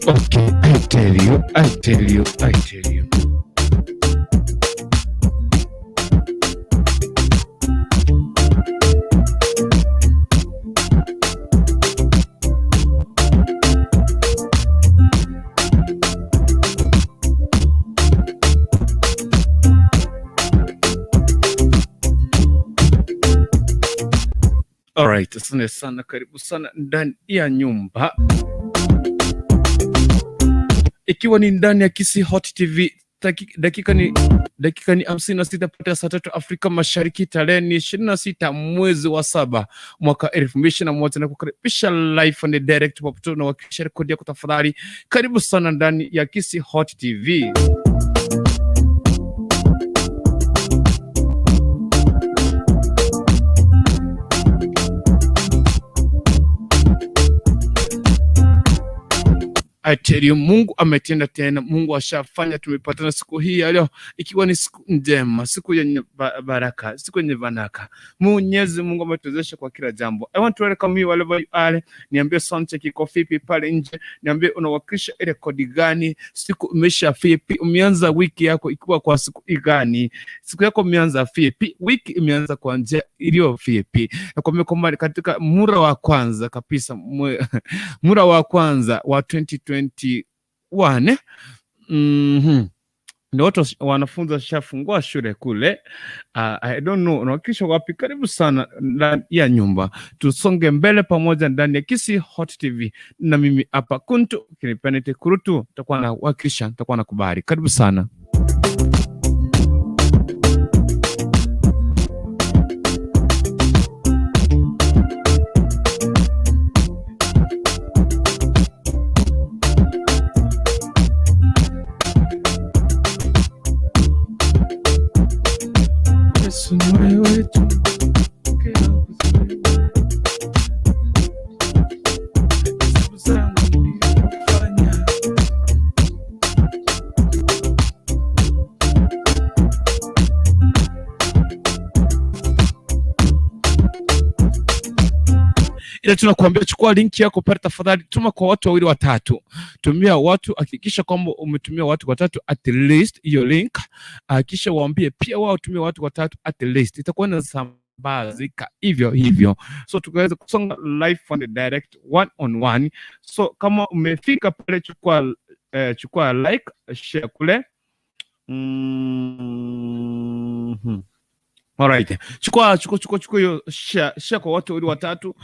Okay, I tell you. Alright, asante sana, karibu sana ndani ya nyumba. Ikiwa ni ndani ya Kisi Hot TV, dakika ni 56 pata saa 3 Afrika Mashariki, tarehe ni 26 mwezi wa 7 mwaka 2021, na kukaribisha live and direct popote na wakisha rekodi yako. Tafadhali karibu sana ndani ya Kisi Hot TV. I tell you, Mungu ametenda tena, Mungu ashafanya, tumepatana siku hii ya leo, ikiwa ni siku njema, siku yenye baraka, siku yenye vanaka. Mwenyezi Mungu ametuwezesha kwa kila jambo. I want to welcome you wherever you are. Niambie sound check iko vipi pale nje, niambie unawakilisha ile kodi gani, siku umesha vipi, umeanza wiki yako ikiwa kwa siku gani, siku yako umeanza vipi, wiki imeanza kwa njia iliyo vipi. Na kwa katika mura wa kwanza kabisa, mura wa kwanza wa 2021 ndio watu wanafunza shafungua shule kule. I don't know unawakilisha wapi. Karibu sana ndani ya nyumba, tusonge mbele pamoja ndani ya Kisi Hot TV, na mimi hapa kuntu kinipendete kurutu takuwa na wakilisha, takuwa na kubari. Karibu sana. Ila tunakuambia chukua link yako pale tafadhali, tuma kwa watu wawili watatu. Tumia watu, hakikisha kwamba umetumia watu watatu at least hiyo link. Kisha waambie pia wao tumia watu watatu at least. Itakuwa na sambazika hivyo. So tukaweza kusonga live on direct one on one. So kama umefika pale, chukua like, share kule. Alright. Chukua hiyo share kwa watu wawili watatu,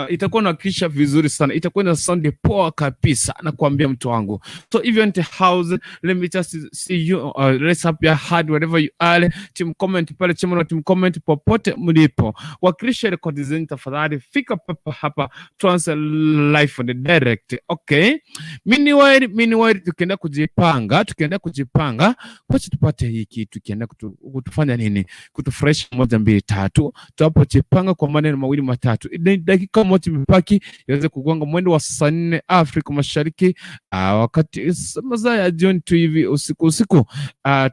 itakuwa na kisha vizuri sana, itakuwa na sound poa kabisa, na kuambia mtu wangu. So if you're in the house, let me just see you, raise up your hand wherever you are. Team comment pale chama na team comment popote mlipo, wakilisha rekodi zenu tafadhali, fika hapa tuanze live on the direct. Okay, meanwhile tukienda kujipanga kwa tupate hii kitu, tukienda kutufanya nini, kutufresh 1 2 3. Tunapojipanga kwa maneno mawili matatu, dakika moja mipaki iweze kugonga mwendo wa saa 4 Afrika Mashariki, wakati masaa ya jioni tu hivi, usiku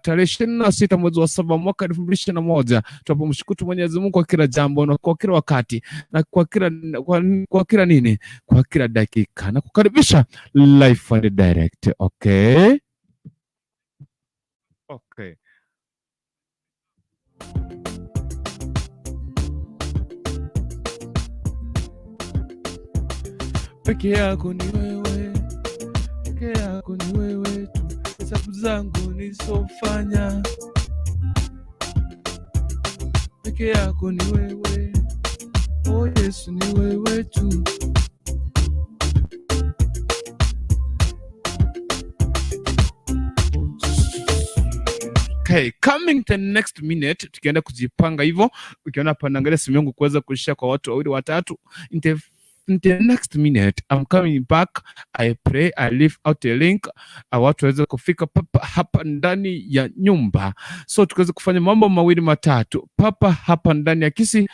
tarehe 26 mwezi wa 7 mwaka 2021. Tunapomshukuru Mwenyezi Mungu kwa kila jambo na kwa kila wakati na kwa kila nini, kwa kila dakika, na kukaribisha live and direct. Okay. Peke yako ni wewe tu, hesabu zangu nisofanya. Peke yako ni wewe, oh Yesu ni wewe tu. Okay, coming the next minute tukienda kujipanga hivyo, ukiona hapa naangalia simu yangu kuweza kushare kwa watu wawili watatu. In the next minute I'm coming back, I pray, I leave out a link, watu waweze kufika hapa ndani ya nyumba, so tukaweza kufanya mambo mawili matatu hapa ndani ya Kisi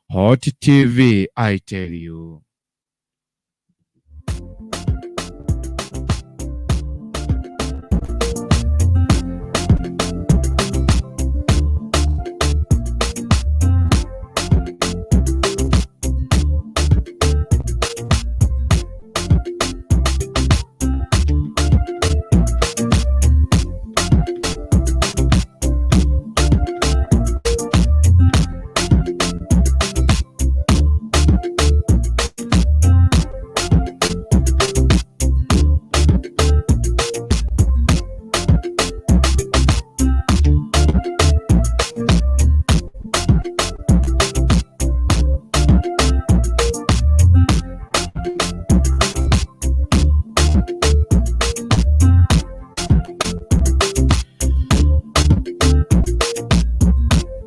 Hot TV. I tell you.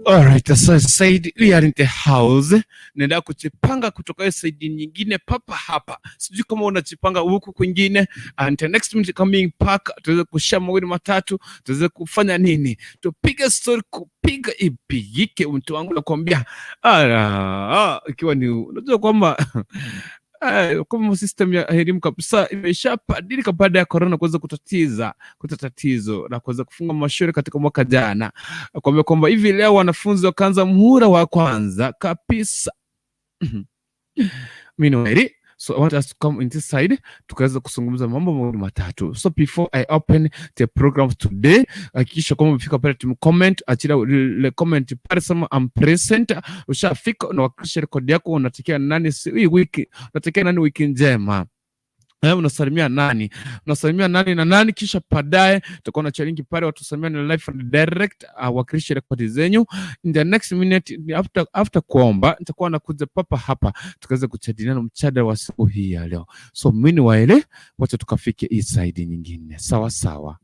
Alright, as I said, we are in the house. Nenda kuchipanga kutoka side nyingine papa hapa. Sijui kama unachipanga huku kwingine. And the next minute coming back, tuweze kushare mawili matatu, tuweze kufanya nini? Tupige story, kupiga ipigike. Mtu wangu nakwambia, ikiwa ni unajua kwamba kama system ya elimu kabisa imeshabadilika baada ya corona kuweza kutatizo na kuweza kufunga mashule katika mwaka jana. Kwamba hivi leo wanafunzi wakaanza muhula wa kwanza kabisa. Meanwhile, so I want us to come in this side tukaweza kuzungumza mambo mawili matatu. So before I open the program today, hakikisha kama umefika pale comment, achira ile comment pale sema I'm present. Ushafika na wakisha rekodi yako, unatakia nani hii wiki, unatakia nani wiki njema. Unasalimia nani? Unasalimia nani na nani, kisha baadaye tutakuwa na challenge pale watu salimia na live and direct, wakilisha rekodi zenyu. In the next minute after kuomba nitakuwa nakuja papa hapa tukaweza kujadiliana mchada wa siku hii ya leo. So meanwhile wacha tukafike hii side nyingine. Sawa sawa.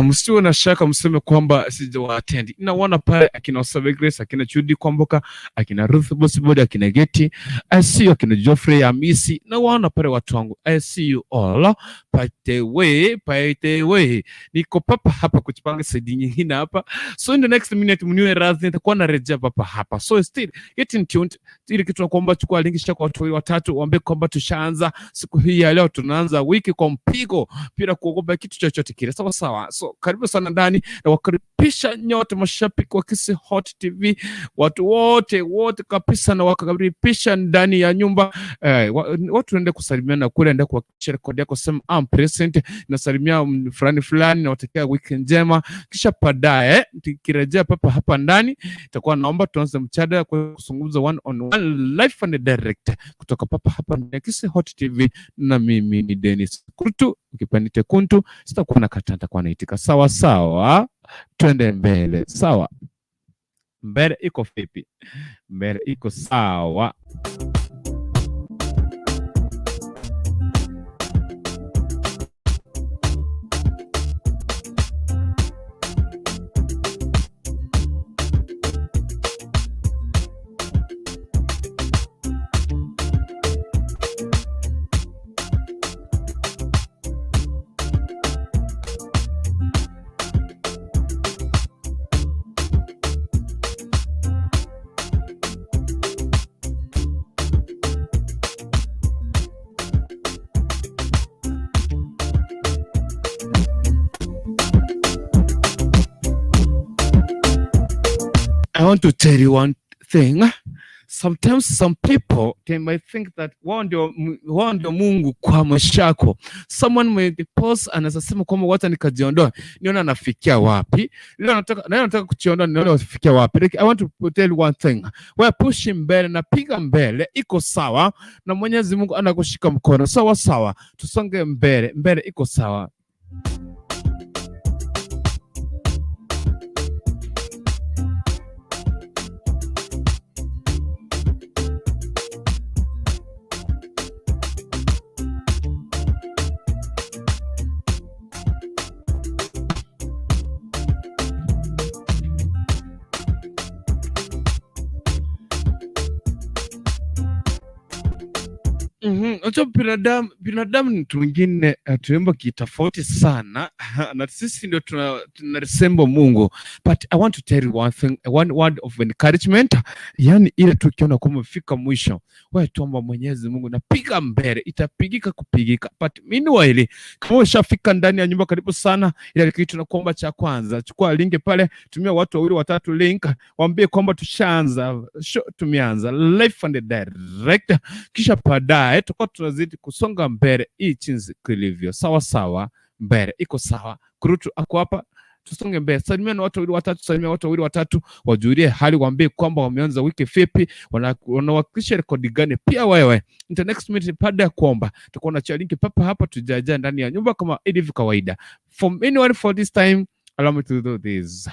Msiwe na shaka mseme kwamba sijawaattend. Naona pale akina Osabe Grace, akina Chudi Kwamboka, akina Ruth Bosibodi, akina Geti, I see you, akina Geoffrey Amisi. Naona pale watu wangu, I see you all. By the way. Niko papa hapa kuchipanga side nyingine hapa. So in the next minute mniwe radhi, nitakuwa narejea papa hapa. So still getting tuned. Ili kitu na kuomba chukua link shaka watu watatu waambie kwamba tushaanza siku hii ya leo, tunaanza wiki kwa mpigo bila kuogopa kitu chochote kile. Sawa sawa. So karibu sana ndani na wakaribisha nyote mashabiki wa Kisi Hot TV, watu wote kabisa, na wakaribisha ndani ya nyumba. Watu waende kusalimiana kule, enda kwa rekodi yako sema I'm present, na salimia fulani na watakia weekend njema. Kisha baadaye tukirejea papa hapa ndani itakuwa naomba tuanze mchada kwa kuzungumza one on one live and direct kutoka papa hapa ndani ya Kisi Hot TV, na mimi ni Dennis Kutu, ukipandite kuntu sitakuwa na katanta kwa naitika. Sawa sawa, twende mbele. Sawa, mbele iko vipi? Mbele iko sawa. I want to tell you one thing. Sometimes some people they might think that wao ndio Mungu kwa maisha yako. Someone may pause anasema kwamba wacha nikajiondoa niona nafikia wapi. Leo nataka kujiondoa niona nafikia wapi. Like, I want to tell you one thing. Wewe push mbele na piga mbele, iko sawa, na Mwenyezi Mungu anakushika mkono. Sawa sawa. Tusonge mbele iko sawa. Unajua binadamu ni mtu mwingine tuemba kitofauti sana na sisi ndio tunaresembo Mungu. But I want to tell you one thing, one word of encouragement. Yani ile tukiona kama umefika mwisho, wewe tuomba Mwenyezi Mungu na piga mbele, itapigika kupigika. But meanwhile kama ushafika ndani ya nyumba, karibu sana. Ile kitu tunakuomba cha kwanza, chukua link pale, tumia watu wawili watatu link, waambie kwamba tushaanza, tumeanza live and direct. Kisha baadaye tutakuwa tunazidi kusonga mbele hii chinzi kilivyo. Sawa sawa, mbele iko sawa. Kurutu ako hapa, tusonge mbele. Salimia na watu wawili watatu, salimia watu wawili watatu, wajulie hali, waambie kwamba wameanza wiki vipi, wanawakilisha rekodi gani. Pia wewe in the next minute baada ya kuomba tutakuwa na link papa hapa, tujaja ndani ya nyumba kama ilivyo kawaida. From anyone for this time, allow me to do this.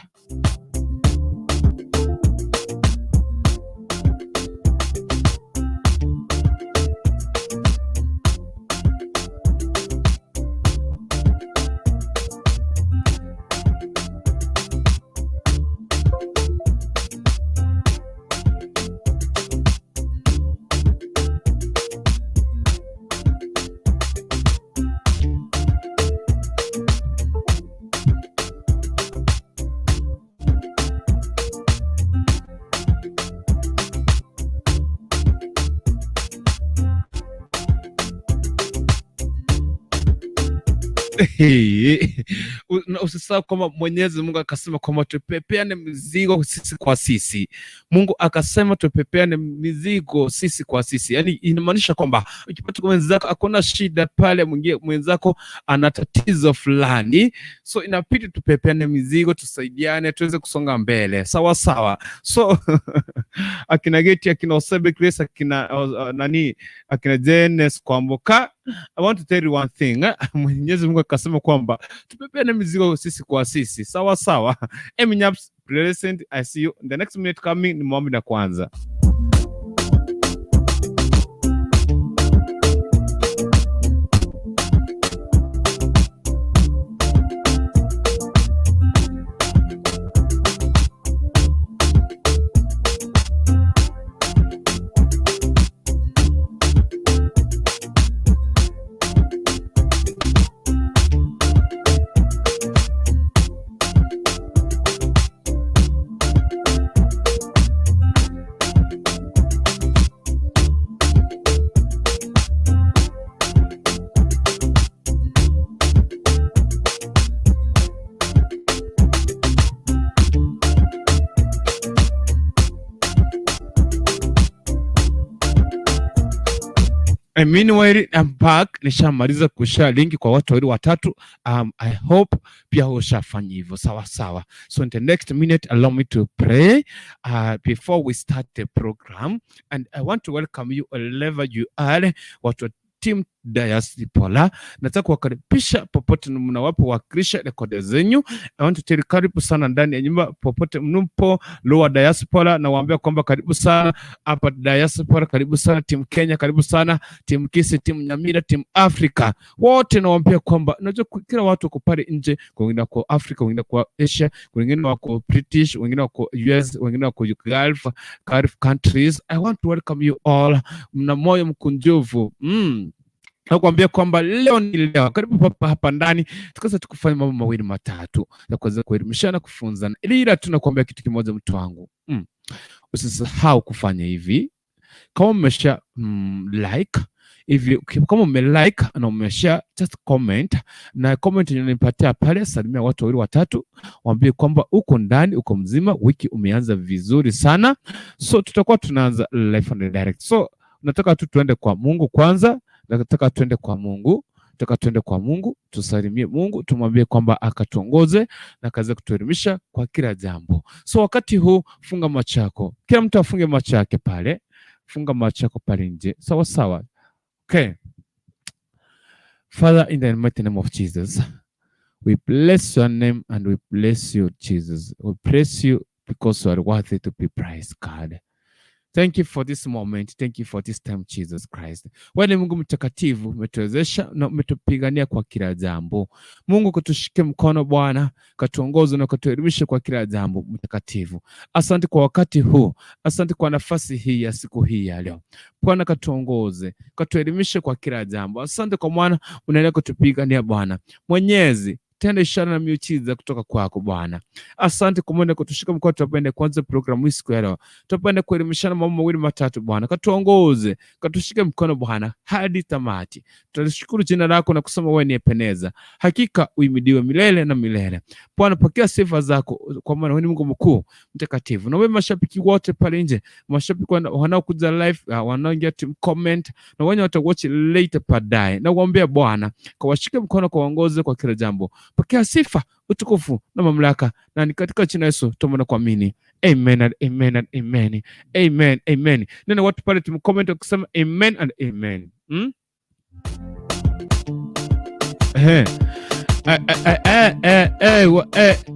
Usisahau kwamba Mwenyezi Mungu akasema kwamba tupepeane mizigo sisi kwa sisi. Mungu akasema tupepeane mizigo sisi kwa sisi. Yani inamaanisha kwamba ukipata mwenzako akona shida pale, mwenzako ana tatizo fulani, so inabidi tupepeane mizigo, tusaidiane tuweze kusonga mbele. Sawa sawa. So akina Geti, akina Osebe Grace, akina akina Jenes Kwamboka, I want to tell you one thing. Mwenyezi Mungu akasema kwamba tupepeane mizigo sisi kwa sisi. Sawa sawa. Eminyap's present. I see you in the next minute coming. Ni maombi na kwanza. Meanwhile, I'm back. Nishamaliza kushare linki kwa watu wawili watatu. I hope pia ushafanya hivyo. Sawa sawa. So in the next minute, allow me to pray before we start the program. And I want to welcome you wherever you are. Watu team Diaspora, nataka kuwakaribisha popote mnawapo wakilisha rekodi zenyu. I want to tell you karibu sana ndani ya nyumba popote mnupo Lower Diaspora, na waambia kwamba karibu sana hapa Diaspora, karibu sana team Kenya, karibu sana team Kisi, team Nyamira, team Africa. Wote nawaambia kwamba unajua kila watu wako pale nje, wengine wako Africa, wengine wako Asia, wengine wako British, wengine wako US, wengine wako Gulf countries. I want to welcome you all. Mna moyo mkunjufu. Nakwambia kwamba leo ni leo. Karibu papa hapa ndani. Tukaweza tukufanya mambo mawili matatu ya kuweza kuelimishana, kufunzana. Ila tunakuambia kitu kimoja mtu wangu. Usisahau kufanya hivi. Kama umesha like, hivi kama umelike na umesha, just comment, na comment unanipatia pale, salimia watu wawili watatu, waambie kwamba uko ndani, uko mzima, wiki umeanza vizuri sana. So tutakuwa tunaanza live and direct. So nataka tu tuende kwa Mungu kwanza. Nataka tuende kwa Mungu, tusalimie Mungu, tumwambie kwamba akatuongoze na kaza kutuelimisha kwa kila jambo. So wakati huu funga macho yako. Kila mtu afunge macho yake pale. Funga macho yako pale nje. Sawa sawa. Okay. Father, in the mighty name of Jesus, we bless your name and we bless you, Jesus. We bless you because you are worthy to be praised, God. Thank you for this moment. Thank you for this time, Jesus Christ. Wewe Mungu mtakatifu, umetuwezesha na umetupigania kwa kila jambo. Mungu kutushike mkono Bwana, katuongoze na kutuelimisha kwa kila jambo mtakatifu. Asante kwa wakati huu. Asante kwa nafasi hii ya siku hii ya leo. Bwana katuongoze, katuelimisha kwa kila jambo. Asante kwa Bwana unaendelea kutupigania Bwana. Mwenyezi, tenda ishara na miujiza kutoka kwako Bwana. Asante kwa mwenda kutushika mkono. Tupende kwanza programu hii siku ya leo. Tupende kuelimishana mambo mawili matatu Bwana. Katuongoze, katushike mkono Bwana hadi tamati. Tunashukuru jina lako na kusema wewe ni mpendeza. Hakika uimidiwe milele na milele. Bwana, pokea sifa zako kwa maana wewe ni Mungu mkuu mtakatifu. Na wewe mashabiki wote pale nje, mashabiki wanaokuja live, wanaoingia team comment, na wenye watawatch later baadaye, na kuombea Bwana, kawashike mkono, kawaongoze kwa kila jambo. pokea sifa, utukufu na mamlaka, na ni katika jina Yesu tumeona kuamini. Amen and amen and amen. Amen, amen. Nena watu pale tumcomment wakisema amen and amen.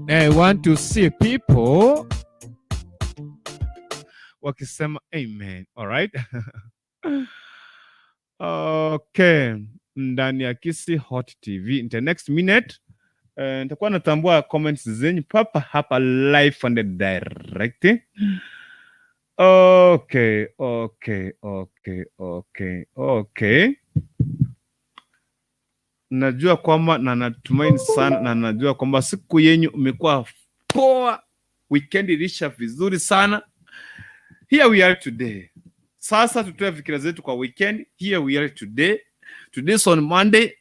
I want to see people wakisema amen. All right. Okay. Ndani ya Kisi Hot TV in the next minute nitakuwa natambua comments zenyu papa hapa live and direct. Okay. Najua kwamba na natumaini sana na najua kwamba siku yenyu umekuwa poa, weekend ilisha vizuri sana. Here we are today. Sasa tutoe fikira zetu kwa weekend. Here we are today. Today's on Monday.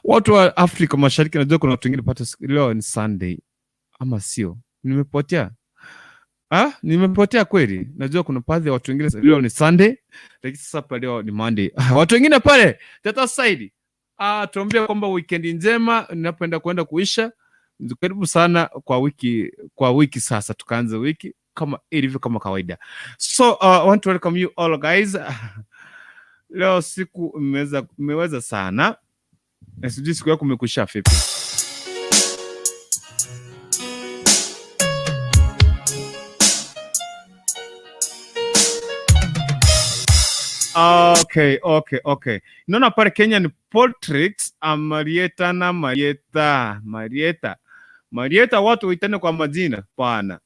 Watu wa Afrika Mashariki najua kuna watu wengine pata leo ni Sunday. Ama sio? Nimepotea. Nimepotea kweli. Najua kuna baadhi ya watu wengine leo ni Sunday, lakini sasa pale leo ni Monday. Watu wengine pale tata side. Tuambie kwamba weekend njema ninapoenda kwenda kuisha. Karibu sana kwa wiki sasa tukaanza wiki kama ilivyo kama kawaida. So I want to welcome you all guys. Leo siku mmeweza sana. Sijui siku yako imekusha vipi. Okay. Naona pale Kenya ni Portrix, Marieta na Marieta watu waitane kwa majina pana.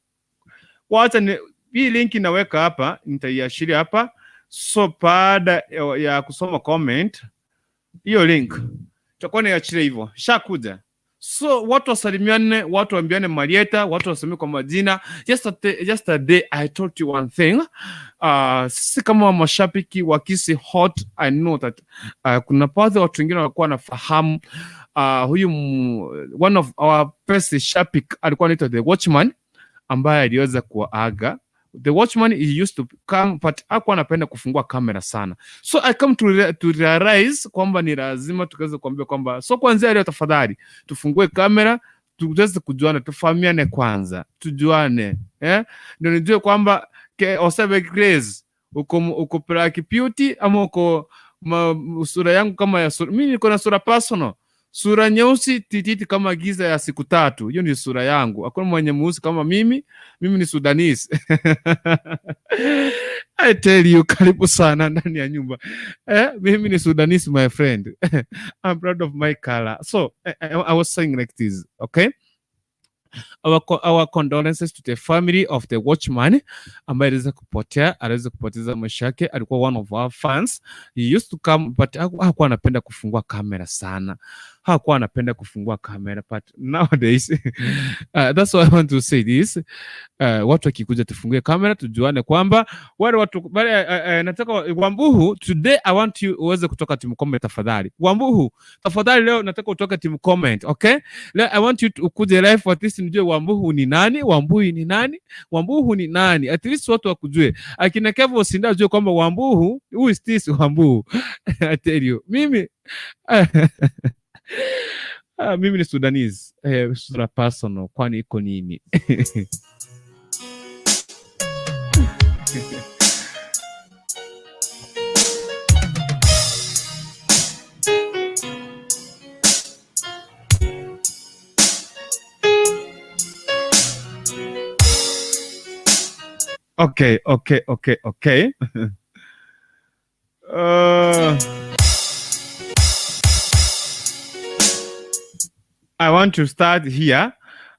Wacha hii link naweka hapa, nitaiashiria hapa. So baada ya kusoma comment hiyo link tutakuwa niachilia hivyo. Shakuja. So watu wasalimiane, watu waambiane Marieta, watu wasemee kwa majina. Yesterday I told you one thing. Sisi kama mashabiki wa Kisi Hot, I know that kuna baadhi watu wengine walikuwa wanafahamu huyu one of our best shabiki alikuwa anaitwa The Watchman ambaye aliweza kuaga. The Watchman he used to come but hakuwa anapenda kufungua kamera sana. So I come to realize kwamba ni lazima tukaweze kuambia kwamba so kwanza leo tafadhali tufungue kamera, tuweze kujuana, tufahamiane kwanza, tujuane. Ndio nijue kwamba Osebe Grace uko Black Beauty ama uko sura yangu kama ya sura. Mimi niko na sura personal. Sura nyeusi tititi kama giza ya siku 3. Hiyo ndio sura yangu. Hakuna mwenye mweusi kama mimi. Mimi ni Sudanese. I tell you, karibu sana ndani ya nyumba. Mimi ni Sudanese, my friend. I'm proud of my color. So, I was saying like this, okay? Our condolences to the family of the Watchman ambaye aliweza kupoteza maisha yake. Alikuwa one of our fans. He used to come but hakuwa anapenda kufungua kamera sana. But nowadays that's why I want to say this. Watu wakikuja tufungue kamera tujuane kwamba wale watu nataka Wambuhu today I want you uweze kutoka team comment tafadhali. Wambuhu tafadhali leo nataka utoke team comment, okay? Leo I want you to ukuje live at least nijue Wambuhu ni nani, Wambuhu ni nani. At least watu wakujue. Akina Kevo Sinda ajue kwamba Wambuhu, who is this Wambuhu? I tell you. Mimi mimi ni Sudanese. Sura personal kwani iko nini? Okay. I want to start here.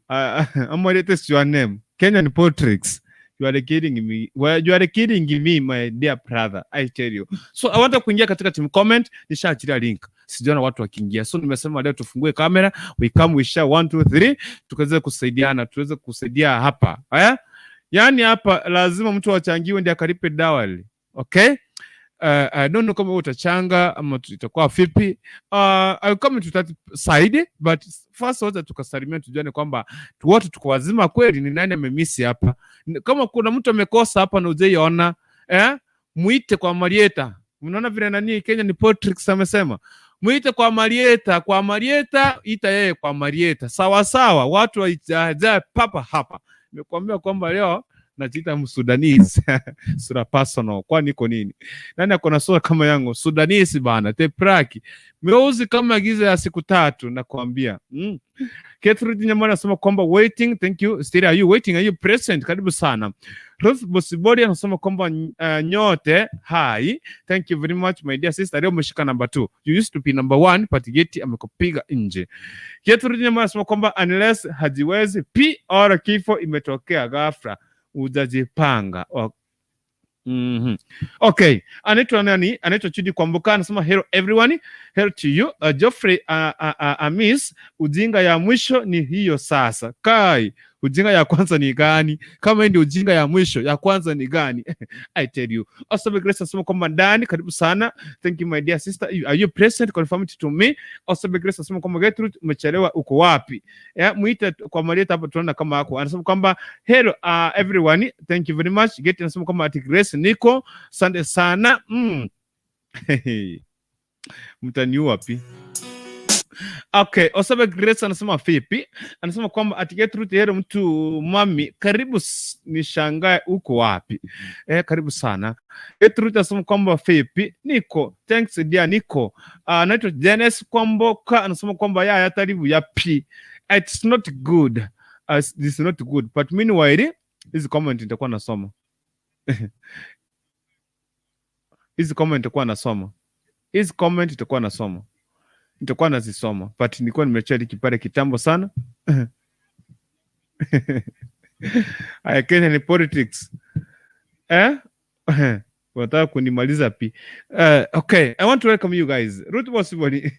I'm going to test your name. Kenyan Portrix. You are kidding me. Well, you are kidding me, my dear brother. I tell you. So I want to kuingia katika team comment. Nishaachilia link. Sijaona watu wakiingia. So nimesema leo tufungue kamera. We come, we share 1 2 3. Tukaweze kusaidiana. Tuweze kusaidia hapa. Haya? Yani hapa lazima mtu achangiwe ndiye akalipe Dowry. Okay? I don't know kama utachanga ama itakuwa vipi. I'll come to that side, but first wacha tukasalimia tujuane kwamba wote tuko wazima kweli. Ni nani amemisi hapa? Kama kuna mtu amekosa hapa na ujeiona, muite kwa Marieta. Unaona vile nani Kenya ni Portrix amesema. Muite kwa Marieta, ita yeye kwa Marieta. Sawa sawa, watu waijaja papa hapa. Nimekuambia kwamba leo najiita Msudanese. Sura personal, kwa niko nini? Nani akona sura kama yangu? Sudanese bana, tepraki. Mweusi kama giza ya siku 3 nakwambia. Catherine Nyamara anasema kwamba waiting, thank you. Still are you waiting? Are you present? Karibu sana. Ruth Bosibodi anasema kwamba nyote hi. Thank you very much my dear sister. Leo umeshika number 2. You used to be number 1, but Geti amekupiga nje. Catherine Nyamara anasema kwamba unless hajiwezi P or kifo imetokea ghafla, ujajipanga. Okay, anaitwa nani? Anaitwa Chidi Kwambuka anasema hello everyone, hello to you. Geoffrey Amis, ujinga ya mwisho ni hiyo sasa. Kai, ujinga ya kwanza ni gani? Kama ndio ujinga ya mwisho, ya kwanza ni gani? I tell you. Also Grace anasema kwamba ndani, karibu sana. Thank you my dear sister. Are you present? Confirm it to me. Also Grace anasema kwamba Gertrude umechelewa, uko wapi? Muite kwa Marieta hapo tunaona kama yako. Anasema kwamba hello everyone. Thank you very much. Geti anasema kwamba ati Grace niko. Asante sana. Mtaniua wapi? Okay, Osabe Grace anasema vipi? Anasema kwamba atigetrute hero mtu mami, karibu nishangae uko wapi? Karibu sana. Getrute anasema kwamba vipi? Niko. Thanks dear Niko. Anaitwa Dennis Kwamboka anasema kwamba ya taribu ya P. It's not good. This is not good. But meanwhile, hizi comment nitakuwa nasoma. Hizi comment itakuwa nasoma. Nitakuwa nazisoma, but nilikuwa nimechali kipare kitambo sana. Kenya ni politics. Wataka kunimaliza pi. Okay, I want to welcome you guys. Ruth Bosiboni.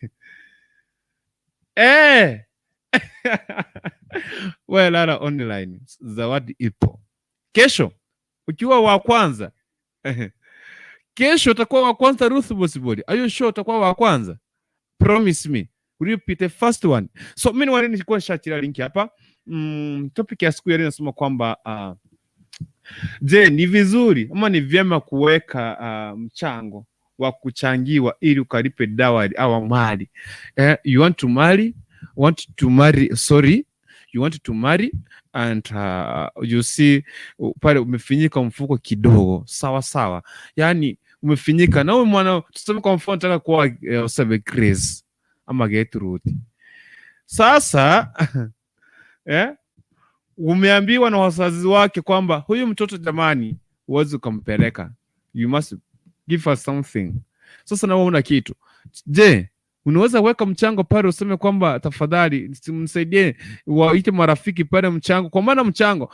Well, ara online. Zawadi ipo. Kesho, ukiwa wa kwanza. Kesho utakuwa wa kwanza Ruth Bosiboni. Are you sure utakuwa wa kwanza? Promise me. Will you be the first one? So mimi wale nilikuwa nishachira link hapa. Topic ya siku ya leo nasema kwamba je, ni vizuri ama ni vyema kuweka mchango wa kuchangiwa ili ukalipe dowry au mali? You want to marry and you see pale umefinyika mfuko kidogo, sawa sawa. Yani umefinyika na wewe mwana, tuseme kwa mfano nataka kuwa Osabe Grace ama Gertrude. Sasa umeambiwa na wazazi wake kwamba huyu mtoto jamani, uweze kumpeleka, you must give us something. Sasa na wewe una kitu. Je, unaweza weka mchango pale useme kwamba tafadhali msaidie, waite marafiki pale mchango? Kwa maana mchango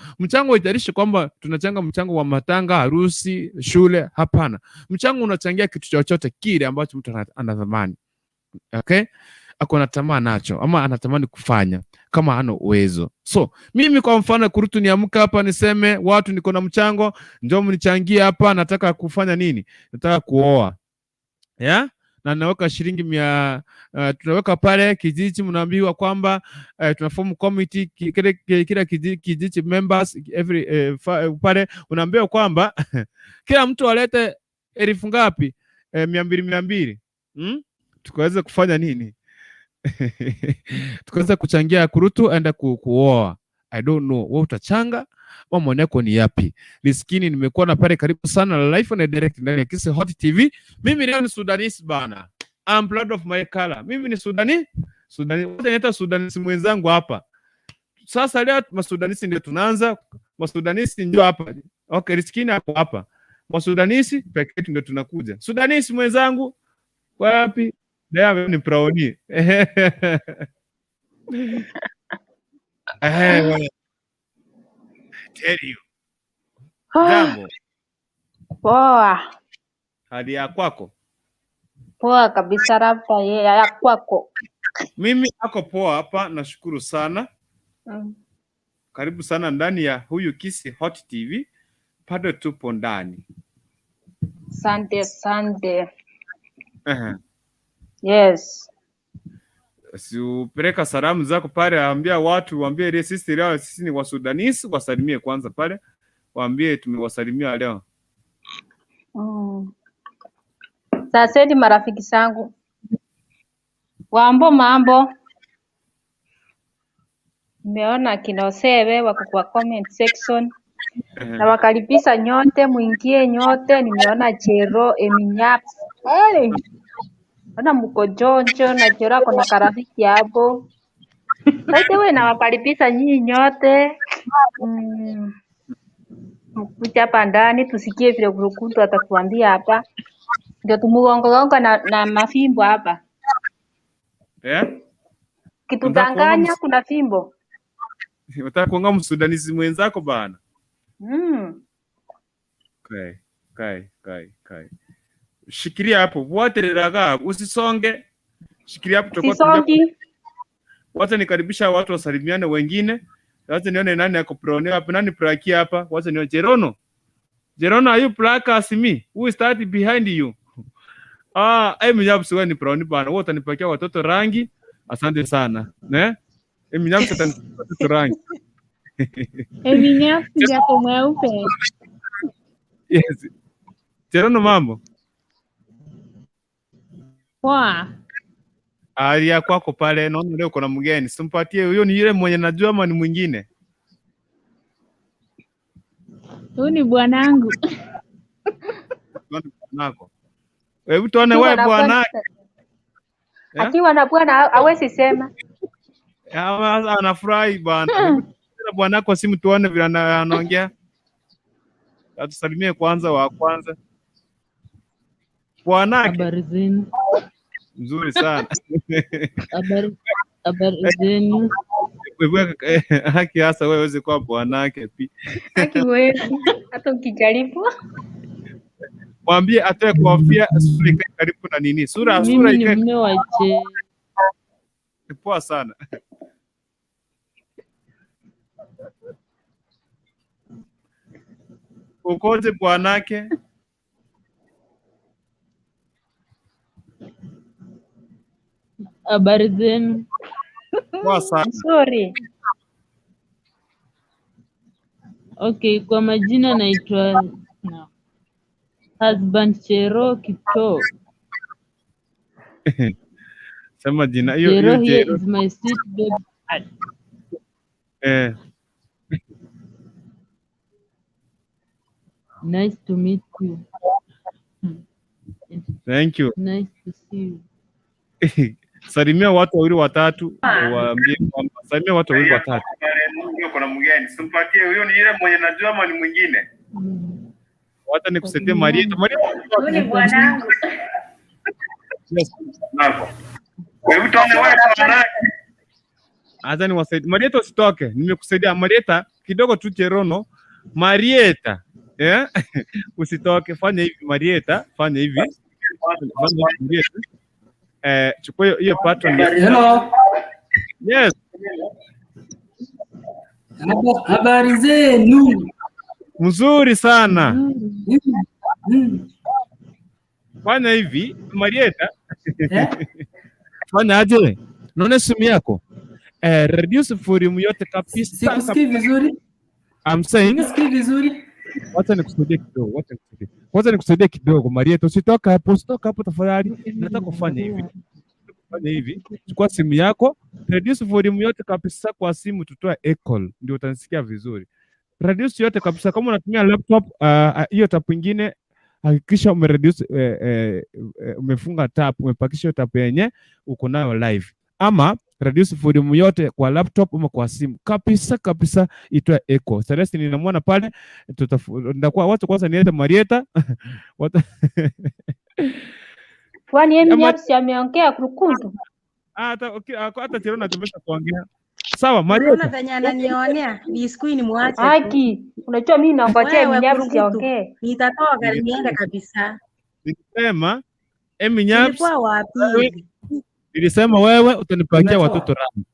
haijalishi kwamba tunachanga mchango wa matanga, harusi, shule, hapana. Mchango unachangia kitu chochote kile ambacho mtu anatamani. Okay? Akona tamaa nacho ama anatamani kufanya kama hana uwezo. So, mimi kwa mfano kurutu niamka hapa niseme watu niko na mchango, ndio mnichangie hapa, nataka kufanya nini? Nataka kuoa. Na naweka shilingi 100, tunaweka pale kijiji, mnaambiwa kwamba tunaform committee kila kijiji members every pale unaambiwa kwamba kila mtu alete 1000 ngapi? 200 tukaweza kufanya nini? Tukaweza kuchangia kurutu aenda kuoa. I don't know wewe utachanga mambo yako ni yapi? Liskini nimekuwa na pale karibu sana live na direct ndani ya Kisi Hot TV. Mimi leo ni Sudanese bana. I'm proud of my color. Mimi ni Sudanese. Naita Sudanese mwenzangu hapa. Sasa leo Masudanisi ndio tunaanza. Masudanisi ndio hapa. Okay, Liskini hapo hapa. Masudanisi pekee ndio tunakuja. Sudanisi mwenzangu wapi? Leo ni praoni. Tell you. Jambo. Poa. Hali ya kwako? Poa kabisa rapa ya kwako. Mimi ako poa hapa, nashukuru sana. Karibu sana ndani ya huyu Kisi Hot TV. Bado tupo ndani. Sande. Yes. Siupeleka salamu zako pale, ambia watu, waambie ile sisi leo sisi ni Wasudanisi, wasalimie kwanza pale. Waambie tumewasalimia leo. Sasa ni marafiki zangu. Wambo mambo. Nimeona Kinosewe wako kwa comment section. Na wakaribisha nyote, muingie nyote. Nimeona Chero, Eminyaps. Hey! Ona mko Jonjo na Chero ako na karafiki hapo. Sasa wewe na wakaribisha nyinyi nyote. Mkuja hapa ndani tusikie vile Kurukundu atatuambia hapa. Ndio tumugongo na mafimbo hapa. Kitudanganya kuna fimbo. Unataka kuonga msudanizi mwenzako bana? Kai. Shikilia hapo. Watereraga usisonge. Shikilia hapo tutakuwa Sisongi. Wacha nikaribisha watu wasalimiane wengine. Wacha nione nani yako prone hapa, nani plaki hapa. Wacha nione Jerono. Jerono, are you plaque as me? Who is that behind you? Mnyabusi wewe ni prone bana. Wewe utanipakia watoto rangi. Asante sana. Mnyabusi atanipakia watoto rangi. Mnyabusi yako mweupe. Yes. Jerono, mambo? Poa. Alia kwako pale, naona leo kuna mgeni. Simpatie huyo, ni yule mwenye najua ama ni mwingine? Huyu ni bwanangu. Bwanako. Hebu tuone wewe bwanake. Akiwa na bwana hawezi sema. Anafurahi bwana. Bwanako simu tuone vile anaongea. Atusalimie kwanza wa kwanza. Bwanake. Habari zenu. Nzuri sana. Habari zenu. Wewe haki hasa wewe uweze kuwa bwanake pia. Haki wewe hata ukijaribu. Mwambie atoe kofia sura ikae karibu na nini? Sura ikae. Mimi ni mume wa Che. Poa sana. Ukoje bwanake? Habari zenu. Poa sana. Sorry. Okay, kwa majina naitwa Husband Chero Kipto. Sema jina hiyo Chero. Here is my sweet baby. Nice to meet you. Thank you. Nice to see you. Salimia watu wawili watatu, waambie kwamba salimia watu wawili watatu. Kuna mgeni. Simpatie huyo, ni yule mwenye najua ama ni mwingine? Wacha nikusetie Marieta. Huyu ni bwanangu. Yes. Nako. Wewe tuone wewe bwanake. Acha niwasaidie. Marieta usitoke. Nimekusaidia Marieta kidogo tu Cherono. Marieta. Usitoke, fanya hivi Marieta, fanya hivi. Fanya Marieta. Chukua hiyo pattern. Hello. Yes. Habari zenu. Mzuri sana. Fanya hivi Marieta. Fanya aje? Naona simu yako. Reduce volume yote kabisa. Sikusikii vizuri. I'm saying. Sikusikii vizuri. Wacha nikusaidie kidogo. Wacha nikusaidie kidogo Marieta. Usitoka hapo tafadhali. Nataka kufanya hivi. Fanya hivi. Chukua simu yako, reduce volume yote kabisa kwa simu, tutoa echo ndio utanisikia vizuri. Reduce yote kabisa. Kama unatumia laptop, hiyo tap nyingine hakikisha umereduce, umefunga tap, umepakisha tap yenye uko nayo live. Ama reduce volume yote kwa laptop ama kwa simu kabisa itoe echo. Celeste ninamwona pale, ndakuwa watu kwanza niende Marieta. Kwani yeye Mnyabusi ameongea Kurukundu? Hata Cherono tumesha kuongea. Sawa, Marieta. Unaona venye ananionea, ni siku ni muache. Haki. Unajua mimi naongojea Mnyabusi aongee. Nitatoka niende kabisa. Nilisema Mnyabusi. Nilikuwa wapi? Nilisema wewe utanipangia watoto rangi.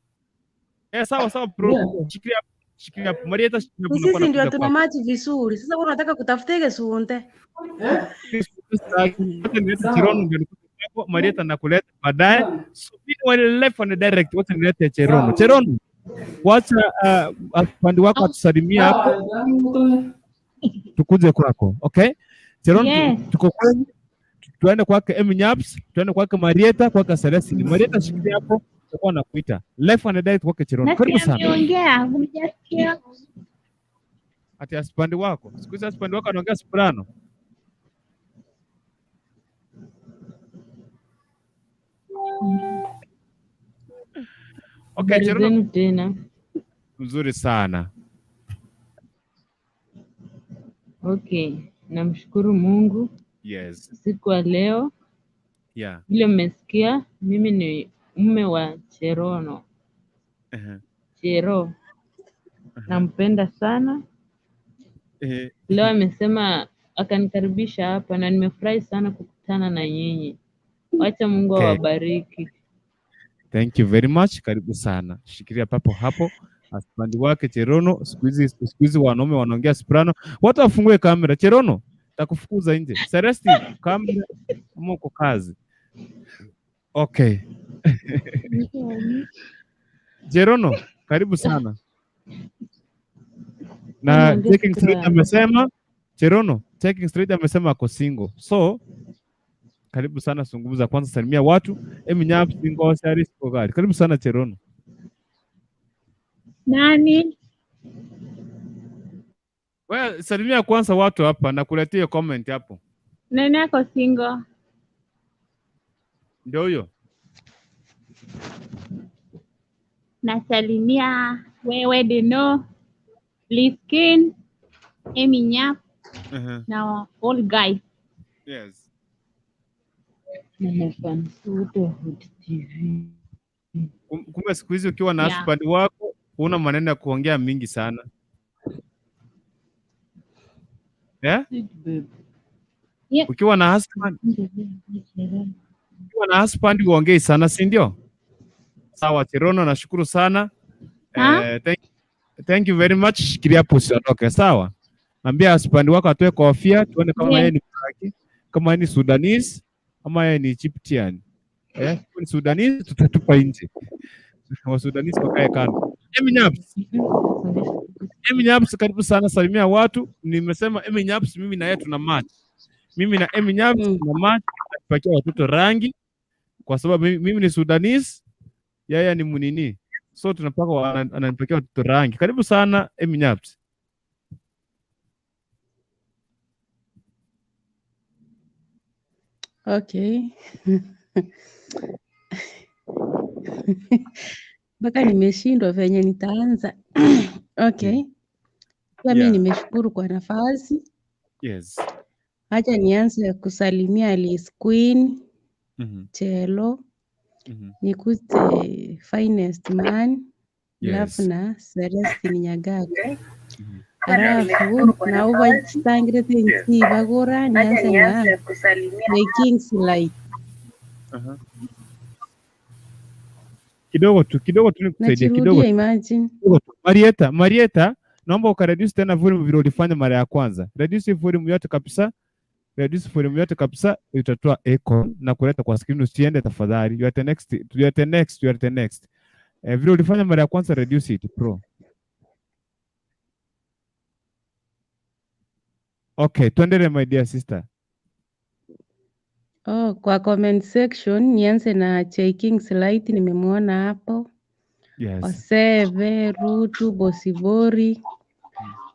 Sawa bro. Shikilia Marieta, sisi ndio tuna maji vizuri. Sasa wewe unataka kutafutege sunte. Cherono ndio Marieta nakuleta baadaye. Subiri wale live on direct, wacha nilete Cherono. Cherono, wacha afande wako atusalimia hapo. Tukuje kwako. Okay? Cherono, tuko kwenye tuende kwake Mnyaps, tuende kwake Marieta, kwake Celestine. Marieta shikilia hapo, tutakuwa nakuita. Life and direct kwake Cherono. Karibu sana. Ameongea, humjasikia? Ati asipande wako. Siku hizi asipande wako anaongea soprano. Okay, Cherono. Tena. Mzuri sana. Okay, namshukuru Mungu. Yes. Siku ya leo. Yeah. Vile mmesikia, mimi ni mume wa Cherono. Chero. Nampenda sana. Leo amesema akanikaribisha hapa na nimefurahi sana kukutana na nyinyi. Wacha Mungu awabariki. Thank you very much. Karibu sana. Shikilia papo hapo. Asipandi wake Cherono. Siku hizi wanaume wanaongea soprano. Watu wafungue kamera. Cherono, takufukuza nje. Celestine, kamera uko kazi. Okay. Cherono, karibu sana. Na taking straight amesema Cherono, taking straight amesema ako single. So karibu sana, zungumza kwanza, salimia watu. Mnyaps single series kwa gari. Karibu sana Cherono. Nani? Well, salimia kwanza watu hapa na kuletea comment hapo. Nani ako single? Ndio huyo. Nasalimia wewe Deno, Liskin, Eminya, na all guys. Yes. TV. Kumbe siku hizi ukiwa na husband wako una maneno ya kuongea mingi sana. Yeah? Yep. Ukiwa na husband uongei sana, si ndio? Sawa Cherono, nashukuru sana. Thank you very much. Shikilia hapo usiondoke, sawa? Ambia husband wako atoe kofia tuone kama yeye ni Msaki, kama yeye ni Sudanese ama yeye ni Egyptian. Ni Sudanese tutatupa nje. Wa Sudanese wakae kando. Mnyaps, karibu sana, salimia watu. Nimesema Mnyaps, mimi na yeye tuna match. Mimi na Mnyaps tuna match, tupakia watoto rangi kwa sababu mimi ni Sudanese, yeye ni Munini. So tunapaka ananipakia watoto rangi. Karibu sana Mnyaps. Okay. Mpaka nimeshindwa venye nitaanza. Okay. Mimi nimeshukuru kwa nafasi. Yes. Acha nianze kusalimia Liz Queen, Chelo, nikute finest man, alafu na Celestine Nyagaga. Alafu na uwa sangre tenzi bagora nianze na making slide. Kidogo tu nikusaidia kidogo. Imagine. Marieta, naomba ukareduce tena volume vile ulifanya mara ya kwanza. Reduce volume yote kabisa. Itatoa echo na kuleta kwa screen, usiende tafadhali. You are the next. Vile ulifanya mara ya kwanza, reduce it pro. Okay, tuendelee my dear sister. Kwa comment section nianze na checking slide, nimemwona hapo. Yes. Oseve, Rutu, Bosibori.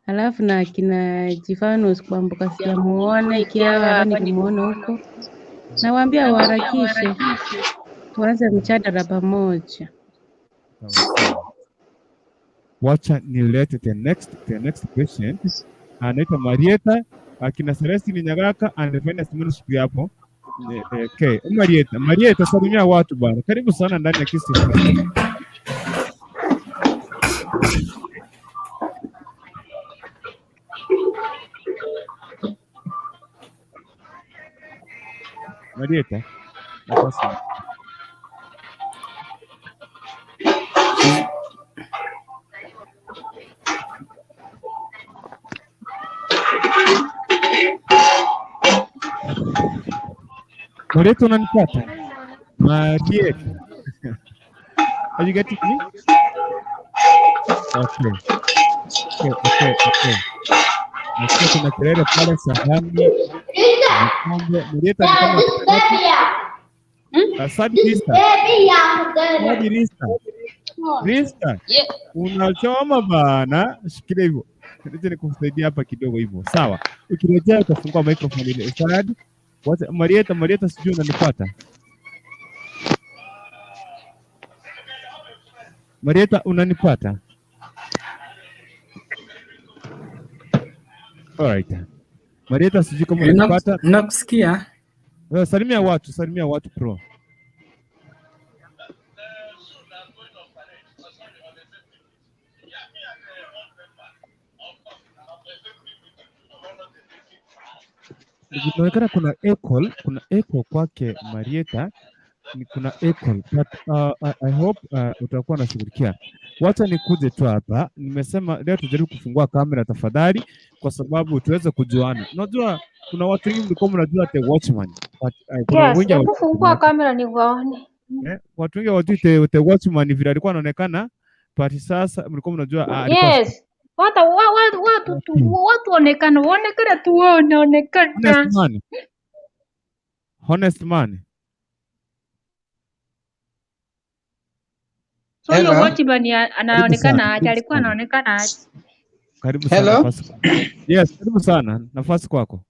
Alafu na kina Jifanos kwambuka sijamuone, Kiawa nilimuona huko. Nawaambia waharakishe. Tuanze mjadala pamoja. Wacha nilete the next question. Anaitwa Marieta, akina Celestine Nyagaka anafanya simu hapo. Okay, Marieta salimia watu bwana. Karibu sana ndani ya kisi. Marieta. Nafasi. Marieta, unanipata? Marieta. Are you getting me? Okay. Nasikia kuna kelele pale sahani. Ng'ombe. Marieta ni kama Asadi Rista. Unachoma bana. Shikilia hivyo. Nije nikusaidia hapa kidogo hivyo. Sawa. Ukirejea utafungua microphone ile. Asadi. Marieta sijui unanipata. Marieta unanipata? Alright. Marieta sijui kama unanipata. Nakusikia. Salimia watu pro. Inaonekana kuna echo kwake Marieta. Kuna echo, but I hope utakuwa unashughulikia. Wacha nikuje tu hapa. Nimesema leo tujaribu kufungua kamera tafadhali, kwa sababu tuweze kujuana. Unajua kuna watu wengi mlikuwa mnajua the watchman, but Yes, hebu fungua kamera niwaone. Watu wengi hawajui the watchman vile alikuwa anaonekana, but sasa mlikuwa mnajua yes. Watu onekana tu wanaonekana. Honest man. So hiyo watchman anaonekana aje? Alikuwa anaonekana aje? Karibu sana nafasi. Yes, karibu sana. Nafasi kwako.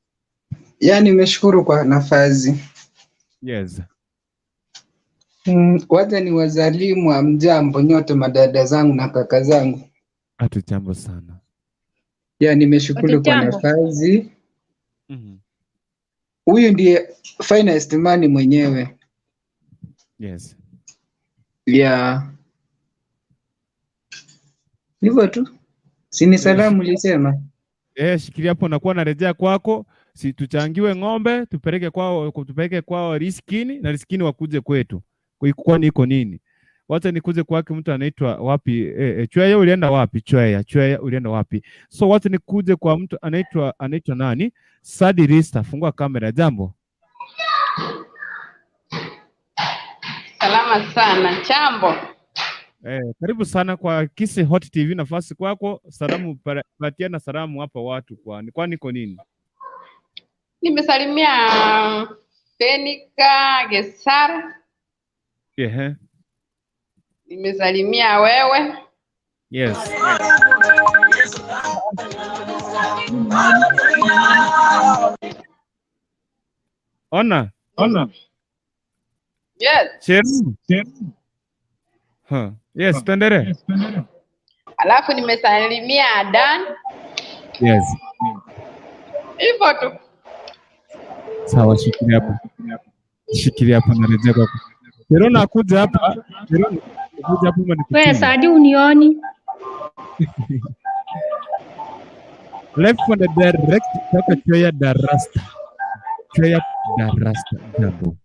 Nimeshukuru kwa nafasi. Yes. Wacha ni wazalimu amjambo nyote madada zangu na kaka zangu. Hatujambo sana. Nimeshukuru kwa nafasi. Huyu ndiye finest man mwenyewe. Yes. Hivyo tu. Sini salamu ulisema? Shikilia hapo, nakuwa narejea kwako. Si tuchangiwe ng'ombe, tupeleke kwao riskini na riskini wakuje kwetu. Kwani iko nini? Wacha nikuje kwake mtu anaitwa wapi? Chweya ulienda wapi? Chweya ulienda wapi? So wacha nikuje kwa mtu anaitwa nani? Sadi Rista, fungua kamera. Jambo. Salama sana. Chambo. Karibu sana kwa Kisi Hot TV, nafasi kwako. Salamu patiana salamu hapa watu kwani iko nini? Nimesalimia Fenika Gesar. Nimesalimia wewe. Yes. Ona. Yes. Cheru. Yes, tendere. Alafu nimesalimia Adan. Yes. Hivyo tu. Sawa, shikilia hapo narejea kwako. Cheru nakuja hapa. Wewe Sadi unioni? Left from the direct toka Chweya darasta. Jambo.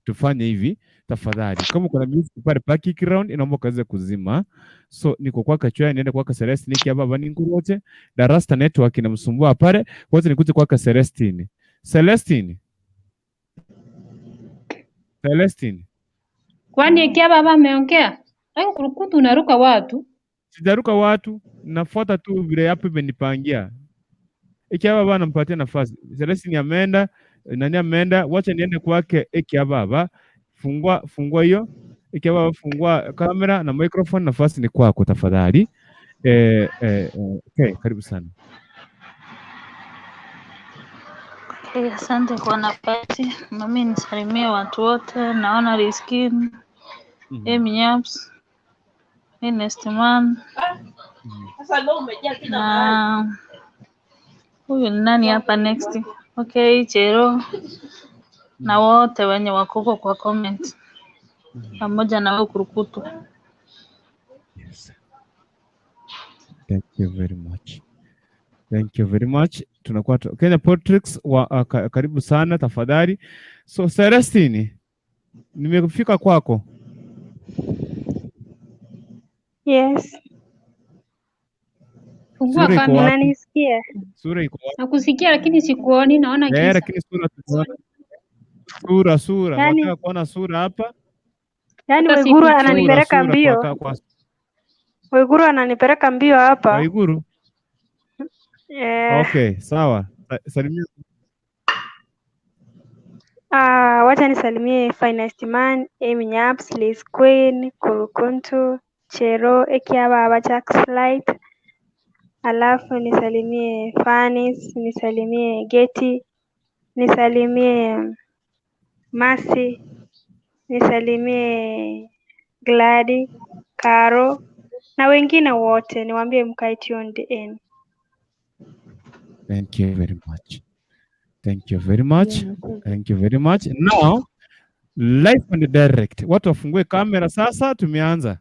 Tufanye hivi tafadhali. Kama kuna music pale background inaomba kaanze kuzima. So niko kwa Chweya, niende kwa Celestine niki hapa bani ngurote. Darasta network inamsumbua pale. Kwanza nikuje kwa Celestine. Kwani ikia baba ameongea? Kurukutu unaruka watu? Sijaruka watu, nafuata tu vile hapo imenipangia. Ikia baba anampatia nafasi. Celestine ameenda, nani ameenda? Wacha niende kwake Ikia baba. Fungua hiyo. Ikia baba fungua kamera na microphone, nafasi ni kwako tafadhali. Okay, karibu sana. Asante kwa nafasi. Mimi nisalimie watu wote. Naona Riskin, Nyaps, Nestman. Na huyu ni nani hapa next? Okay, Chero. Na wote wenye wako kwa comment. Pamoja na wewe Kurukutu. Yes. Thank you very much. Tunakuwa Kenya Portrix karibu sana tafadhali. So Celestine, nimefika kwako. Yes. Fungua kamera. Unanisikia? Sura iko wapi? Nakusikia lakini sikuoni, naona giza. Lakini sura tunaona. Sura. Nani? Nataka kuona sura hapa. Yaani Hata Waiguru sikujua. ananipeleka mbio. Waiguru ananipeleka mbio hapa. Waiguru. Eh. Okay, sawa. Salimia. Wacha nisalimie Finest Man, Amy Nyaps, Liz Queen, Kurukuntu, Chero, Ekiaba, Jackslight. Alafu nisalimie Fanis, nisalimie Getty, nisalimie Mercy, nisalimie Glady, Caro na wengine wote niwaambie mkae tuned in. Thank you very much. Thank you very much. Thank you very much. Now, live and direct. Watu wafungue kamera sasa, tumeanza.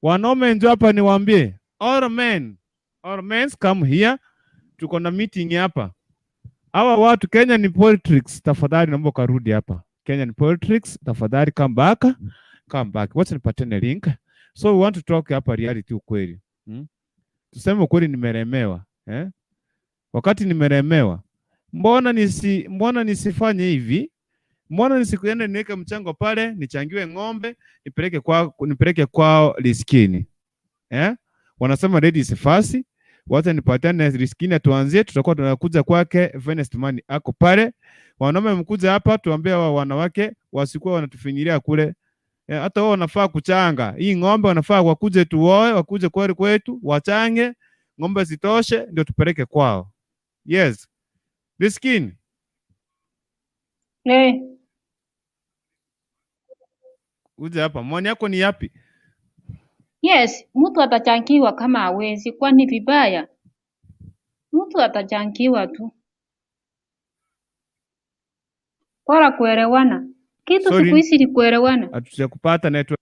Wanaume njoo hapa niwaambie. All men come here. Tuko na meeting hapa. Hawa watu Kenya ni politics, tafadhali naomba karudi hapa. Kenya ni politics, tafadhali come back. Come back. Wacha nipatane link. So we want to talk hapa reality ukweli. Tuseme ukweli nimeremewa, Wakati nimeremewa, mbona nisifanye hivi? Mbona nisikuende niweke mchango pale, nichangiwe ng'ombe, nipeleke kwao riskini. Wanasema ladies first. Wacha nipatane riskini tuanzie, tutakuwa tunakuja kwake Finest Man ako pale. Wanaume mkuja hapa tuambie wa wanawake wasikuwa wanatufinyilia kule. Hata wao wanafaa kuchanga. Hii ng'ombe wanafaa wakuje tuoe, wakuje kweli kwetu, wachange, ng'ombe zitoshe ndio tupeleke kwao. Yes. Riskini. Uje hapa. Maoni yako ni yapi? Yes, mtu atachangiwa kama hawezi, kwani vibaya? Mtu atachangiwa tu. Bora kuelewana. Kitu siku hizi ni kuelewana. Hatujakupata network.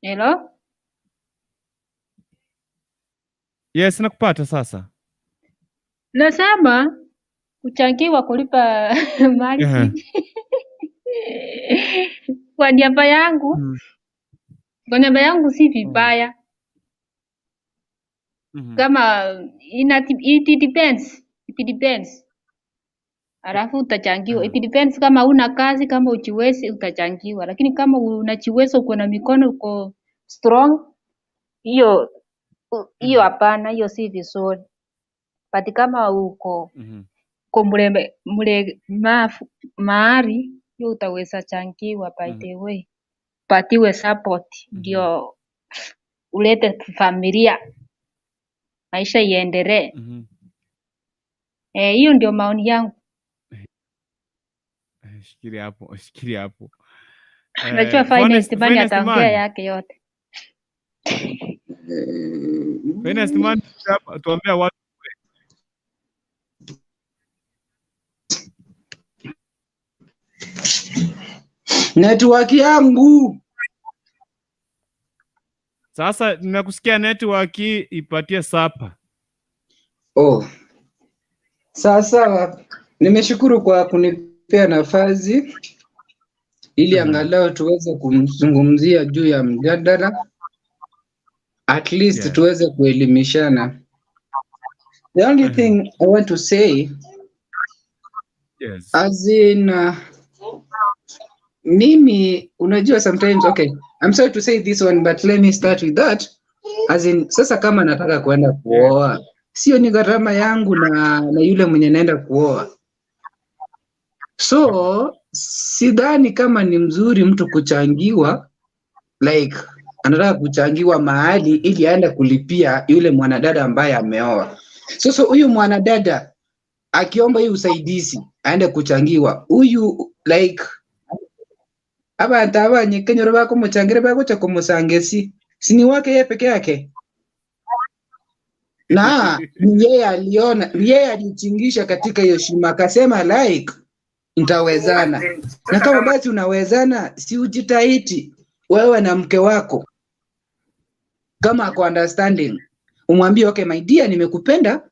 Hello? Yes, nakupata sasa. Nasema kuchangiwa kulipa mali. Kwa niaba yangu. Kwa niaba yangu si vibaya. Kama it depends. It depends. Alafu utachangiwa. It depends kama una kazi, kama uchiwezi utachangiwa. Lakini kama unachiweza, uko na mikono, uko strong, hiyo hapana, hiyo si vizuri. But kama uko mahari, hiyo utaweza changiwa by the way. Patiwe support ndio ulete familia, maisha iendelee. Hiyo ndio maoni yangu. Shikilia hapo. Unajua Finest Man ataongea yake yote. Finest Man tuambia watu. Network yangu. Sasa nimekusikia network ipatie sapa. Sasa nimeshukuru kwa kunipea nafasi ili angalau tuweze kumzungumzia juu ya mjadala. At least tuweze kuelimishana. The only thing I want to say, as in mimi unajua sometimes, okay, I'm sorry to say this one but let me start with that. As in sasa kama nataka kwenda kuoa, sio ni gharama yangu na yule mwenye naenda kuoa. So sidhani kama ni mzuri mtu kuchangiwa, like anataka kuchangiwa mahali ili aende kulipia yule mwanadada ambaye ameoa. So huyu mwanadada akiomba hii usaidizi aende kuchangiwa, huyu like abantu abanye bako muchangire bako cha kumusangesi sini wake yeye peke yake, na yeye alichingisha katika hiyo shima akasema like nitawezana. Na kama basi unawezana, si ujitahidi wewe na mke wako, kama ako understanding umwambie okay my dear, nimekupenda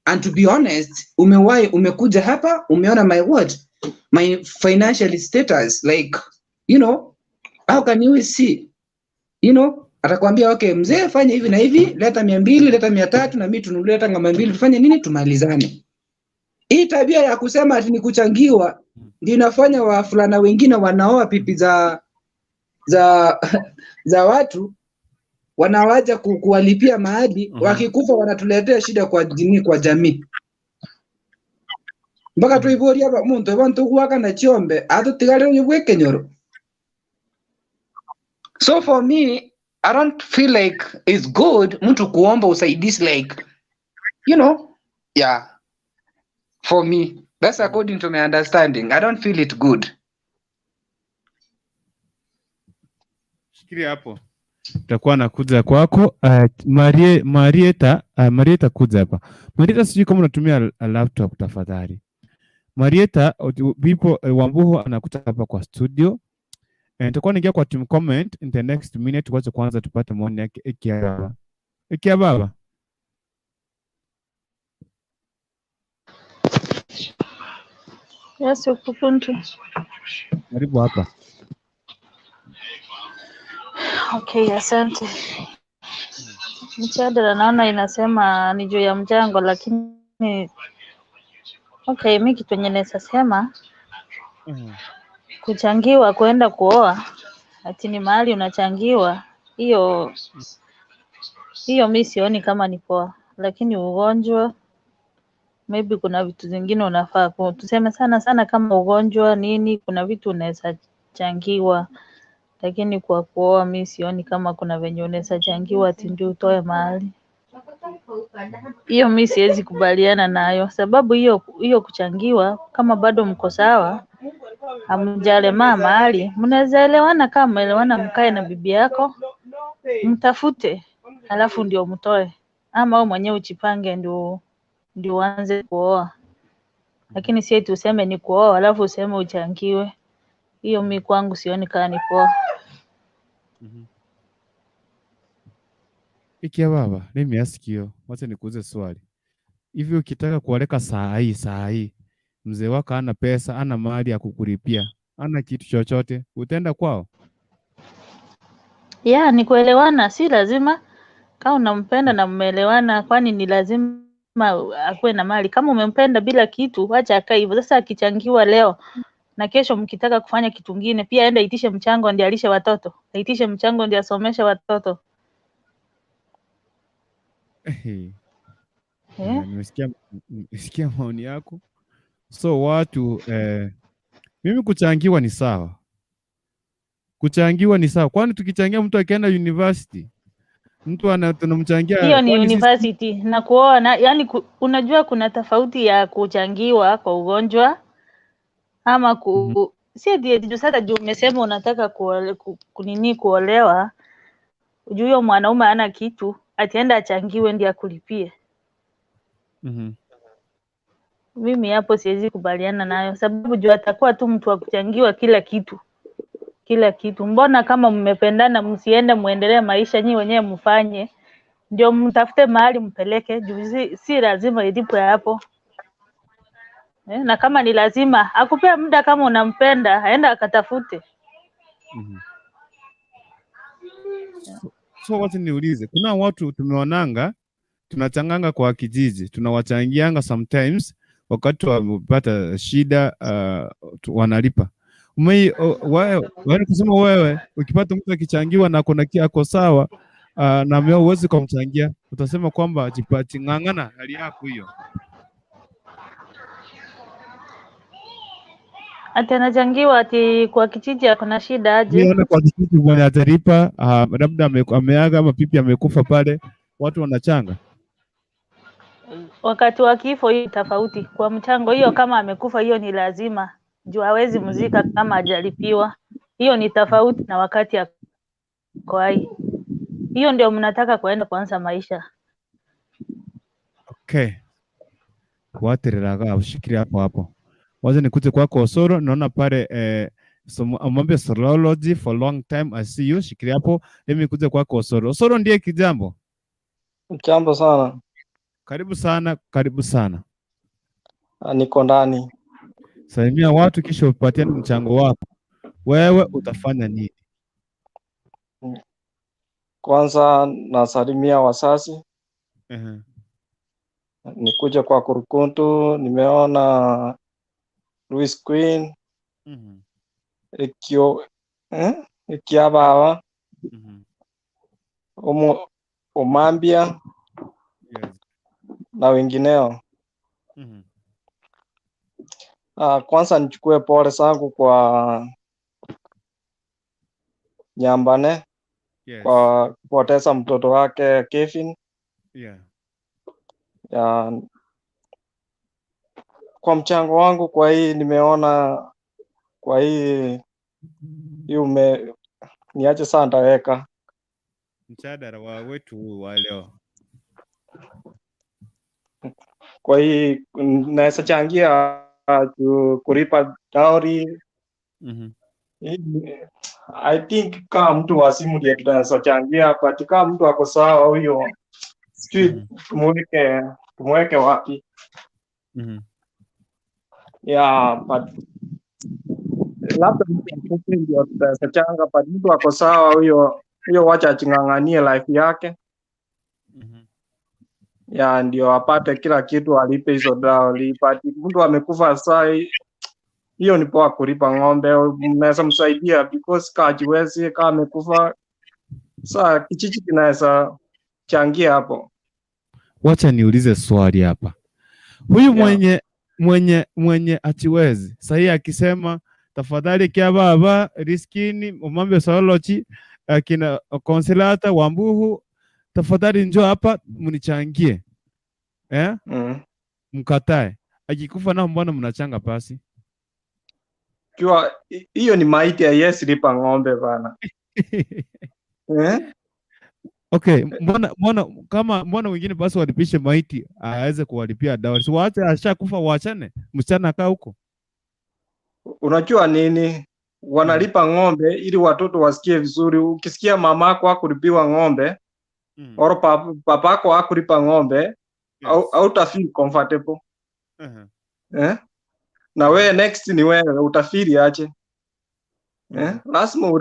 and to be honest umekuja hapa, umeona my financial status, like how can you see, atakwambia okay mzee, fanya hivi na hivi, leta 200, leta 300 na mimi tununulie hata ng'ombe 2, tufanye nini, tumalizane. Hii tabia ya kusema ati ni kuchangiwa ndio inafanya wafulana wengine wanaoa pipi za watu, wanawaja kuwalipia mahali, wakikufa wanatuletea shida kwa jamii. Mpaka tuibori hapa muntu abantu kuwaka na chiombe atutigale nyubweke nyoro. So for me, I don't feel like it's good mtu kuomba usaidizi, like, you know, yeah. For me, that's according to my understanding. I don't feel it good. Shikilia hapo. Tutakuwa nakuja kwako. Marieta kuja hapa. Marieta, sijui kama unatumia laptop tafadhali. Marieta, Wambuho anakuta hapa kwa studio. Tutakuwa ningia kwa team comment in the next minute kwa kwanza tupate maoni yake Ikia baba. Yes, ukupuntu. Karibu hapa. Okay, asante. Mjadala naona inasema ni juu ya mchango, lakini okay, mimi kitu yenye naweza sema kuchangiwa kwenda kuoa ati ni mahali unachangiwa, hiyo mimi sioni kama ni poa, lakini ugonjwa maybe kuna vitu zingine unafaa tuseme sana kama ugonjwa nini, kuna vitu unaweza changiwa, lakini kwa kuoa mimi sioni kama kuna venye unaweza changiwa ati ndio utoe mahali. Hiyo mimi siwezi kubaliana nayo, sababu hiyo kuchangiwa kama bado mko sawa, hamjalemaa mahali, mnaweza elewana, kama elewana mkae na bibi yako mtafute, alafu ndio mtoe, ama wewe mwenyewe ujipange ndio uanze kuoa. Lakini si eti useme ni kuoa alafu useme uchangiwe. Hiyo mimi kwangu sioni kama ni poa. Ikia baba, let me ask you, wacha nikuulize swali. Hivi ukitaka kuoleka saa hii, mzee wako ana pesa, ana mali ya kukulipia, ana kitu chochote, utaenda kwao? Yeah, ni kuelewana, si lazima kama unampenda na mmeelewana, kwani ni lazima akuwe na mali? Kama umempenda bila kitu, acha akae hivyo. Sasa akichangiwa leo na kesho mkitaka kufanya kitu kingine, pia aende aitishe mchango ndio alishe watoto, aitishe mchango ndio asomeshe watoto. Nimesikia maoni yako. So watu mimi kuchangiwa ni sawa. Kuchangiwa ni sawa. Kwani tukichangia mtu akienda university, mtu tunamchangia, hiyo ni university na kuoa yani unajua kuna tofauti ya kuchangiwa kwa ugonjwa ama si eti sasa juu umesema unataka kuolewa, juu huyo mwanaume hana kitu, ataenda achangiwe ndiye akulipie. Mimi hapo siwezi kubaliana nayo, sababu juu atakuwa tu mtu wa kuchangiwa kila kitu. Mbona kama mmependana msiende muendelee maisha nyinyi wenyewe mfanye, ndio mtafute mahali mpeleke, juu si lazima ilipwe hapo. Na kama ni lazima akupea muda, kama unampenda aenda akatafute. So wacha niulize, kuna watu tumeonanga tunachanganga kwa kijiji, tunawachangianga sometimes wakati wamepata shida wanalipa. Wewe kusema wewe ukipata mtu akichangiwa na kuna kiako sawa na wewe uweze kumchangia, utasema kwamba jipati ngangana hali yako hiyo. Ati anachangiwa ati kwa kijiji akona shida aje? Niona kwa kijiji mwenye atalipa, labda ameaga ama pipi amekufa pale, watu wanachanga. Wakati wa kifo hiyo tofauti. Kwa mchango hiyo kama amekufa hiyo ni lazima, juu hawezi muzika kama hajalipiwa. Hiyo ni tofauti na wakati ya hai. Hiyo ndio mnataka kuenda kuanza maisha. Okay. Watereraga ushikilia hapo. Wacha nikuje kwako Osoro, naona pale mambo astrology for long time. I see you, shikilia hapo. Mimi kuja kwako Osoro. Osoro ndiye kijambo. Jambo sana. Karibu sana. Niko ndani. Salimia watu kisha upatie mchango wako. Wewe utafanya nini? Kwanza nasalimia wazazi. Nikuja kwa Kurukuntu, nimeona Louis Queen, Ikiabawa, Omambia, na wengineo. Kwanza nichukue pole zangu kwa Nyambane kwa kupoteza mtoto wake Kevin. Kwa mchango wangu kwa hii nimeona kwa hii niache sana nitaweka mchadara wa wetu wa leo. Kwa hii naweza changia kulipa dowry. I think kama mtu wa simu ndiye tunaweza changia, but kama mtu ako sawa huyo sijui tumweke wapi. But labda mtu ndio tunaweza changa, but mtu ako sawa huyo wacha achinganganie life yake. Ndio apate kila kitu, alipe hizo dowry. But mtu amekufa saa hiyo ni poa kulipa ng'ombe, mnaweza msaidia because kajiwezi kama amekufa saa kijiji kinaweza changia hapo. Wacha niulize swali hapa. Huyu mwenye atiwezi sasa akisema tafadhali kia baba riskini umambe salolochi akina konselata Wambuhu tafadhali njoo hapa mnichangie. Mkatae. Akikufa na mbona mnachanga pasi? Kwa hiyo ni maiti ya Yesu lipa ng'ombe bana. Okay, mbona wengine basi walipishe maiti aweze kuwalipia dawa. So waache ashakufa waachane, msichana akaa huko. Unajua nini? Wanalipa ng'ombe ili watoto wasikie vizuri. Ukisikia mamako hakulipiwa ng'ombe, au papako hakulipa ng'ombe, au utafeel comfortable. Na wewe next ni wewe utafiri aje? Lazima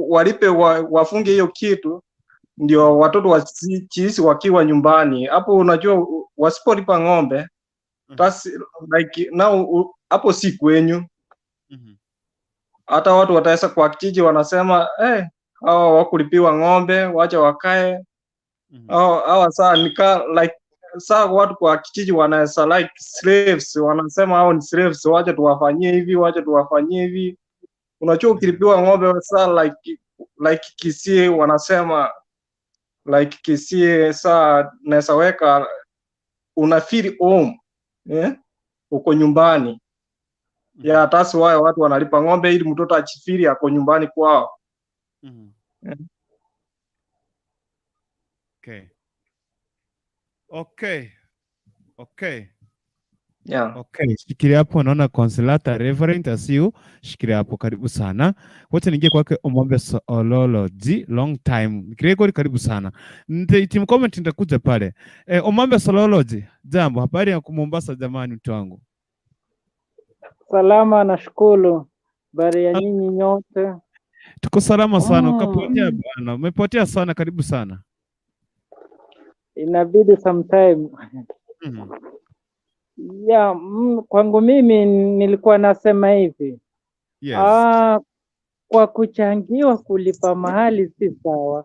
walipe wafunge hiyo kitu ndio watoto wasichisi wakiwa nyumbani. Hapo unajua wasipolipa ng'ombe that's like now hapo si kwenyu. Hata watu wataweza kwa kijiji wanasema hao wakulipiwa ng'ombe wacha wakae. Hao saa nika like saa watu kwa kijiji wanaweza like slaves, wanasema hao ni slaves, wacha tuwafanyie hivi, wacha tuwafanyie hivi. Unajua ukilipiwa ng'ombe saa like Kisii wanasema like Kisii saa naweza weka una feel home uko nyumbani. That's why watu wanalipa ng'ombe ili mtoto achifiri ako nyumbani kwao. Okay, shikilia hapo, naona consolata Reverend Asiu, shikilia hapo, karibu sana. Wote ningie kwake Omambe Solology long time. Gregory karibu sana. Team comment nitakuja pale. Omambe Solology, jambo, habari ya Mombasa jamani mtu wangu. Salama nashukuru. Habari ya nyinyi nyote? Tuko salama sana. Ukapotea bwana. Umepotea sana, karibu sana. Inabidi sometime. Kwangu mimi nilikuwa nasema hivi. Kwa kuchangiwa kulipa mahali si sawa.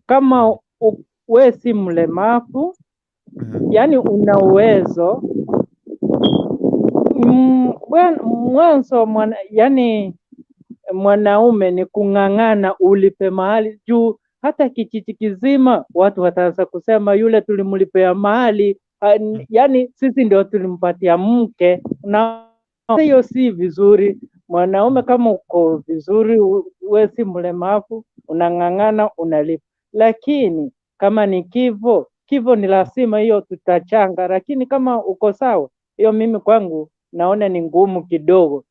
Kama we si mlemavu, yani una uwezo, mwanzo yani mwanaume ni kung'ang'ana ulipe mahali juu hata kijiji kizima watu wataanza kusema yule tulimlipea mahali, yani sisi ndio tulimpatia mke, na hiyo si vizuri. Mwanaume kama uko vizuri, wewe si mlemavu, unang'ang'ana unalipa. Lakini kama ni kifo ni lazima, hiyo tutachanga. Lakini kama uko sawa, hiyo mimi kwangu naona ni ngumu kidogo.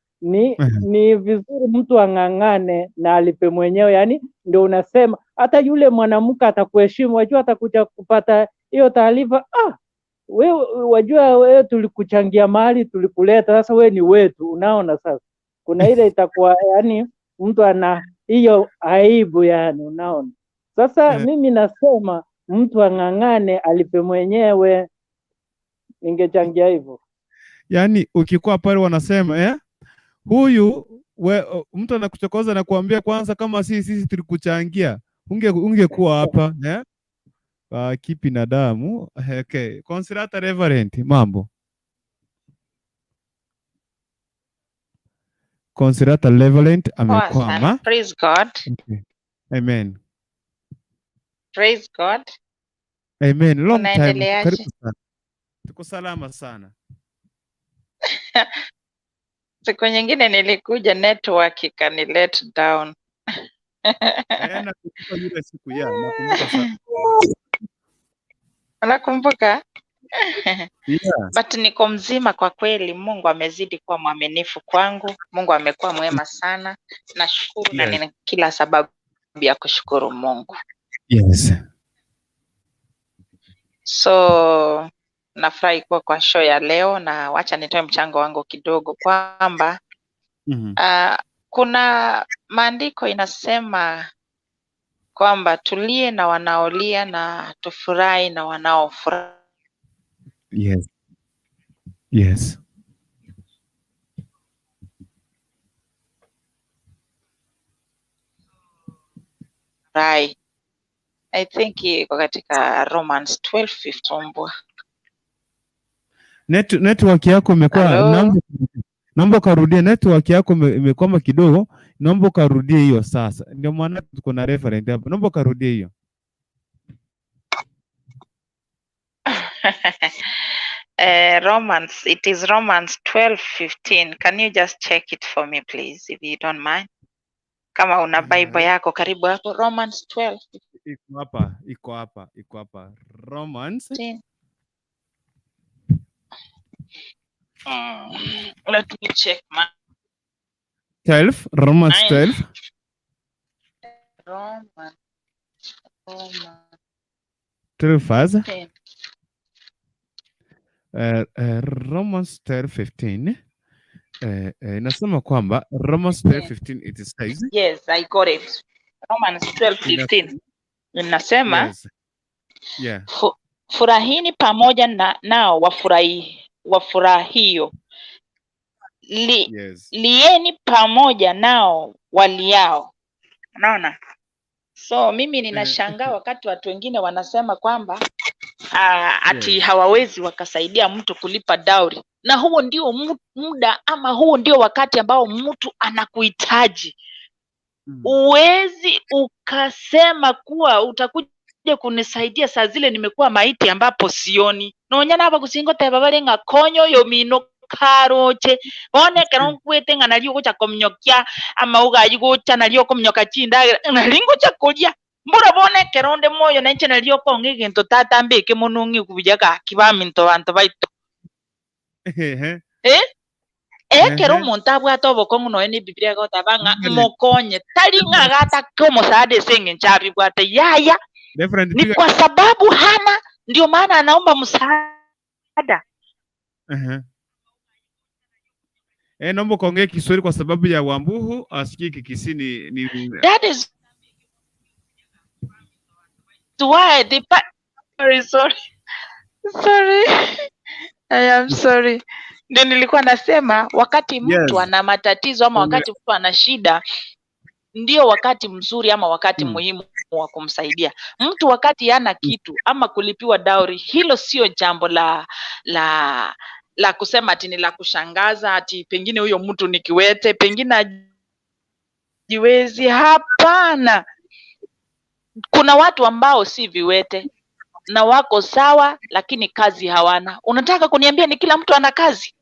Ni vizuri mtu ang'ang'ane na alipe mwenyewe, yani ndio unasema hata yule mwanamke atakuheshimu, wajua atakuja kupata hiyo taarifa, wewe wajua wewe tulikuchangia mahali, tulikuleta, sasa wewe ni wetu. Unaona sasa kuna ile itakuwa yani mtu ana hiyo aibu, yani unaona sasa. Mimi nasema mtu ang'ang'ane alipe mwenyewe. ningechangia hivyo. Yaani ukikuwa pale wanasema huyu mtu anakuchokoza na kuambia kwanza kama sisi tulikuchangia ungekuwa hapa kipi na damu. Okay. Considerata Reverend, mambo. Considerata Reverend amekwama. Praise God. Okay. Amen. Praise God. Amen. Long time. Unaendeleaje? Karibu sana. Tuko salama sana. Siku nyingine nilikuja network ikani let down. Nakumbuka yule siku nakumbuka sana. Unakumbuka? Yeah. But niko mzima kwa kweli. Mungu amezidi kuwa mwaminifu kwangu. Mungu amekuwa mwema sana. Nashukuru na nina kila sababu ya kushukuru Mungu. Yes. So nafurahi kuwa kwa show ya leo, na wacha nitoe mchango wangu kidogo kwamba kuna maandiko inasema kwamba tulie na wanaolia na tufurahi na wanaofurahi. Yes. Yes. Right. I think iko katika Romans 12:15. Network yako imekuwa, naomba karudie. Network yako imekwama kidogo, naomba karudie hiyo sasa. Ndio maana tuko na reference hapo. Naomba karudie hiyo. Romans, it is Romans 12:15. Can you just check it for me please if you don't mind? Kama una Bible yako karibu hapo. Romans 12. Iko hapa. Romans. Let me check my 12, Romans 12. Romans 12 Romans 12:15. Inasema kwamba Romans 12:15 it says. Yes, I got it. Romans 12:15. Inasema yeah. Furahini pamoja nao wafurahio. Lieni pamoja nao waliao. Unaona? So mimi ninashangaa wakati watu wengine wanasema kwamba ati hawawezi wakasaidia mtu kulipa dowry. Na huo ndio muda ama huo ndio wakati ambao mtu anakuhitaji. Uwezi ukasema kuwa utakuja kunisaidia saa zile nimekuwa maiti ambapo sioni. Nonya naba kusingote babale nga konyo yo mino karoche. One kero kwete nga nalio gocha komnyokia ama ugayi gocha nalio komnyoka chinda nalingo cha kolya. Mbura bone keronde moyo nanche nalio konge gento tata mbeke munungi kubijaka kibaminto bantu baito. Kero muntu abwata obokongu no ene Biblia gota banga mokonye tali nga gata komo sade senge nchabi bwata yaya. Ni kwa sababu hana, ndio maana anaomba msaada. Naomba kaongea Kiswahili kwa sababu ya Wambuhu asikii Kikisini ni That is why sorry. I am sorry. Ndio nilikuwa nasema wakati mtu ana matatizo ama wakati mtu ana shida ndio wakati mzuri ama wakati muhimu wa kumsaidia. Mtu wakati hana kitu ama kulipiwa dowry, hilo sio jambo la kusema ati ni la kushangaza ati pengine huyo mtu ni kiwete, pengine hajiwezi. Hapana. Kuna watu ambao si viwete na wako sawa lakini kazi hawana. Unataka kuniambia ni kila mtu ana kazi?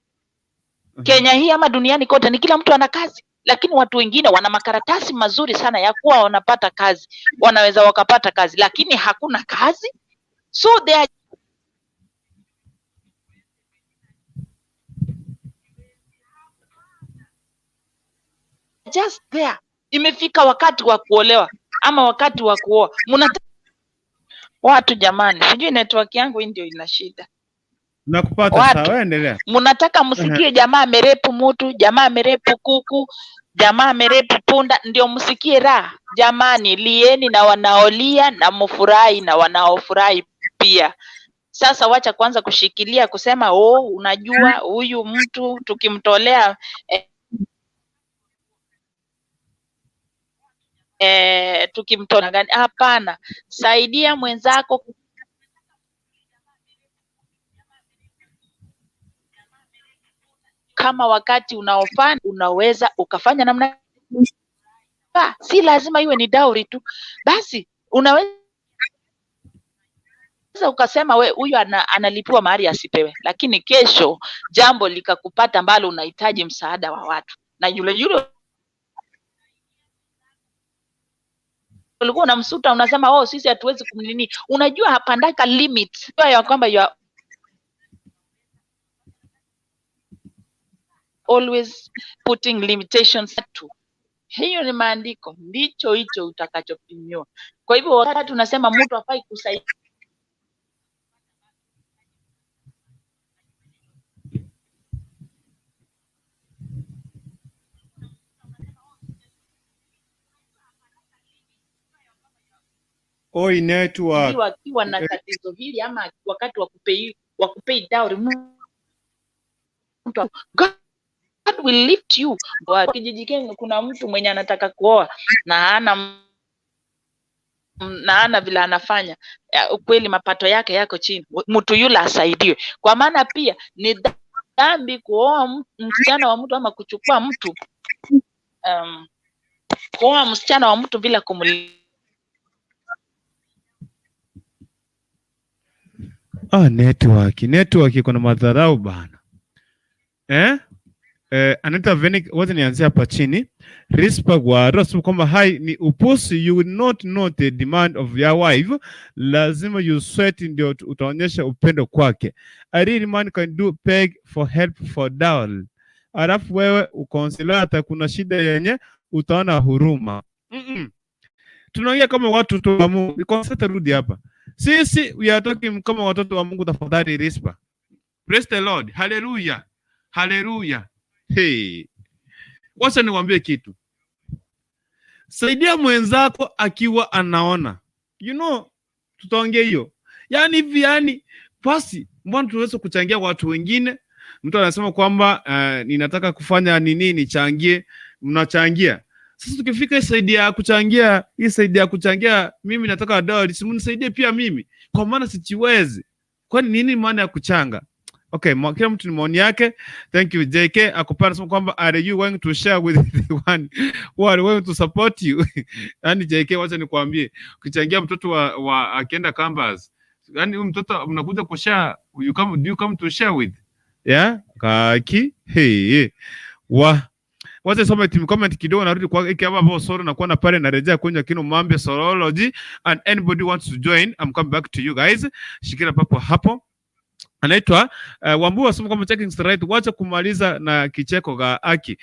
Kenya hii ama duniani kote ni kila mtu ana kazi? Lakini watu wengine wana makaratasi mazuri sana ya kuwa wanapata kazi. Wanaweza wakapata kazi lakini hakuna kazi. So they are just there. Imefika wakati wa kuolewa ama wakati wa kuoa. Watu jamani, sijui network yangu ndio ina shida. Nakupata sawa, endelea. Mnataka msikie jamaa amerepu mtu, jamaa amerepu kuku, jamaa amerepu punda ndio msikie raha. Jamani, lieni na wanaolia na mfurahi na wanaofurahi pia. Sasa wacha kwanza kushikilia kusema unajua huyu mtu tukimtolea tukimtolea gani? Hapana, saidia mwenzako kama wakati unaofanya unaweza ukafanya namna. Si lazima iwe ni dowry tu, basi unaweza ukasema huyu analipiwa mahari asipewe, lakini kesho jambo likakupata ambalo unahitaji msaada wa watu, na yule ulikuwa unamsuta unasema sisi hatuwezi kumnini. Unajua hapandaka limit ya kwamba you are always putting limitations to. Hiyo ni maandiko, ndicho hicho utakachopimiwa. Kwa hivyo wakati tunasema mtu hafai kusaidia, Oi network akiwa na tatizo hili ama wakati wa kupei dowry, mtu God will lift you. Kijiji Kenya kuna mtu mwenye anataka kuoa na hana vile anafanya, ukweli mapato yake yako chini, mtu yule asaidiwe, kwa maana pia ni dhambi kuoa msichana wa mtu ama kuchukua mtu kuoa msichana wa mtu bila kumlipa. Network iko na madharau bana. Anita Venik, wacha nianzia hapa chini. Rispa Gwaro kwamba hai ni upusi, you will not know the demand of your wife. Lazima you sweat ndio utaonyesha upendo kwake. A real man can do beg for help for dowry. Alafu wewe ukonsela hata kuna shida yenye utaona huruma. Tunaongea kama watu tu wa Mungu. Konseta rudi hapa. Sisi we are talking kama watoto wa Mungu, tafadhali Rispa. Praise the Lord. Hallelujah. Hallelujah. Hey. Wacha niwaambie kitu. Saidia mwenzako akiwa anaona. Tutaongea hiyo. Yaani basi mbona tuweze kuchangia watu wengine? Mtu anasema kwamba ninataka kufanya nini nichangie, mnachangia. Sasa tukifika hii saidi ya kuchangia mimi nataka dowry, si mnisaidie pia mimi. Kwa maana sichiwezi. Kwani nini maana ya kuchanga? Okay, kila mtu ni maoni yake. Thank you JK. Akupana sema kwamba are you going to share with the one who are going to support you? Yaani JK, wacha nikwambie, ukichangia mtoto wa akienda campus, yaani huyu mtoto mnakuja kushare, do you come to share with? Yeah? Kaki. Hey. Wacha soma team comment kidogo, narudi kwa hiki hapa hapo soro na kuona pale narejea kwenye kino mambo sorology, and anybody wants to join, I'm coming back to you guys. Shikira papo hapo. Anaitwa Wambu asema kwamba checking straight, wacha kumaliza na kicheko ga Aki.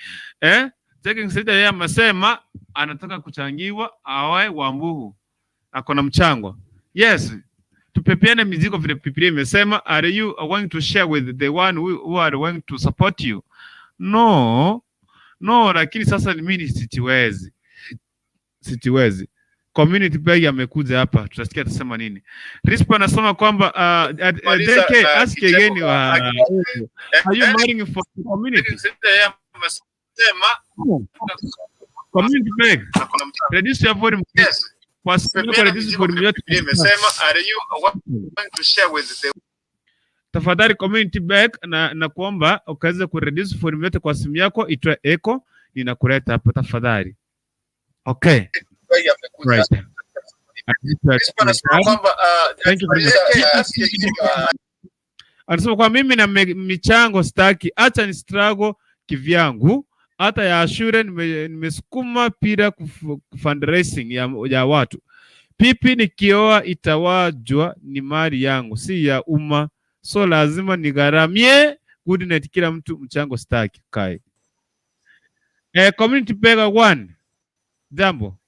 Checking straight yeye amesema anataka kuchangiwa awae Wambu. Akona mchango. Yes. Tupepeane mizigo vile Biblia imesema, are you going to share with the one who are going to support you? No, lakini sasa mimi sitiwezi. Community bag amekuja hapa, tutasikia atasema nini. Rispa anasema kwamba JK ask again are you marrying for the community? Community bag. Reduce your volume. Yes. Kwa sababu reduce volume yote imesema are you going to share with the tafadhali community bag na kuomba ukaweza ku reduce volume yote kwa simu yako, itoe echo, ninakuleta hapa tafadhali. Okay. Right. Anasema kwa mimi na michango staki, acha ni struggle kivyangu, hata ya shule nimesukuma pira fundraising ya watu. Pipi nikioa itawajwa ni mali yangu, si ya umma, so lazima nigaramie. Good night kila mtu, mchango staki kai. Community pega 1. Jambo.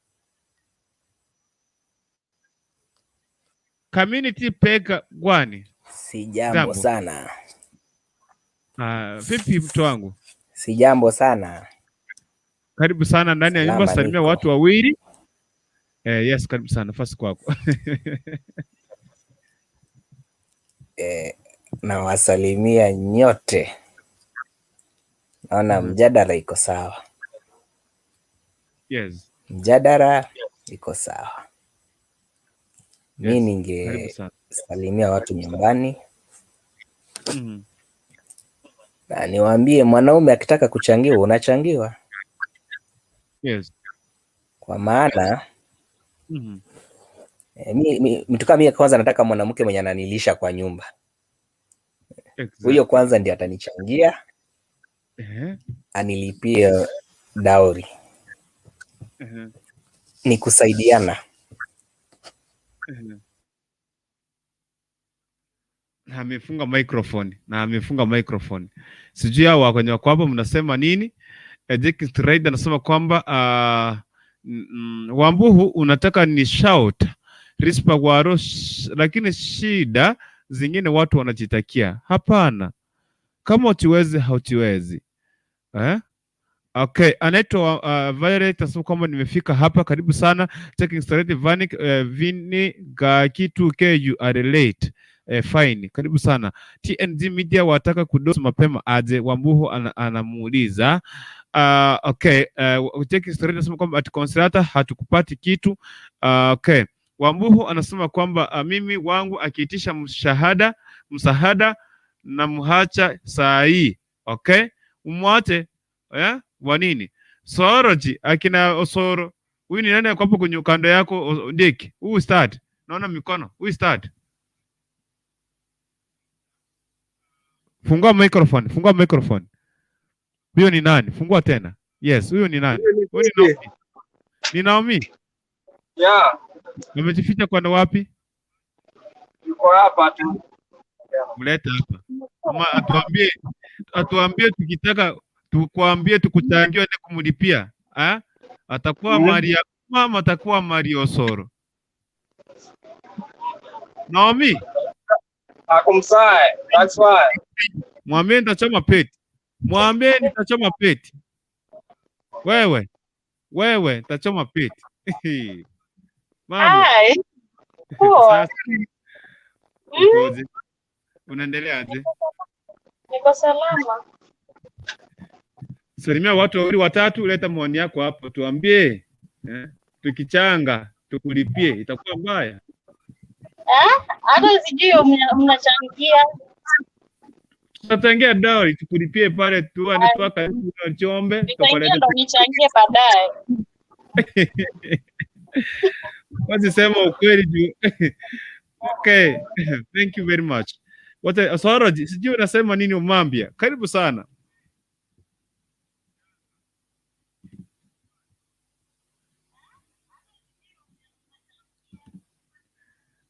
Community pega 1. Si jambo sana. Vipi mtu wangu? Si jambo sana. Karibu sana ndani ya nyumba, salimia watu wawili. Yes, karibu sana, nafasi kwako. nawasalimia nyote. Naona mjadala iko sawa. Yes. Mjadala iko sawa. Mimi ningesalimia watu nyumbani. Na niwaambie mwanaume akitaka kuchangiwa unachangiwa. Yes. Kwa maana mtu kama mimi kwanza nataka mwanamke mwenye ananilisha kwa nyumba. Huyo kwanza ndiye atanichangia. Anilipie dowry. Ni kusaidiana. Na amefunga microphone. Sijui hao kwenye wako hapo mnasema nini? Jake Stride anasema kwamba Wambuhu unataka ni shout rispa waro, lakini shida zingine watu wanajitakia. Hapana. Kama utiwezi hautiwezi. Okay, anaitwa Violet anasema kwamba nimefika hapa, karibu sana. Checking Stride Vanik Vini Gakitu ke you are late. Fine, karibu sana. TNG Media wataka kudosi mapema aje. Wambuhu anamuuliza. Okay, Checking Stride anasema kwamba ati considerata hatukupati kitu. Okay, Wambuhu anasema kwamba mimi wangu akiitisha msahada na muhacha saa hii. Okay, umwache wa nini? Soroji akina Osoro. Huyu ni nani hapo kwenye kando yako Dick? Who start? Naona mikono. Who start? Fungua microphone. Huyo ni nani? Fungua tena. Yes, huyo ni nani? Huyo ni Naomi. Ni Naomi? Yeah. Umejificha kwa wapi? Yuko hapa tu. Mleta hapa. Ama atuambie tukitaka tukwambie tukuchangia ni kumlipia. Atakuwa Maria mama, atakuwa Maria Osoro. Naomi. Akumsae. That's why. Mwambie nitachoma peti. Mwambie nitachoma peti. Wewe nitachoma peti. Mama. Poa. Unaendelea aje? Niko salama. Salimia watu wawili watatu, leta maoni yako hapo, tuambie tukichanga tukulipie itakuwa mbaya. Hata sijui mnachangia. Tutachangia dowry tukulipie pale tu anatoka Njombe, tukaleta nichangie baadaye. Wazi sema ukweli juu. Okay. Thank you very much. Soroji, sijui unasema nini umambia. Karibu sana.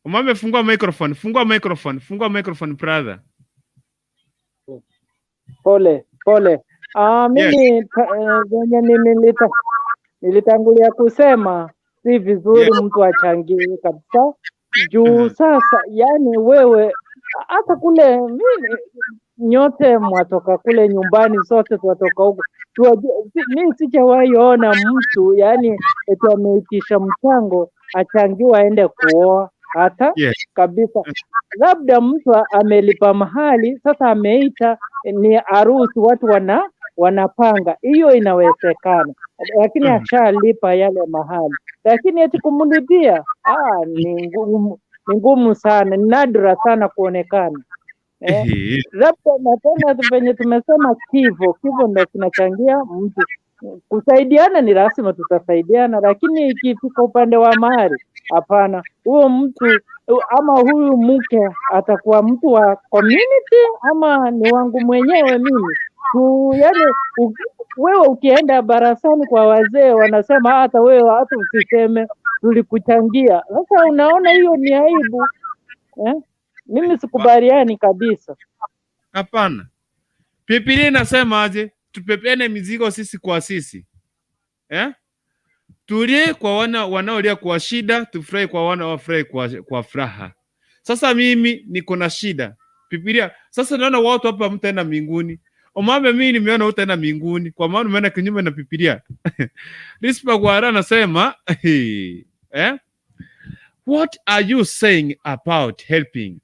Umame, fungua microphone brother. Pole. Mimi venye nilitangulia kusema si vizuri mtu achangie kabisa. Juu sasa yani wewe hata kule mimi nyote mwatoka kule nyumbani, sote tunatoka huko. Mimi sijawahi ona mtu yani eti ameitisha mchango achangiwa aende kuoa hata kabisa. Labda mtu amelipa mahali, sasa ameita ni harusi, watu wanapanga, hiyo inawezekana, lakini ashalipa yale mahali. Lakini eti kumlipia ni ngumu sana, ni nadra sana kuonekana. Labda na tena venye tumesema kifo ndio kinachangia mtu. Kusaidiana ni lazima tutasaidiana, lakini ikifika upande wa mahari, hapana. Huyo mtu ama huyu mke atakuwa mtu wa community ama ni wangu mwenyewe mimi. Yani wewe ukienda barasani kwa wazee wanasema hata wewe hata usiseme tulikuchangia. Sasa unaona hiyo ni aibu. Mimi sikubaliani kabisa. Hapana. Biblia inasema aje? Tupepeane mizigo sisi kwa sisi. Tulie kwa wanaolia kwa shida, tufurahi kwa wanaofurahi kwa furaha. Sasa mimi niko na shida. Biblia sasa naona watu hapa mtaenda mbinguni. Omame mimi nimeona utaenda mbinguni kwa maana umeona kinyume na Biblia. Rispa Gwara anasema what are you saying about helping?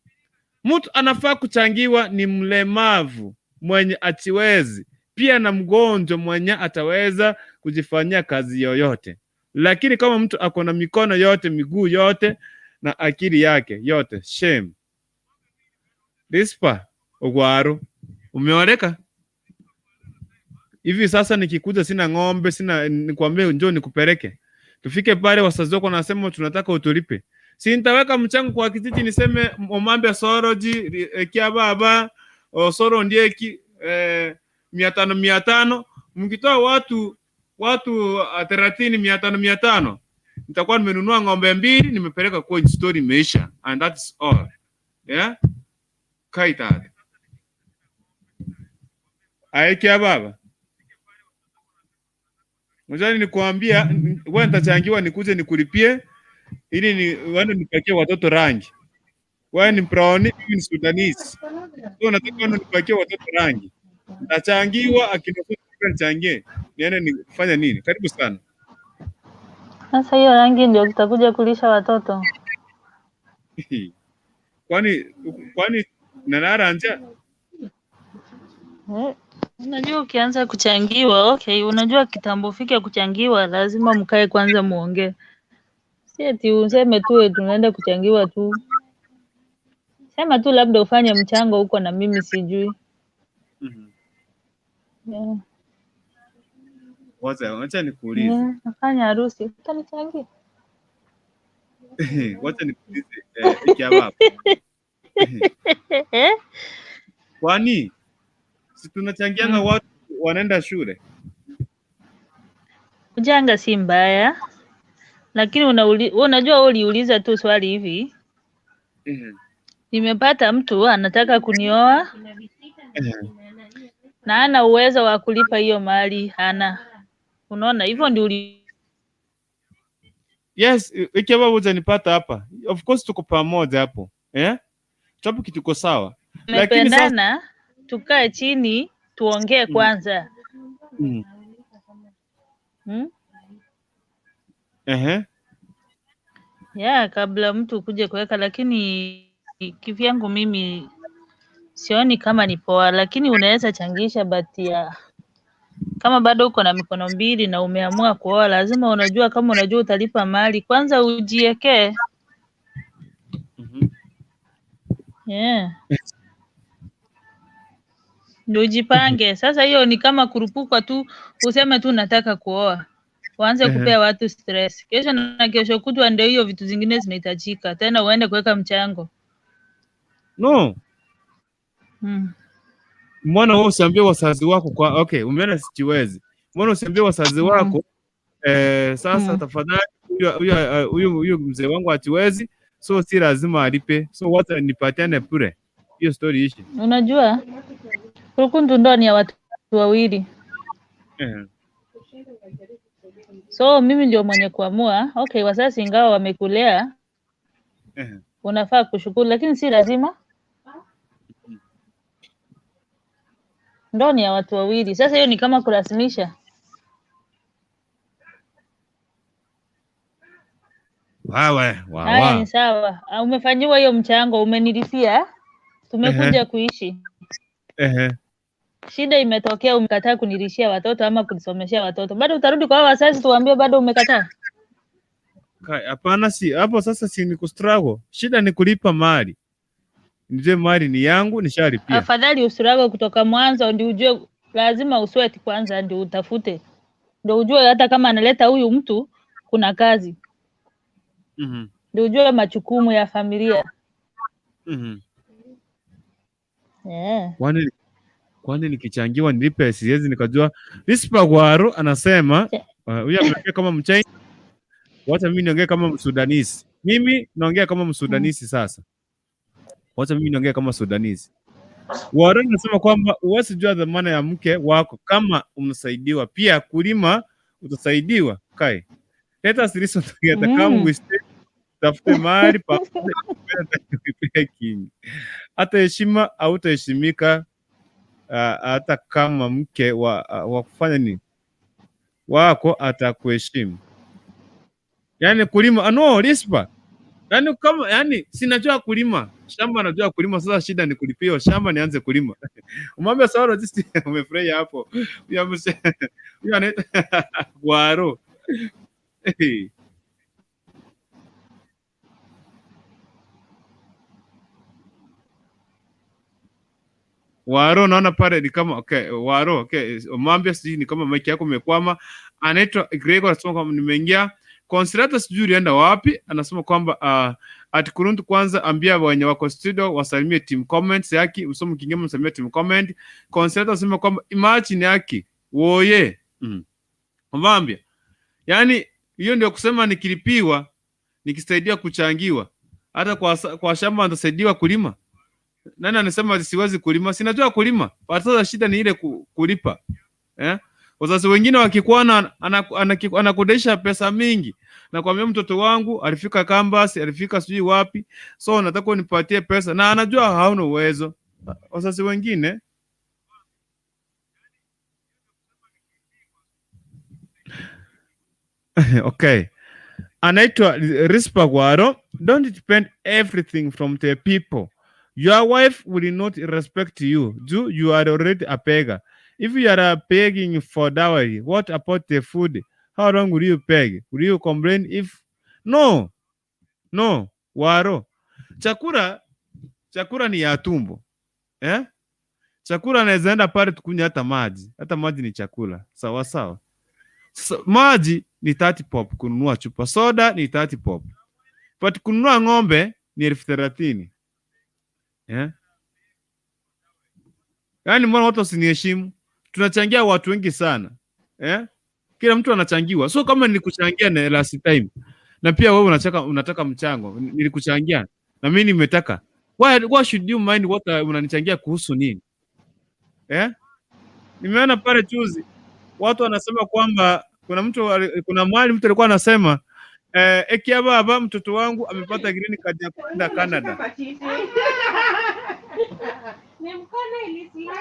Mtu anafaa kuchangiwa ni mlemavu mwenye atiwezi, pia na mgonjwa mwenye ataweza kujifanyia kazi yoyote. Lakini kama mtu akona mikono yote, miguu yote na akili yake yote, shame. Rispa Ogwaro, umeoleka? Hivi sasa nikikuja sina ng'ombe, sina nikwambie njoo nikupeleke. Tufike pale wazazi wako nasema tunataka utulipe. Si nitaweka mchango kwa kijiji niseme omambe soroji kia baba soro ndieki 500 mkitoa watu 30 500 nitakuwa nimenunua ng'ombe 2 nimepeleka kwa story imeisha, and that's all. Yeah? Kaita. Aikia baba. Mjani nikuambia wewe nitachangiwa nikuje nikulipie ili ni nipakie watoto rangi. Wewe ni Brown, mimi ni Sudanese. So nataka nipakie watoto rangi. Nitachangiwa akinofuta nichangie. Niende nifanya nini? Karibu sana. Sasa hiyo rangi ndio tutakuja kulisha watoto. Kwani nanaranja? Unajua ukianza kuchangiwa, okay, unajua kitambo fike kuchangiwa lazima mkae kwanza muongee. Si eti useme tu tunaenda kuchangiwa tu. Sema tu labda ufanye mchango huko na mimi sijui. Yeah. Wacha nikuulize. Yeah, nafanya harusi. Utanichangia? Wacha nikuulize ikia baba. Kwani si tunachangiana watu wanaenda shule? Kuchanga si mbaya. Lakini unajua uliuliza tu swali hivi. Nimepata mtu anataka kunioa. Na ana uwezo wa kulipa hiyo mali, hana. Unaona hivyo ndio Yes, ikiwa utanipata hapa. Of course tuko pamoja hapo. Chapo kituko sawa. Lakini sasa tukae chini tuongee kwanza. Yeah, kabla mtu kuje kuweka, lakini kivyangu mimi sioni kama ni poa, lakini unaweza changisha batia. Kama bado uko na mikono mbili na umeamua kuoa, lazima unajua kama unajua utalipa mali, kwanza ujiekee. Yeah. Ndio jipange. Sasa hiyo ni kama kurupuka tu, useme tu nataka kuoa. Uanze kupea watu stress. Kesho na kesho kutwa ndio hiyo vitu zingine zinahitajika. Tena uende kuweka mchango. No. Mbona wewe usiambie wazazi wako kwa okay, umeona sijiwezi. Mbona usiambie wazazi wako sasa tafadhali huyu mzee wangu atiwezi, so si lazima alipe. So wacha nipatiane bure. Hiyo story ishi. Unajua? Rukundu ndani ya watu wawili. So mimi ndio mwenye kuamua. Okay, wazazi ingawa wamekulea. Unafaa kushukuru, lakini si lazima. Ndani ya watu wawili. Sasa hiyo ni kama kurasimisha. Wow. Ni sawa. Umefanyiwa hiyo mchango, umenilipia. Tumekuja kuishi. Shida imetokea, umekataa kunilishia watoto ama kunisomeshia watoto. Bado utarudi kwa wazazi tuwaambie bado umekataa? Hapana, si hapo sasa, si ni kustruggle. Shida ni kulipa mali. Nje mali ni yangu, nishalipia. Afadhali ustruggle kutoka mwanzo ndio ujue, lazima usweti kwanza ndio utafute. Ndio ujue hata kama analeta huyu mtu kuna kazi. Ndio ujue majukumu ya familia. Kwani nikichangiwa nilipe, siwezi nikajua. Rispa Gwaro anasema huyu ameongea kama Mchina. Wacha mimi niongee kama Msudanisi. Mimi naongea kama Msudanisi sasa. Wacha mimi niongee kama Sudanisi. Gwaro anasema kwamba uwezi jua dhamana ya mke wako kama umsaidiwa. Pia kulima utasaidiwa. Kai. Let us listen together. Kama tafute mahali pa king. Hata heshima au utaheshimika hata kama mke wa kufanya nini wako atakuheshimu. Yani kulima no Rispa. Yaani kama sinajua kulima. Shamba najua kulima, sasa shida ni kulipia shamba nianze kulima. Umwambia sawa just umefurahi hapo. Huyo anaita Waro. Waro naona pale ni kama Waro Umwambia sijui ni kama mic yako imekwama. Anaitwa Gregor anasema kwamba nimeingia. Considerata sijui alienda wapi, anasema kwamba ati kuruntu kwanza ambia wenye wako studio wasalimie team comments yake, usome kingine msalimie team comment. Considerata anasema kwamba imagine yake woye. Umwambia yani hiyo ndio kusema nikilipiwa nikisaidia kuchangiwa, hata kwa shamba nitasaidiwa kulima. Nani anasema siwezi kulima? Sinajua kulima. Sasa shida ni ile kulipa. Wazazi wengine wakikuona anakodesha pesa mingi. Na kwambia mtoto wangu alifika campus, alifika sijui wapi. So nataka unipatie pesa na anajua hauna uwezo. Wazazi wengine Anaitwa Rispa Gwaro. Don't depend everything from the people. Your wife will not respect you. You are already a beggar. If you are begging for dowry, what about the food? How long will you beg? Will you complain if... No, Waro. Chakula ni ya tumbo. Chakula anaweza enda pale tukunywe hata maji. Hata maji ni chakula. Sawa sawa. Maji ni 30 pop kununua chupa. Soda ni 30 pop. But kununua ng'ombe ni 30,000. Yaani mbona watu wasiniheshimu? Tunachangia watu wengi sana. Kila mtu anachangiwa. So kama nilikuchangia na last time na pia wewe unataka mchango, nilikuchangia na mimi nimetaka. Why should you mind what unanichangia kuhusu nini? Nimeona pale juzi watu wanasema kwamba kuna mahali mtu alikuwa anasema ekia baba mtoto wangu amepata green card ya kwenda Canada.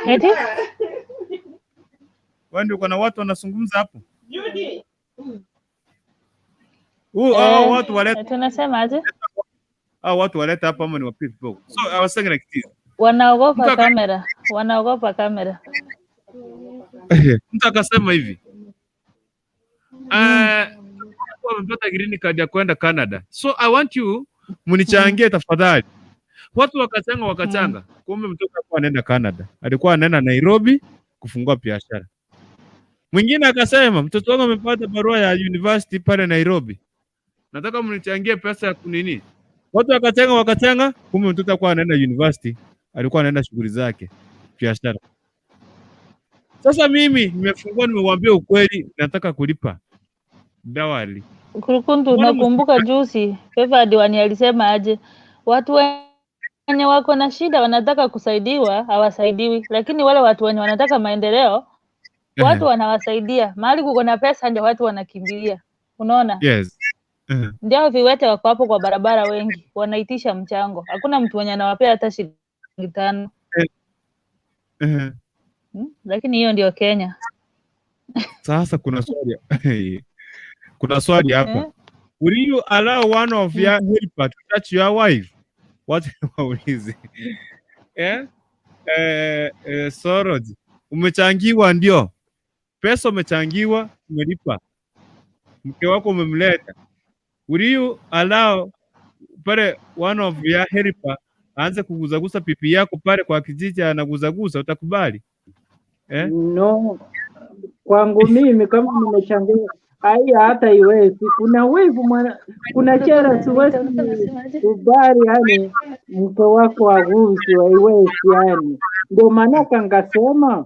Eti? Ndio kuna watu wanazungumza hapo. Watu waleta. Tunasema aje? Watu waleta hapa ama ni wa people. So I was saying like this. Wanaogopa kamera. Mtu akasema hivi. Wamepata green card ya kwenda Canada. So I want you munichangie tafadhali. Watu wakachanga. Kumbe mtoto alikuwa anaenda Canada. Alikuwa anaenda Nairobi kufungua biashara. Mwingine akasema mtoto wangu amepata barua ya university pale Nairobi. Nataka munichangie pesa ya kunini. Watu wakachanga. Kumbe mtoto alikuwa anaenda university. Alikuwa anaenda shughuli zake biashara. Sasa mimi nimemwambia ukweli, nataka kulipa dowry. Kurukundu, nakumbuka juzi Feva Diwani alisema aje, watu wenye wako na shida wanataka kusaidiwa hawasaidiwi, lakini wale watu wenye wanataka maendeleo watu wanawasaidia. Mahali kuko na pesa ndio watu wanakimbilia. Unaona? Yes. Ndio viwete wako hapo kwa barabara wengi wanaitisha mchango. Hakuna mtu mwenye anawapea hata shilingi 5. Lakini hiyo ndio Kenya. Sasa kuna swali hapa. Will you allow one of your helper to touch your wife? What waulize? Sorod. Umechangiwa ndio. Pesa umechangiwa, umelipa. Mke wako umemleta. Will you allow pale one of your helper aanze kuguzaguza pipi yako pale kwa kijiji anaguzaguza, utakubali? No. Kwangu mimi kama nimechangia hata iwezi. Kuna wivu kuna chera siwezi kubali yani mke wako aguzi haiwezi yani. Ndio maana ngasema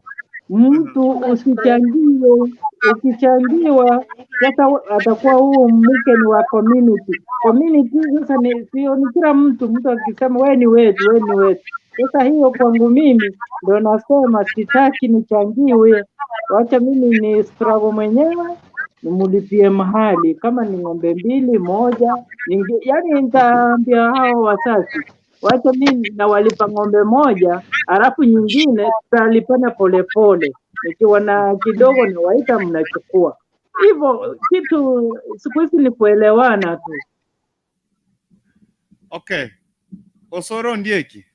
mtu usichangie, ukichangiwa sasa atakuwa huo mke ni wa community. Community sasa sio ni kila mtu akisema wewe ni wetu. Sasa hiyo kwangu mimi ndio nasema sitaki nichangiwe. Wacha mimi ni struggle mwenyewe, nimulipie mahali kama ni ng'ombe 2 1, yani nitaambia hao wazazi wacha mimi na walipa ng'ombe 1, alafu nyingine tutalipana polepole. Nikiwa na kidogo na waita mnachukua. Hivyo kitu siku hizi ni kuelewana tu. Okay. Osoro ndieki.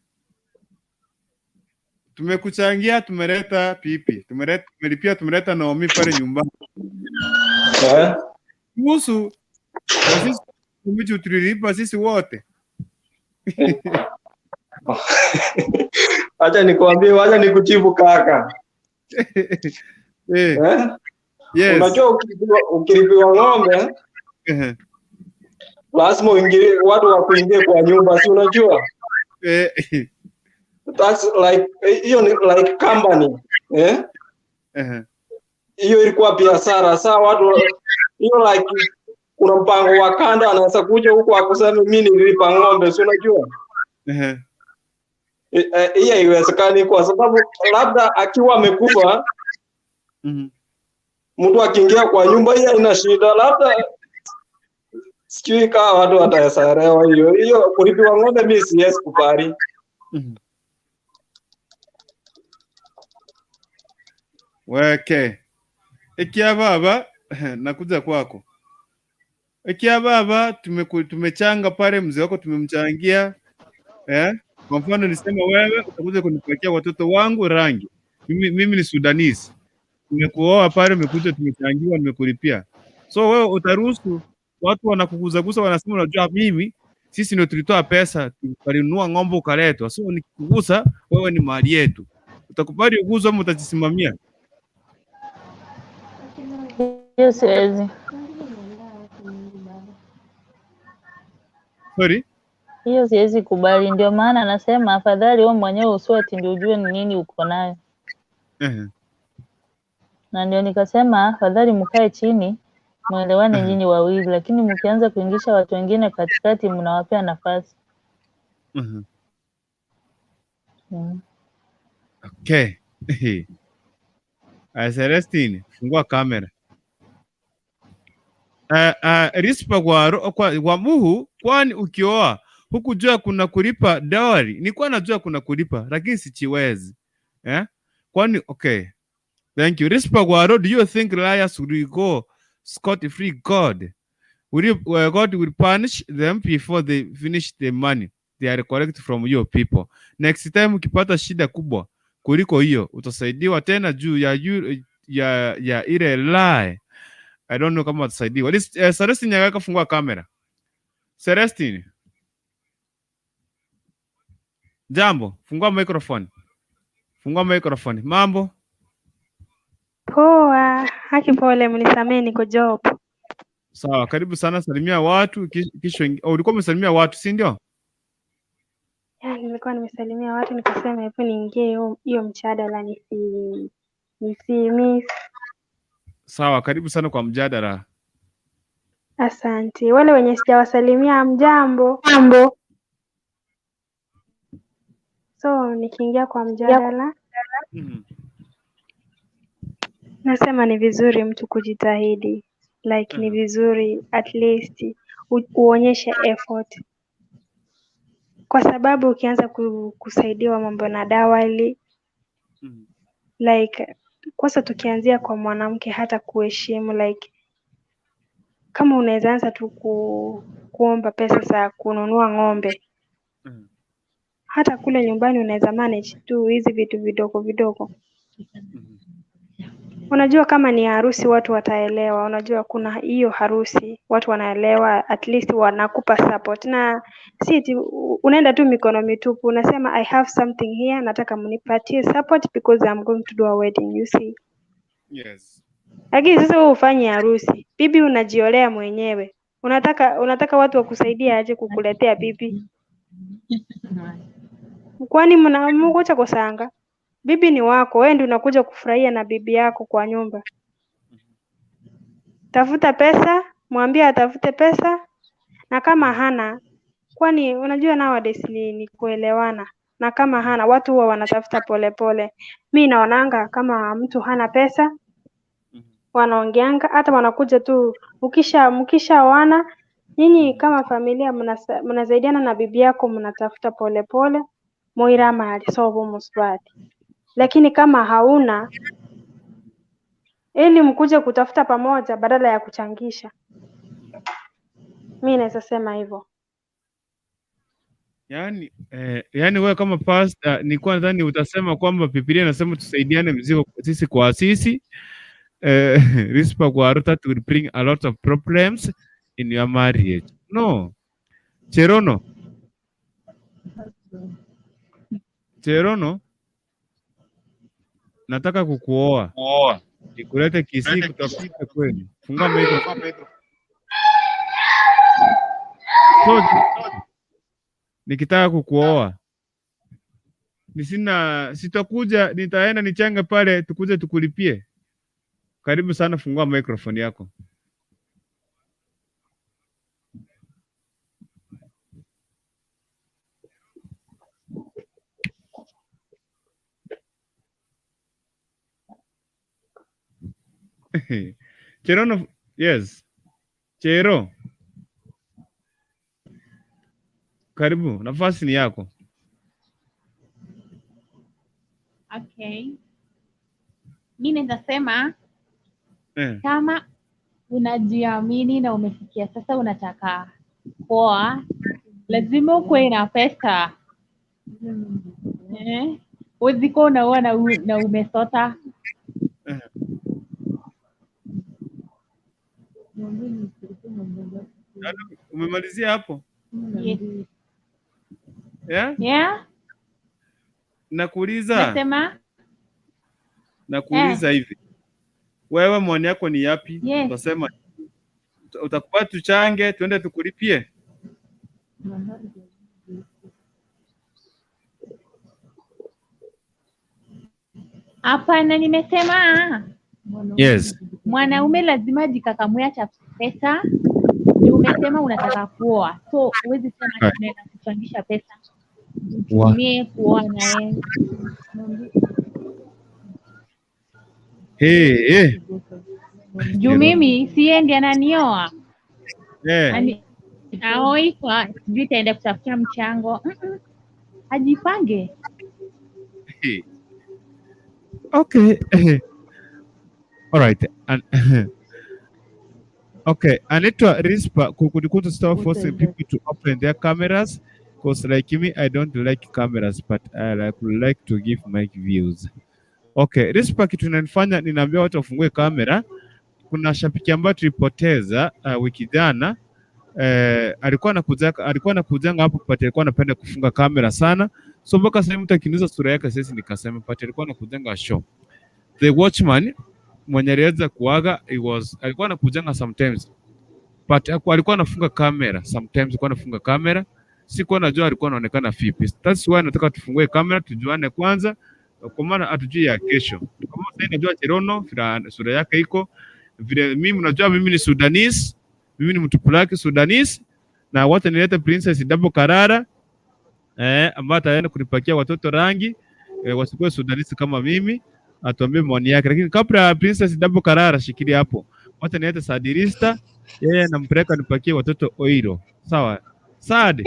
Tumekuchangia, tumeleta pipi. Tumelipia, tumeleta Naomi pale nyumbani. Kuhusu na sisi mimi tulilipa sisi wote. Acha nikwambie, wacha nikujibu kaka. Yes. Unajua ukilipiwa ng'ombe lazima uingie, watu wa kuingia kwa nyumba, si unajua? That's like hiyo ni like company. Hiyo ilikuwa biashara. Sasa watu hiyo like kuna mpango wa kando, anaweza kuja huko akusema mimi nilipa ng'ombe, si unajua? Hiyo haiwezekani kwa sababu labda akiwa amekufa mtu akiingia kwa nyumba hiyo ina shida, labda sijui kama watu wataelewa hiyo kulipiwa ng'ombe, mimi siwezi kubali. Weke. Ikia baba, nakuja kwako. Ikia baba, tumechanga pale, mzee wako tumemchangia. Kwa mfano nisema wewe utakuja kunipakia watoto wangu rangi. Mimi ni Sudanese. Nimekuoa pale, umekuja tumechangiwa, nimekulipia. So wewe utaruhusu watu wanakuguzaguza, wanasema unajua mimi sisi ndio tulitoa pesa tukalinunua ng'ombe ukaletwa. So nikikugusa wewe ni mali yetu. Utakubali uguzwe ama utajisimamia? Hiyo siwezi. Sorry? Hiyo siwezi kubali, ndio maana nasema afadhali wewe mwenyewe uswati ndio ujue ni nini uko nayo. Na ndio nikasema afadhali mkae chini muelewane nyinyi wawili, lakini mkianza kuingisha watu wengine katikati mnawapea nafasi. Okay. Celestine, fungua kamera. Rispa kwa muhu, kwani ukioa hukujua kuna kulipa dowry? Nilikuwa najua kuna kulipa lakini sichiwezi. Kwani okay. Thank you. Rispa Guaro, do you think liars will go scot-free? God will punish them before they finish the money they are collect from your people. Next time ukipata shida kubwa kuliko hiyo utasaidiwa tena juu ya ile lie. I don't know kama utasaidiwa. Celestine Nyagaka, fungua kamera. Celestine. Jambo, fungua microphone. Fungua microphone. Mambo? Poa, haki pole, mnisamee niko job. Sawa, karibu sana, salimia watu kisha ulikuwa umesalimia watu, si ndio? Nilikuwa nimesalimia watu nikasema hebu niingie hiyo mjadala miss. Sawa, karibu sana kwa mjadala. Asante. Wale wenye sijawasalimia mjambo. So nikiingia kwa mjadala nasema ni vizuri mtu kujitahidi, like ni vizuri at least uonyeshe effort, kwa sababu ukianza kusaidiwa mambo na dowry like kwanza tukianzia kwa mwanamke hata kuheshimu, like kama unaweza anza tu kuomba pesa za kununua ng'ombe, hata kule nyumbani unaweza manage tu hizi vitu vidogo. Unajua kama ni harusi watu wataelewa, unajua kuna hiyo harusi watu wanaelewa, at least wanakupa support, na si unaenda tu mikono mitupu unasema I have something here, nataka mnipatie support because I'm going to do a wedding, you see. Yes. Lakini sasa wewe ufanye harusi, bibi unajiolea mwenyewe, unataka watu wakusaidia aje kukuletea bibi? Kwani mnamgoja kusanga? Bibi ni wako, wewe ndio unakuja kufurahia na bibi yako kwa nyumba. Tafuta pesa, mwambie atafute pesa, na kama hana, kwani unajua nowadays ni kuelewana, na kama hana watu huwa wanatafuta polepole. Mimi naonanga kama mtu hana pesa wanaongeanga, hata wanakuja tu mkishaoana nyinyi kama familia mnasaidiana na bibi yako, mnatafuta polepole moira mali sobo muswati. Lakini kama hauna, ili mkuje kutafuta pamoja badala ya kuchangisha. Mimi naweza sema hivyo. Yani wewe kama pastor nilikuwa nadhani utasema kwamba Biblia inasema tusaidiane mzigo sisi kwa sisi. Rispa kwa that will bring a lot of problems in your marriage. No. Cherono, nataka kukuoa. Nikulete Kisii kutafuta kweli. Funga microphone. Nikitaka kukuoa. Sitakuja, nitaenda nichange pale tukuje tukulipie. Karibu sana, fungua microphone yako. Cherono, yes. Chero. Karibu, nafasi ni yako. Okay. Mimi nasema kama unajiamini na umefikia sasa unataka kuoa, lazima ukuwe na pesa. Uziko unaoa na umesota. Umemalizia hapo? Yes. Yeah? Nakuuliza hivi. Wewe mwani yako ni yapi? Yes. Utasema utakubali tuchange tuende tukulipie? Hapana, nimesema yes. Mwanaume lazima jikakamue cha pesa. Ndio umesema unataka kuoa. So huwezi sema unaenda kuchangisha pesa. Utumie kuoa naye. Juu mimi siendi ananioa. Aoi kwa sijui itaenda kutafuta mchango. Ajipange. Okay. All right. Okay. Anaitwa Rispa, could stop forcing people to open their cameras, because like me, I don't like cameras, but I like to give my views. Okay. Rispa, kitu inanifanya ninaambia watu wafungue kamera. Kuna shabiki ambaye tulipoteza wiki jana. Alikuwa anakujanga hapo pale, alikuwa anapenda kufunga kamera sana. So mpaka sasa mtu akiniuza sura yake sasa nikasema pale alikuwa anakujanga show. The watchman mwenye aliweza kuaga, alikuwa anakujanga sometimes, but alikuwa anafunga kamera sometimes, alikuwa anafunga kamera. Sikuwa najua alikuwa anaonekana vipi. That's why nataka tufungue kamera tujuane kwanza, kwa maana hatujui ya kesho. Kama sasa najua Cherono sura yake iko vile, mimi najua mimi ni Sudanese, mimi ni mtu fulani Sudanese, na wote nileta Princess Double Karara ambaye ataenda kunipakia watoto rangi wasikuwe Sudanese kama mimi, atuambie maoni yake. Lakini kabla Princess Double Karara shikilia hapo, wote nileta Sadirista, yeye anampeleka nipakie watoto oiro. Sawa Sad?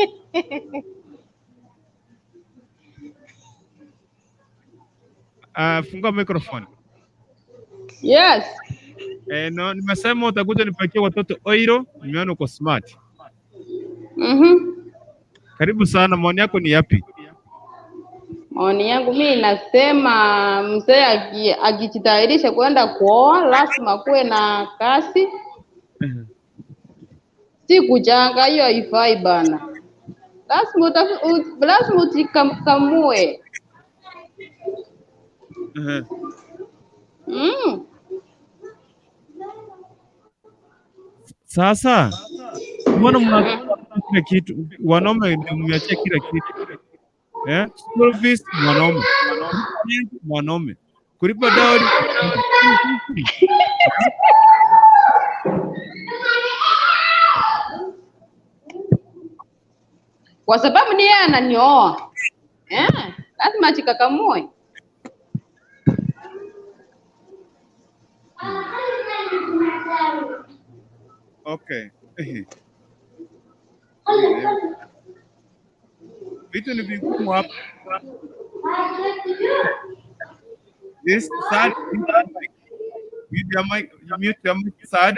Funga microphone. Yes. No, nimesema utakuja nipakie watoto oiro, nimeona uko smart. Karibu sana, maoni yako ni yapi? Maoni yangu mimi nasema mzee akijitayarisha kwenda kuoa lazima kuwe na kasi. Si kujanga, hiyo haifai bana. Lazima utikamue. Sasa mbona mnataka kila kitu? Wanaume ndio mmeachia kila kitu. School fees mwanaume. Kulipa dowry. Kwa sababu ni yeye ananioa. Lazima ajikakamue. Okay. Vitu ni vigumu hapa. This Sad, Sad.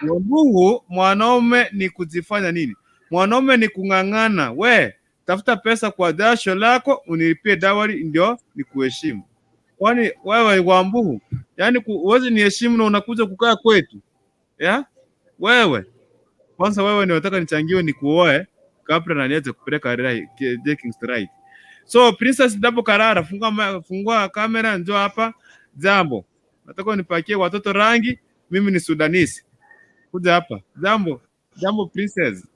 Mungu, mwanaume ni kujifanya nini? Mwanaume ni kung'ang'ana. We, tafuta pesa kwa jasho lako unilipie dowry ndio nikuheshimu. Kwani wewe Wambuhu, yani uweze niheshimu na unakuja kukaa kwetu? Wewe kwanza, wewe ni unataka nichangiwe nikuoe kabla na niweze kupeleka dating strike. So Princess Double Karara, fungua kamera, njoo hapa. Jambo, nataka nipakie watoto rangi, mimi ni Sudanese. Kuja hapa. Jambo Princess.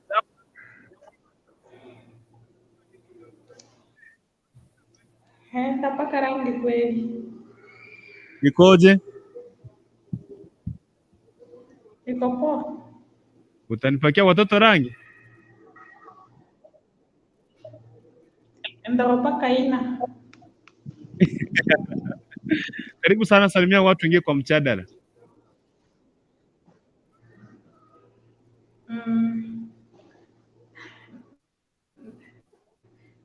Tapaka rangi kweli. Nikoje? Niko poa. Utanipakia watoto rangi? Ndapaka ina. Karibu sana, salimia watu ingie kwa mjadala.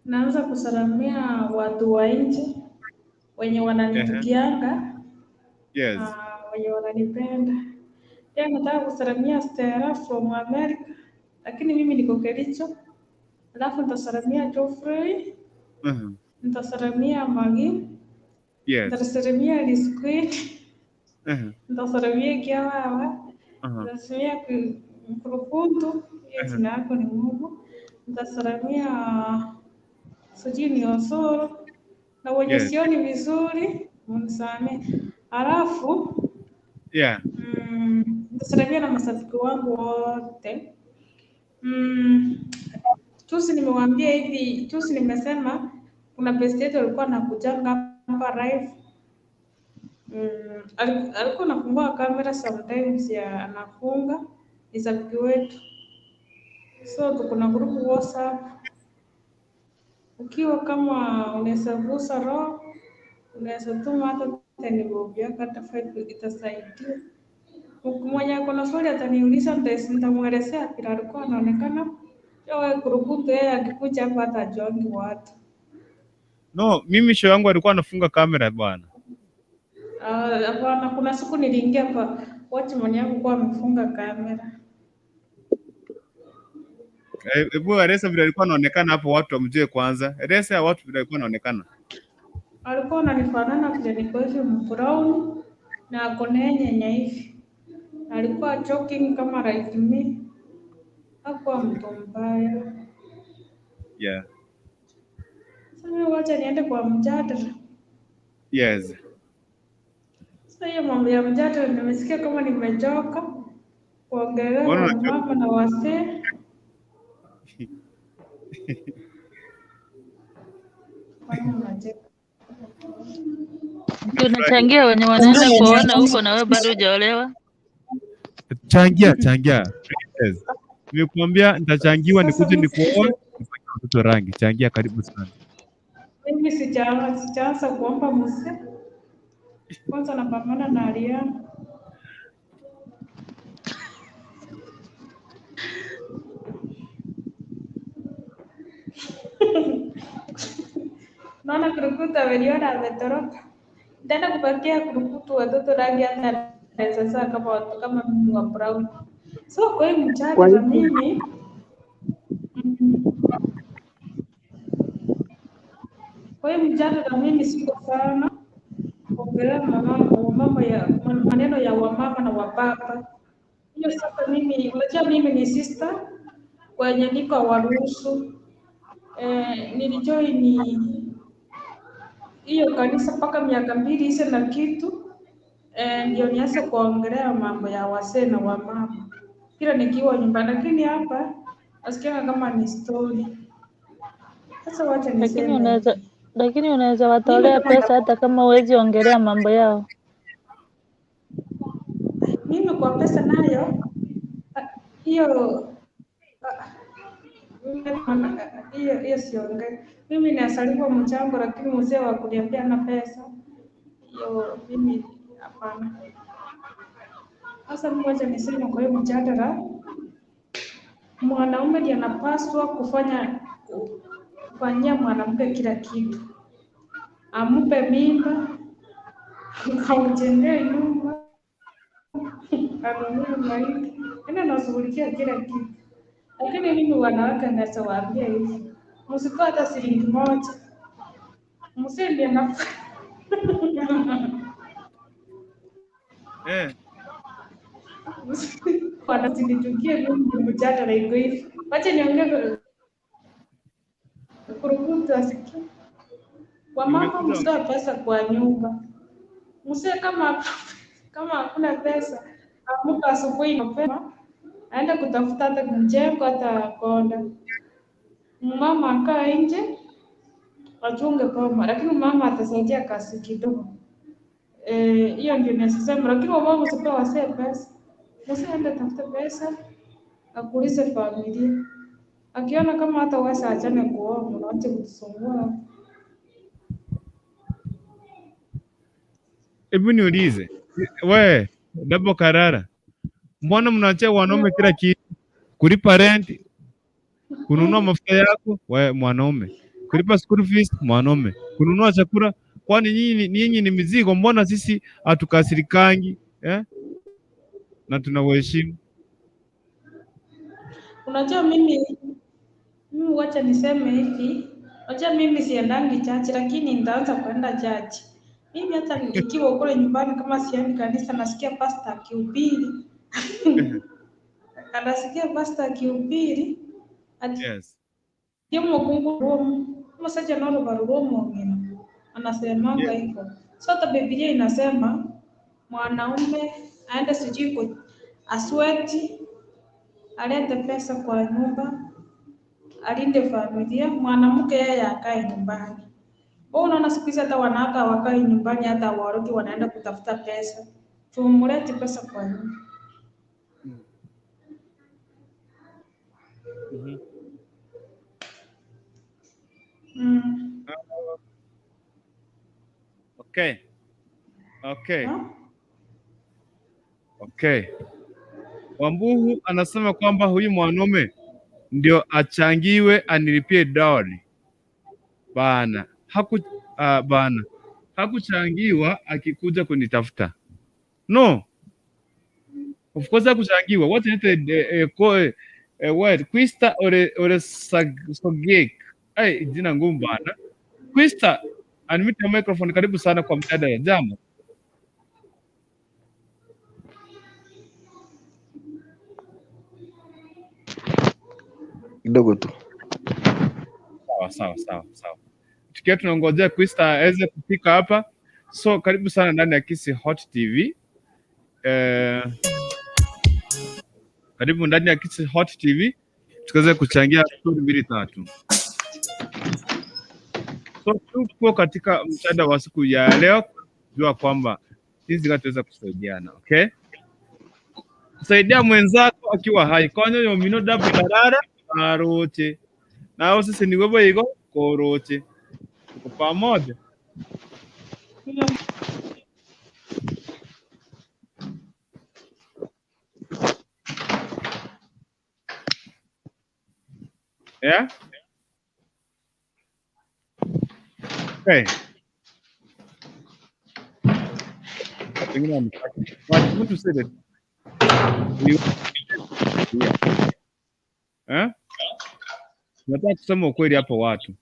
Naanza kusalamia watu wa nje wenye wananitukianga. Yes. Wenye wananipenda. Pia nataka kusalamia Stella from America, lakini mimi niko Kericho. Alafu nitasalamia Geoffrey. Nitasalamia Magi. Yes. Nitasalamia Lisquid. Nitasalamia Kiawawa. Nitasalamia Mkurukuntu. Jina yako ni Mungu. Nitasalamia Sujini Osoro. Na wenye sioni vizuri mnisamee. Alafu nitasalamia na masafiki wangu wote. Tusi nimewaambia hivi, Tusi nimesema kuna best yetu alikuwa anakujanga hapa live. Alikuwa anafungua kamera sometimes anafunga, ni safiki wetu. So tuko na group WhatsApp. Ukiwa kama unaweza gusa roho, unaweza tuma hata tenibobi yako hata fight itasaidia. Mwenye ako na swali ataniuliza, nitamwelezea bila alikuwa anaonekana. Wewe kurukutu yeye akikuja hapa hata jongi watu. No, mimi show yangu alikuwa anafunga kamera bwana. Hapana, kuna siku niliingia hapa watchman yangu kwa amefunga kamera. Hebu eleza vile alikuwa anaonekana hapo, watu wamjue kwanza. Eleza ya watu vile alikuwa anaonekana. Alikuwa ananifanana vile niko hivi brown na akone nyanya hivi. Alikuwa joking kama like me. Hakuwa mtu mbaya. Yeah. Sasa wacha niende kwa mjadala. Yes. Sasa hiyo mambo ya mjadala nimesikia kama nimechoka kuongelea mama na wasee. Tunachangia wenye wanaenda kuona huko na wewe bado hujaolewa. Changia. Yes. Nimekuambia nitachangiwa nikuje nikuoe nifanye watoto rangi. Changia, karibu sana. Mimi sijaanza kuomba mse. Kwanza napambana na hali yangu. Naona kurukuta waliona ametoroka. Nitaenda kupakia kurukutu watoto rangi hata sasa kama mimi wa brown. So kwa hiyo mchana mimi siko sana kuongelea mambo ya maneno ya wamama na wababa. Hiyo sasa mimi, unajua mimi ni sister kwenye niko waruhusu. Nilijoin hiyo kanisa mpaka miaka 2 hizo na kitu. Ndio nianze kuongelea mambo ya wasee na wamama kila nikiwa nyumbani, lakini hapa nasikia kama ni story. Sasa wacha niseme, lakini unaweza watolea pesa hata kama huwezi ongelea mambo yao. Mimi kwa pesa nayo hiyo siongee. Mimi nasaliwa mchango, lakini mzee wa kuniambia na pesa hiyo mimi hapana. Sasa mmoja nisema kwa hiyo mjadala, mwanaume ndiye anapaswa kufanyia mwanamke kila kitu. Ampe mimba, akamjengee nyumba, anunue mahindi, anashughulikia kila kitu. Lakini mimi wanawake naweza waambia hivi, Msitoe hata shilingi moja. Msende na wanazinichukia mimi mjadala iko hivi. Wacha niongee kurukuta asikie. Wamama msitoe pesa kwa nyumba. Msee kama hakuna pesa, amuka asubuhi mapema, aenda kutafuta hata mjengo hata konda. Mama akaa nje achunge boma, lakini mama atasaidia kazi kidogo. Hiyo ndio nasema, lakini wamama msipe wasee pesa. Msee aende tafuta pesa, akulize familia. Akiona kama hata wasa achane kuoa, mnaacha kusumbua. Hebu niulize. We, Double Karara. Mbona mnaachia wanaume kila kitu? Kulipa rent, kununua mafuta yako, we mwanaume. Kulipa school fees, mwanaume. Kununua chakula, kwani nyinyi ni mizigo? Mbona sisi hatukasirikangi, na tunawaheshimu? Unajua mimi wacha niseme hivi. Unajua mimi siendangi church, lakini nitaanza kwenda church. Mimi hata nikiwa kule nyumbani kama siendi kanisa, nasikia pastor akihubiri. Anasikia pastor akihubiri. Yes. Timu kungu room. Msaje nalo baruromo ngina. Anasemanga hivyo. So hata Biblia inasema mwanaume aende sijui asweti, alete pesa kwa nyumba, alinde familia, mwanamke yeye akae nyumbani. Unaona siku hizi hata wanawake wakae nyumbani, hata warudi wanaenda kutafuta pesa. Tumulete pesa kwa nyumba. Okay. Wambuhu anasema kwamba huyu mwanaume ndio achangiwe anilipie dowry. Bana. Hakuchangiwa akikuja kunitafuta. No. Of course hakuchangiwa. What is it? Word Kwista ore sogek. Jina ngumu bana. Kwista, unmute microphone, karibu sana kwa mjadala. Jambo. Kidogo tu. Sawa. Tukiwa tunangojea Kwista aweze kufika hapa. So karibu sana ndani ya Kisi Hot TV. Karibu ndani ya Kisi Hot TV. Tukaweze kuchangia story 2-3. So tuko katika mjadala wa siku ya leo kujua kwamba sisi tunaweza kusaidiana, okay? Kusaidia mwenzako akiwa hai. Konyo yomino Double Karara aroche. Na sisi ni wewe iko koroche. Tuko pamoja. Yeah? Okay. What you say that? Nataka kusema ukweli hapo watu.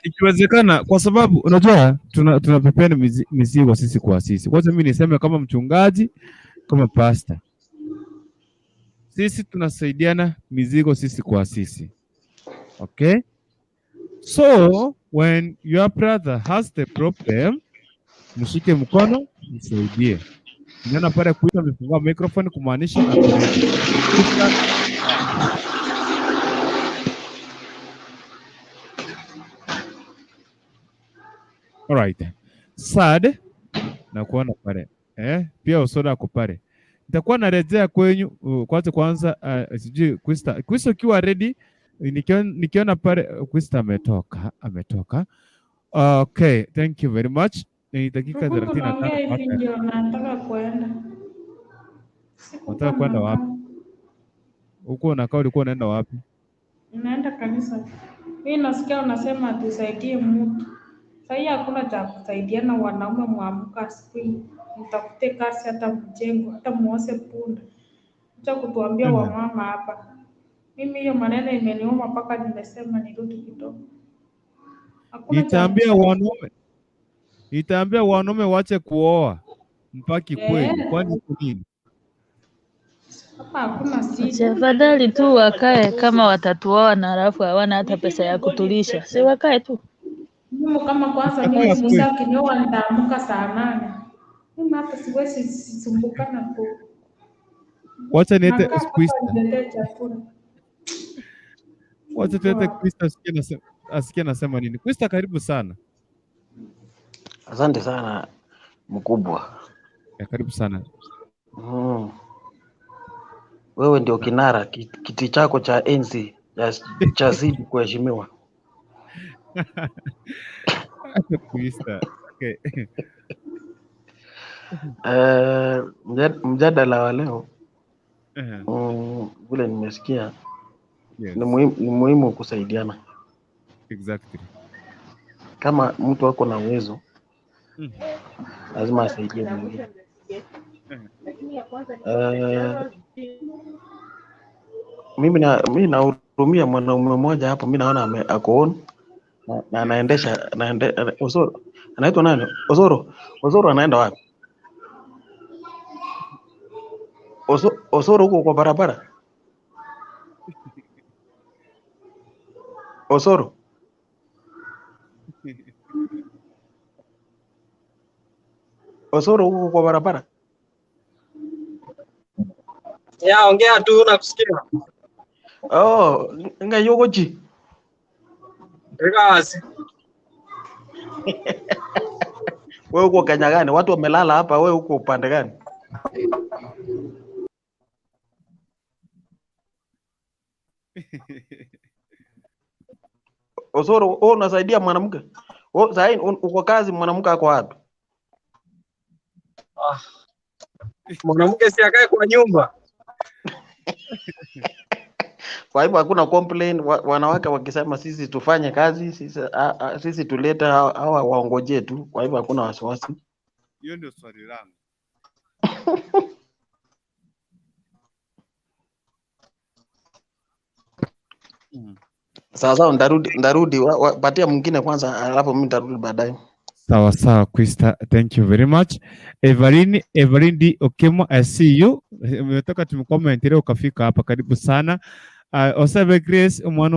Ikiwezekana, kwa sababu unajua tunapepeana mizigo sisi kwa sisi. Kwanza mimi niseme kama mchungaji, kama pastor. Sisi tunasaidiana mizigo sisi kwa sisi. Okay? So, when your brother has the problem, mshike mkono, msaidie. Niona pale kuita amefungua microphone kumaanisha Alright. Sad na kuona pale. Pia usoda ako pale. Nitakuwa narejea kwenyu kwanza sijui Kwista ukiwa ready, nikiona pale Kwista ametoka. Okay, thank you very much. Ni dakika 35. Ndio nataka kwenda. Unataka kwenda wapi? Huko unakaa ulikuwa unaenda wapi? Naenda kanisa. Mimi nasikia unasema tusaidie mtu. Sasa hakuna cha kusaidiana, wanaume muamka asubuhi, mtafute kazi hata mjengo, hata muose punda. Acha kutuambia wamama hapa. Mimi hiyo maneno imeniuma mpaka nimesema nirudi kidogo. Hakuna cha Itaambia wanaume wache kuoa mpaki kweli. Kwani nini? hapa hakuna shida. Afadhali tu wakae kama watatuoa na alafu hawana hata pesa ya kutulisha. Si wakae tu. Mimi kama kwanza mimi Musa kinyoa nitaamka saa 8. Mimi hata siwezi sumbukana ku. Wacha niete Krista. Wacha tuete Krista asikie nasema nini. Krista, karibu sana. Asante sana mkubwa. Ya, karibu sana. Wewe ndio kinara, kiti chako cha enzi cha zidi kuheshimiwa. Krista. Okay. Mjadala wa leo vile nimesikia, yes, ni muhimu kusaidiana. Exactly. Kama mtu wako na uwezo lazima asaidie mwingine. Mimi nahurumia mwanaume mmoja hapo, mimi naona ako on na anaendesha Osoro. Anaitwa nani? Osoro anaenda wapi? Osoro huko kwa barabara. Osoro. Osoro huko kwa barabara. Ya, ongea tu nakusikia. Oh, ngayogoji. Rekasi. Wewe uko Kenya gani? Watu wamelala hapa, wewe uko upande gani? Osoro, wewe unasaidia mwanamke? Wewe sasa uko kazi, mwanamke ako wapi? Mwanamke si akae kwa nyumba. Kwa hivyo hakuna complain, wanawake wakisema sisi tufanye kazi, sisi tulete hawa waongoje tu. Kwa hivyo hakuna wasiwasi. Hiyo ndio swali langu. Sasa ndarudi patia mwingine kwanza, alafu mimi nitarudi baadaye. Sawa sawa, Krista, thank you very much. Evelyn D Okemo, I see you. Umetoka tumcomment leo ukafika hapa, karibu sana. Osabe Grace umwana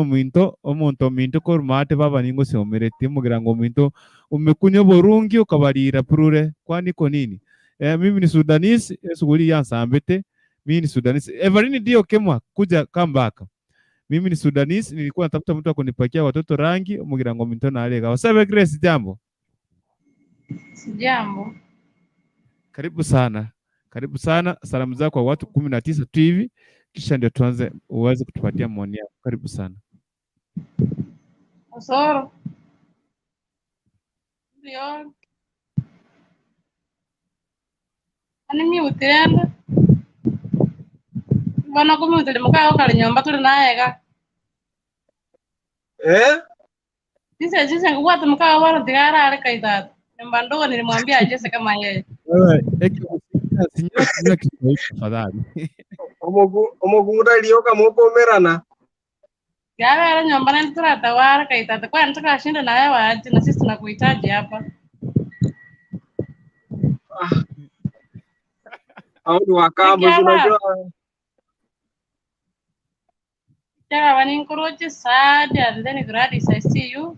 omuntu minto kormate baba ningo se omerete mugira ngo minto umekunya borungi ukabarira purure kwani ko nini? Mimi ni Sudanese, suguli yansambete. Mimi ni Sudanese. Evelyn D Okemo, kuja come back. Mimi ni Sudanese, nilikuwa natafuta mtu akonipakia watoto rangi mugira ngo minto na alega. Osabe Grace, jambo. Sijambo. Karibu sana. Karibu sana. Salamu zako kwa watu 19 tu hivi, kisha ndio tuanze uweze kutupatia maoni yako. Karibu sana. Osoro. Ndio. Ani mimi utenda. Bana kumi utende mukao kali nyomba tuli naega. Sisi ngwatu mukao wala tigara ale kaitatu. Mbandogo nilimwambia ajese kama yeye. Wewe sinya Kiswahili tafadhali. Omugunda iliyoka mukomerana. Gawa ala nyomba na turatawara kaitatu. Kwa nataka ashinde na wewe aje na sisi tunakuhitaji hapa. Au ni wakambo unajua. Tara waninkoroje sad and then Gladys I see you.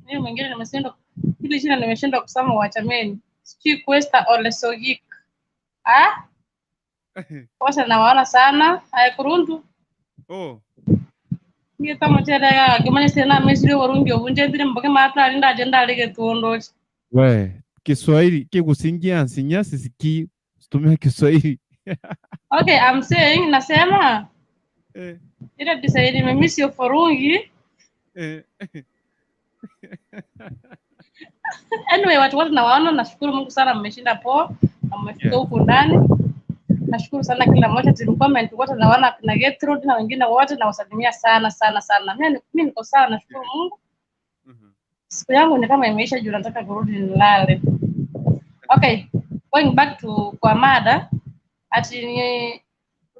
Mimi mwingine nimeshinda hili jina nimeshinda kusema wachameni. Sijui Questa ole Sogik. Kosa nawaona sana. Haya kurundu. Ngiye tamochera kimanya sena mesiri warungi obunje ndire mboke mata alinda agenda alege tuondoche. We, Kiswahili kikusingia sinya sisiki tumia Kiswahili. Okay, I'm saying nasema ile disaidi memisi yo forungi. Anyway, watu nawaona, nashukuru Mungu sana mmeshinda poa na mmefika huku ndani. Nashukuru sana kila mmoja comment wote naona na Gertrude na wengine wote na wasalimia sana sana sana. Mimi niko sawa, nashukuru Mungu. Siku yangu ni kama imeisha juu nataka kurudi nilale. Okay, going back to kwa mada ati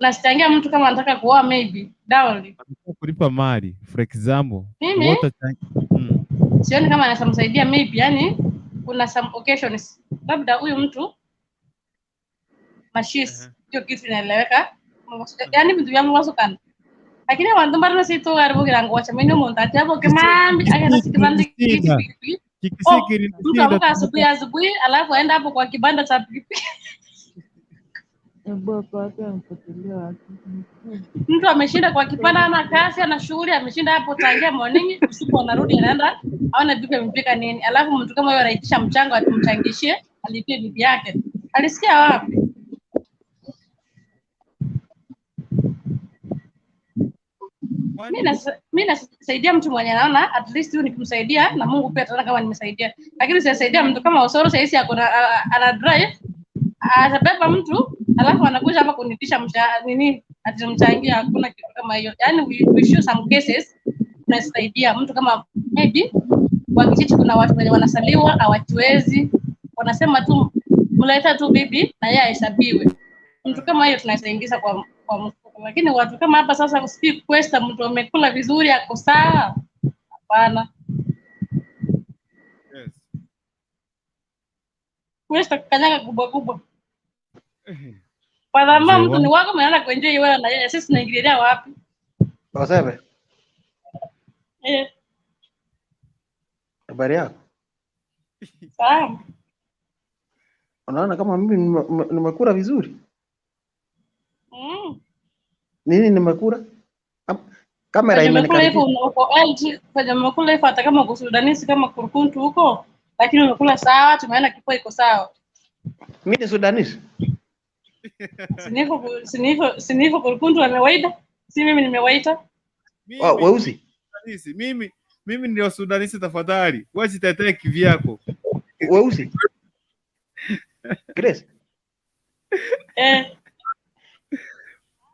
unasichangia mtu kama anataka kuoa maybe dowry. Kulipa mali for example. Mimi sioni kama anaweza msaidia maybe, yani kuna some occasions labda huyu mtu mashis hiyo kitu inaeleweka, yani vitu vya mwasokan, lakini watu mbona si tu karibu kila ngocha mimi ndo mtati hapo kimambi akaenda sikibandi pikipiki. Mtu amka asubuhi alafu aenda hapo kwa kibanda cha pikipiki. Mtu ameshinda kwa kibanda, ana kazi, ana shughuli, ameshinda hapo tangia morning, usiku anarudi anaenda aona bibi amepika nini, alafu mtu kama yeye anaitisha mchango atumchangishie alipie bibi yake. Alisikia wapi? Mimi nasaidia mtu mwenye naona at least huyu nikimsaidia na Mungu pia ataona kama nimesaidia. Lakini sisaidia mtu kama Osoro sasa yako ana drive atabeba mtu alafu anakuja hapa kunitisha nini atimchangia, hakuna kitu kama hiyo. Yani we show some cases tunasaidia mtu kama maybe kwa kijiji kuna watu wenye wanasaliwa hawatuwezi, wanasema tu mleta tu bibi na yeye ahesabiwe. Mtu kama hiyo tunasaingiza kwa mfuko. Lakini watu kama hapa sasa speak question, mtu amekula vizuri ako sawa, hapana. Yes. Wewe kanyaga kubwa. Kwa sababu mtu ni wako mnaenda kuenjoy wewe na yeye, sisi tunaingilia wapi? Wasebe. Habari yako? Sawa. Unaona kama mimi nimekula vizuri? Nini nimekula? Kamera imenikaribu. Nimekula uko LG, kwenye nimekula hivyo hata kama uko Sudanese kama Kurkuntu huko, lakini umekula sawa, tumeona kipo iko sawa. Mimi ni Sudanese. Sinifu Kurkuntu amewaita, si mimi nimewaita. Weusi. Mimi ndio Sudanese tafadhali. Wewe jitetee kivyako. Weusi. Grace.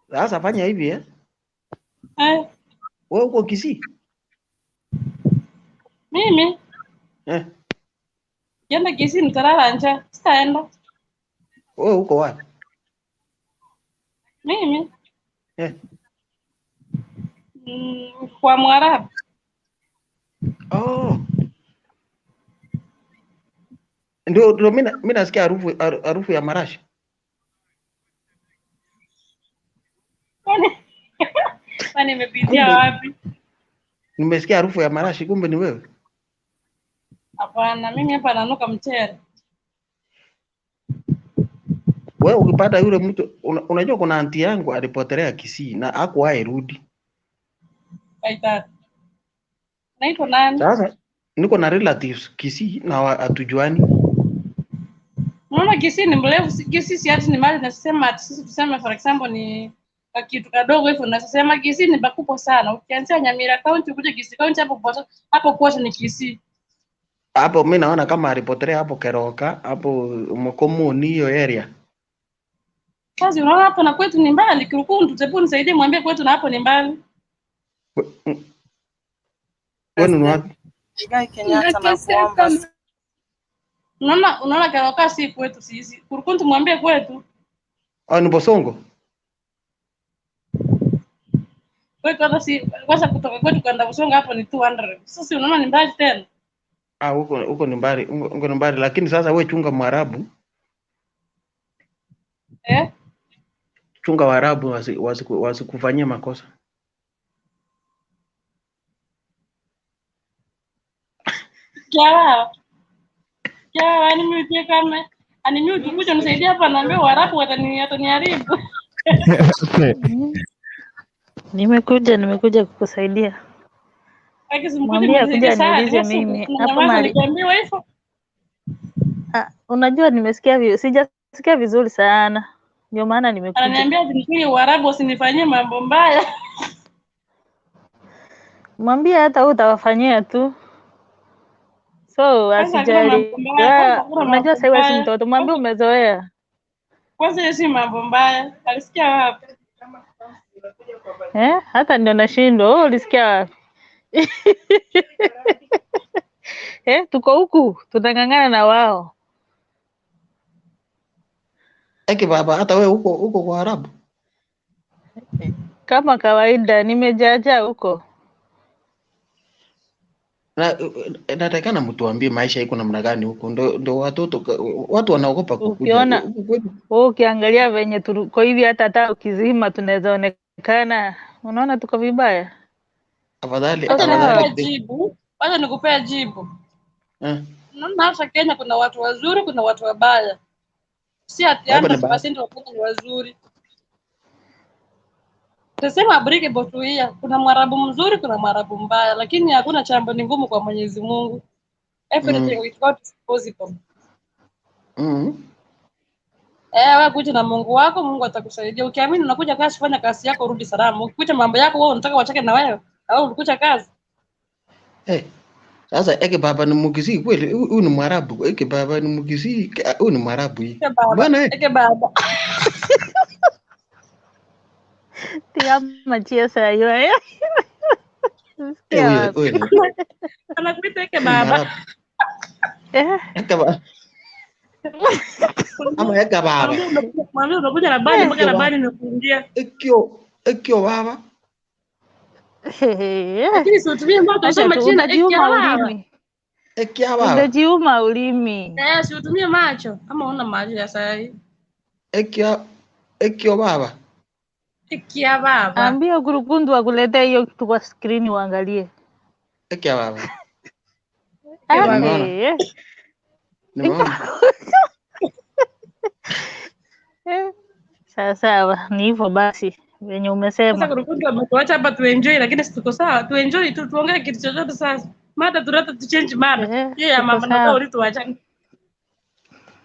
Sasa fanya hivi wewe uko Kisii? Mimi? Jana Kisii nitalala nje, sitaenda. Wewe uko wapi? Mimi? Kwa Mwarabu. Ndio mimi nasikia harufu ya marashi. Kwani nimepitia wapi? Nimesikia harufu ya marashi, kumbe ni wewe. Hapana, mimi hapa nanuka mchele. Wewe ukipata yule mtu unajua kuna aunti yangu alipotelea Kisii na hakuwahi rudi. Aitata. Naitwa nani? Sasa niko na relatives Kisii na hatujuani. Unaona Kisii ni mrefu, Kisii si ati ni mali nasema sisi tuseme for example ni kitu kadogo hivyo, nasema Kisii ni bakubwa sana. Ukianzia Nyamira County kuja Kisii County hapo kwote ni Kisii. Hapo mimi naona kama alipotelea hapo Keroka, hapo Mkomoni hiyo area. Sasa unaona hapo na kwetu ni mbali, Kurkuntu, tepu nisaidie mwambie kwetu na hapo ni mbali. Wewe ni wapi? Kenyatta na kuomba. Unaona Keroka si kwetu sisi. Kurkuntu mwambie kwetu. Ni Bosongo. Kwanza kutoka kwetu kwenda Bosongo hapo ni 200. Sasa unaona ni mbali tena. Huko ni mbali, huko ni mbali, lakini sasa wewe chunga Mwarabu. Chunga Waarabu wasikufanyia makosa. Kiawa nimeutia kama mimi tukuje nisaidia hapa, naambia Waarabu wataniharibu. Nimekuja kukusaidia. Mwambie kuja niulize mimi hapo mali. Unajua sijasikia vizuri sana. Ndio maana nimekuja. Ananiambia nikuje Waarabu usinifanyie mambo mbaya. Mwambie hata utawafanyia tu. So asijali. Unajua sasa wewe si mtoto, mwambie umezoea. Kwanza hiyo si mambo mbaya. Alisikia wapi? Hata ndio nashindwa. Wewe ulisikia wapi? Tuko huku tunang'ang'ana na wao. Baba hata wewe huko kwa Arabu. Kama kawaida nimejaja huko. Natakana mtuambie maisha iko namna gani huko, ndo watu wanaogopa kukuja. Ukiona ukiangalia venye tuko hivi, hata ukizima tunaweza onekana, unaona tuko vibaya. Afadhali Wacha nikupea jibu. Naona hata Kenya kuna watu wazuri, kuna watu wabaya. Si ati 100% watu ni wazuri. Tuseme applicable tu hii, kuna mwarabu mzuri, kuna mwarabu mbaya, lakini hakuna chambo ni ngumu kwa Mwenyezi Mungu. Everything with God is possible. Wewe kuja na Mungu wako, Mungu atakusaidia. Ukiamini unakuja kazi, fanya kazi yako, rudi salama. Ukikuta mambo yako wewe unataka wachake na wewe, au ulikuja kazi. Sasa eke baba ni Mkisii kweli, huyu ni Mwarabu. Eke baba ni Mkisii, huyu ni Mwarabu hii. Bwana eke baba. Tia machiesa hiyo. Anakuita eke baba. Eke baba. Ama eke baba. Mami unakuja na bani mpaka na bani nakuingia. Ekyo baba. Lakini si utumie macho usome china ekia baba. Unajiuma ulimi. Si utumie macho kama una macho ya sahi. Ekyo baba. Ekia baba. Ambia Gurukundu akulete hiyo kitu kwa screen uangalie. Ekia baba. Sawa, ni hivyo basi venye umesema. Sasa Gurukundu ametuacha hapa tuenjoy, lakini si tuko sawa, tuenjoy tu, tuongee kitu chochote sasa. Mada tunataka tu change mada. Ya mama na Dowry tuachane.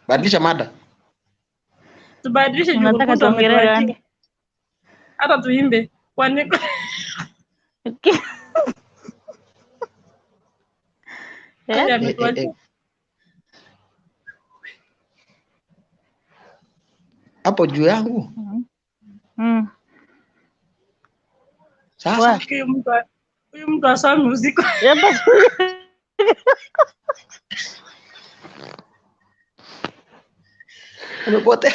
Badilisha mada. Tubadilishe juu nataka tuongelee gani? Hata tuimbe. Kwani hapo juu yangu. Sasa huyu mtu asome muziki. Umepotea.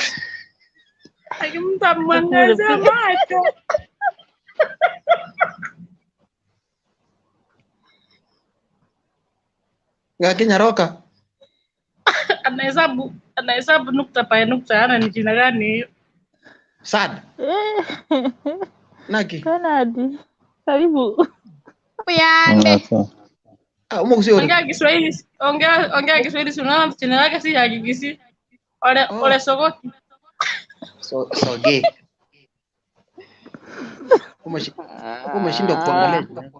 Akimta mwangaza macho. Ngaki nyaroka. Anahesabu nukta pa nukta, ana ni jina gani hiyo? Sad. Naki. Kanadi. Karibu. Uyande. Mzuri. Ongea Kiswahili. Ongea Kiswahili, unaona jina lake si hakikisi. Ole sogoti. Soge. Umeshinda kuangalia.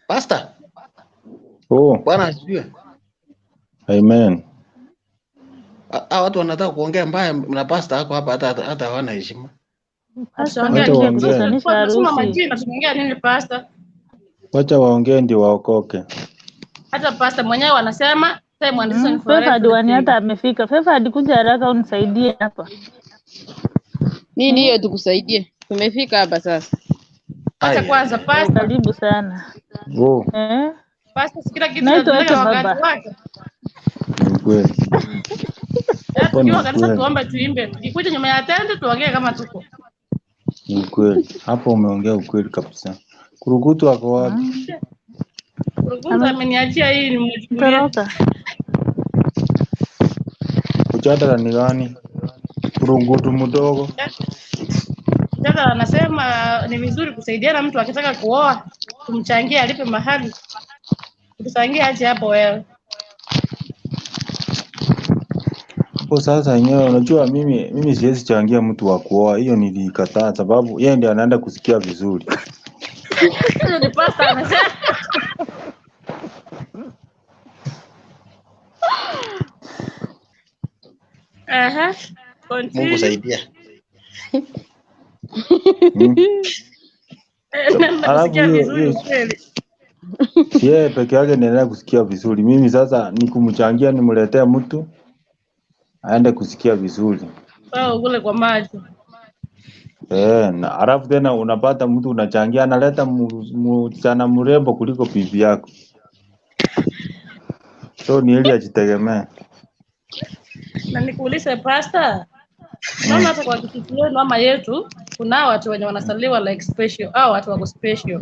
Pastor. Bwana asifiwe. Amen. Watu wanataka kuongea mbaya na pastor yako hapa hata hawana heshima. Wacha waongee ndio waokoke. Hata pastor mwenyewe wanasema sasa mwandishi ni Feva diwani hata amefika. Feva alikuja haraka unisaidie hapa. Nini hiyo tukusaidie? Tumefika hapa sasa. Acha kwanza pastor. Karibu sana. Pastor sikila kitu tunataka wakati wake. Kweli. Tukiwa kanisa tuombe tuimbe. Tukikuja nyuma ya tende tuongee kama tuko. Ni kweli. Hapo umeongea ukweli kabisa. Kurugutu wako wapi? Kurugutu ameniachia hii nimechukulia. Kuchadala ni gani? Kurugutu mdogo. Sasa anasema ni vizuri kusaidiana, mtu akitaka kuoa kumchangia alipe mahali. Kuchangia aje hapo wewe. Hapo sasa yenyewe unajua mimi siwezi changia mtu wa kuoa. Hiyo nilikataa sababu yeye ndiye anaenda kusikia vizuri. Ni pastor anasema. Mungu saidia. Yeye peke yake ndiye kusikia vizuri. Mimi sasa ni kumchangia nimletee mtu aende kusikia vizuri. Kule kwa macho. Na alafu tena unapata mtu unachangia analeta msichana mrembo kuliko bibi yako. So ni ili ajitegemee. Na nikuulize pastor. Naona hata kwa kitu mama yetu kuna watu wenye wanasaliwa like special au watu wako special.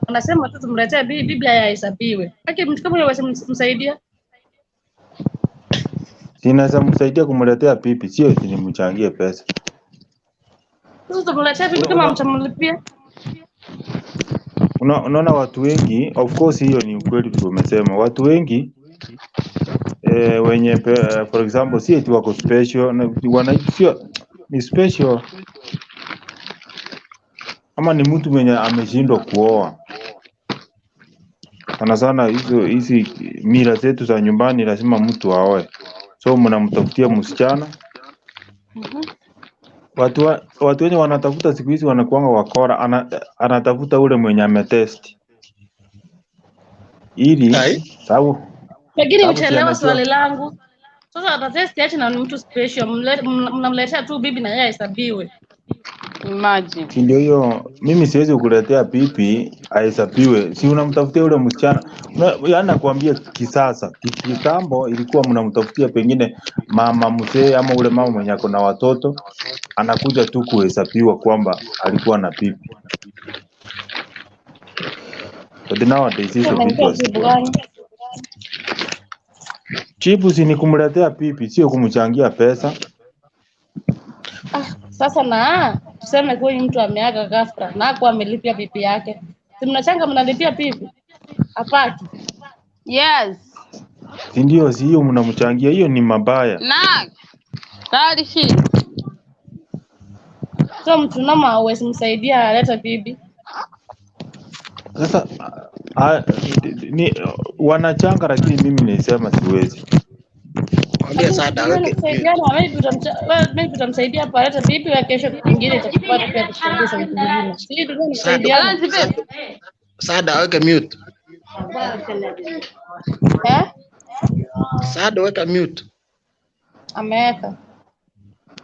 Wanasema tu tumletee Biblia yahesabiwe. Lakini mtu kama yeye msaidia. Sinaweza msaidia kumletea pipi, sio nimchangie pesa. Sasa tumletee Biblia kama mtamlipia. Unaona watu wengi, of course hiyo ni ukweli tumesema. Watu wengi wenye for example si eti wako special, sio ni special ama ni mtu mwenye ameshindwa kuoa. Sana hizi mila zetu za nyumbani lazima mtu aoe. So mnamtafutia msichana. Watu wenye wanatafuta siku hizi wanakuanga wakora, anatafuta ule mwenye ametest. Ili sababu lakini mchelewa swali langu. Sasa atatest acha na mtu special, mnamletea tu bibi na yeye hesabiwe. Imagine. Ndio hiyo, mimi siwezi kukuletea pipi ahesabiwe. Si unamtafutia ule msichana. Yaani nakwambia kisasa, kitambo ilikuwa mnamtafutia pengine mama mzee ama ule mama mwenye ako na watoto, anakuja tu kuhesabiwa kwamba alikuwa na pipi. But nowadays hizo vitu chipu si ni kumletea pipi, sio kumchangia pesa. Sasa na tuseme kwa mtu ameaga ghafla na kwa amelipia pipi yake. Si mnachanga mnalipia pipi? Apaki. Yes. Ndio si hiyo mnamchangia, hiyo ni mabaya. Na tarishi. So mtu nama hawezi msaidia aleta bibi. Sasa ni wanachanga, lakini mimi nisema siwezi. Mwambie Sada aweke. Maybe utamsaidia hapa aleta bibi na kesho nyingine itakupata pia kusaidia vitu vingine. Sisi ndio tunasaidiana. Sada aweke mute. Sada weka mute. Ameweka.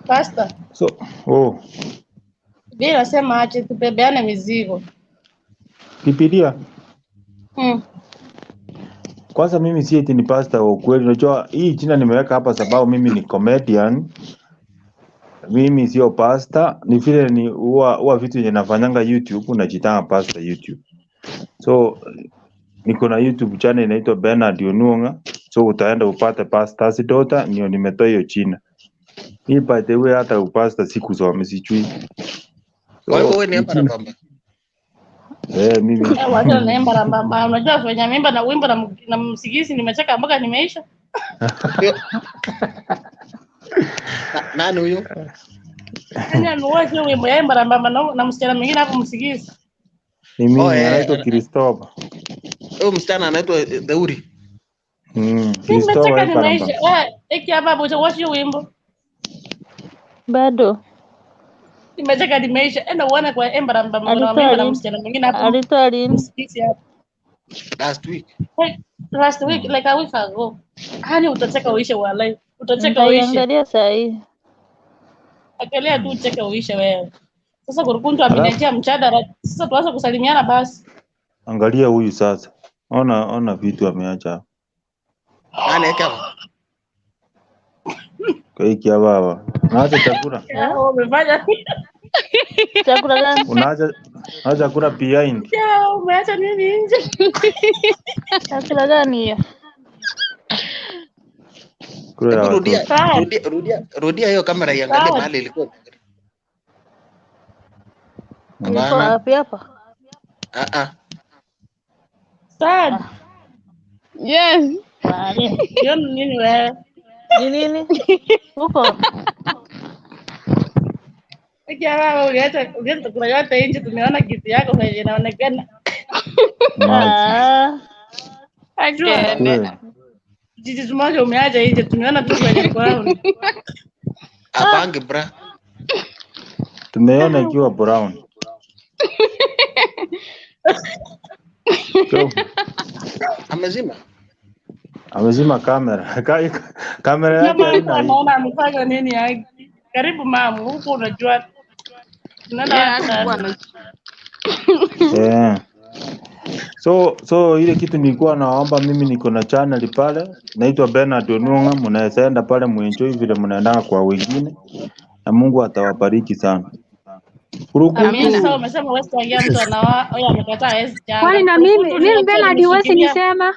Pastor. So, Bila sema ache tubebeane mizigo. Biblia. Kwanza mimi si eti ni pastor wa ukweli. Unajua hii jina nimeweka hapa sababu mimi ni comedian. Mimi sio pastor. Ni vile ni huwa vitu yenye nafanyanga YouTube unajitanga pastor YouTube. So niko na YouTube channel inaitwa Bernard Onunga. So utaenda upate pastor's daughter, ndio nimetoa hiyo jina. Hii by the way hata upasta siku za wamesichui. Kwa hivyo wewe ni hapa na bamba. Mimi. Wacha naimba na bamba. Unajua kwenye mimba na wimbo na msigisi nimecheka mpaka nimeisha. Nani huyo? Nani anuaje wimbo yaimba na bamba na msichana mwingine hapo msigisi. Mimi anaitwa Christopher. Huyo msichana anaitwa Dowry. Nimecheka nimeisha. Eki hapa bocha wacha wimbo. Bado. Nimecheka nimeisha. Enda uone kwa Emba na msichana mwingine hapo. Alitoa lini? Last week, like a week ago. Hani utacheka uishe walai. Utacheka uishe. Angalia saa hii. Angalia tu ucheke uishe wewe. Sasa kurukuntu ameniachia mchadara. Sasa tuanze kusalimiana basi. Angalia huyu sasa. Ona vitu ameacha. Nani eka? Kwa hiki baba. Unaacha chakula? Umefanya chakula gani? Unaacha kula behind. Umeacha nini nje? Chakula gani hiyo? Rudia hiyo kamera iangalie mahali ilikuwa. Ilikuwa wapi hapa? Sad. Yes. Hiyo nini wewe? Ni nini? Huko. Kiara uliacha kuna yote nje tumeona kitu yako kwenye inaonekana. Ajua. Jiji tumoja umeacha nje tumeona tu kwenye brown. Abange bra. Tumeona ikiwa brown. Amezima kamera. Kamera yake haina. Anaona amefanya nini yake. Karibu mamu huko unajua. So ile kitu nilikuwa naomba, mimi niko na channel pale naitwa Bernard Onunga, mnaweza enda pale muenjoy vile mnaendanga kwa wengine. na Mungu atawabariki sana. Amina. Sasa Kurukutu umesema wewe tangia mtu anaoa, huyo amekataa hawezi Kwani changa. na Kurukutu ni mimi option mbona hadi wewe umeshikilia. nisema?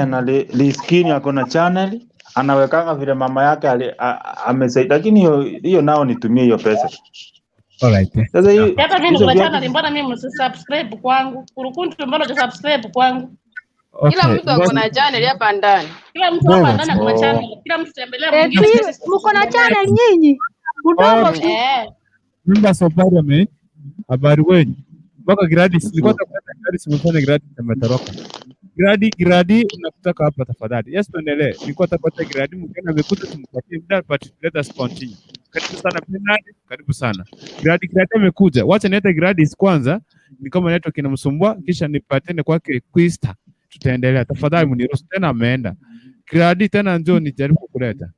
na Liskini ako na channel anawekanga vile mama yake amesaidia, lakini hiyo nao nitumie hiyo pesa. Alright. Sasa Hata mimi niko na channel, mbona mimi msisubscribe kwangu? Kurukutu mbona hujasubscribe kwangu? Okay. Kila mtu ako na channel hapa ndani. Kila mtu hapa ndani ako na channel. Kila mtu tembelea mwingine. Mko na channel nyinyi? Mdomo tu. Members of Parliament, habari wenu. Mpaka Gradis, nilikuwa nataka Gradis mfanye Gradis ametoroka. Gradi nakutaka hapa tafadhali. Yes, tuendelee. Nilikuwa nataka Gradi mkena amekuja tumpatie muda, but let us continue. Karibu sana Bernard, karibu sana. Gradi amekuja. Wacha niete Gradis kwanza, ni kama network inamsumbua, kisha nipatene kwake Quista. Tutaendelea. Tafadhali mniruhusu, tena ameenda. Gradi tena njoo nijaribu kuleta.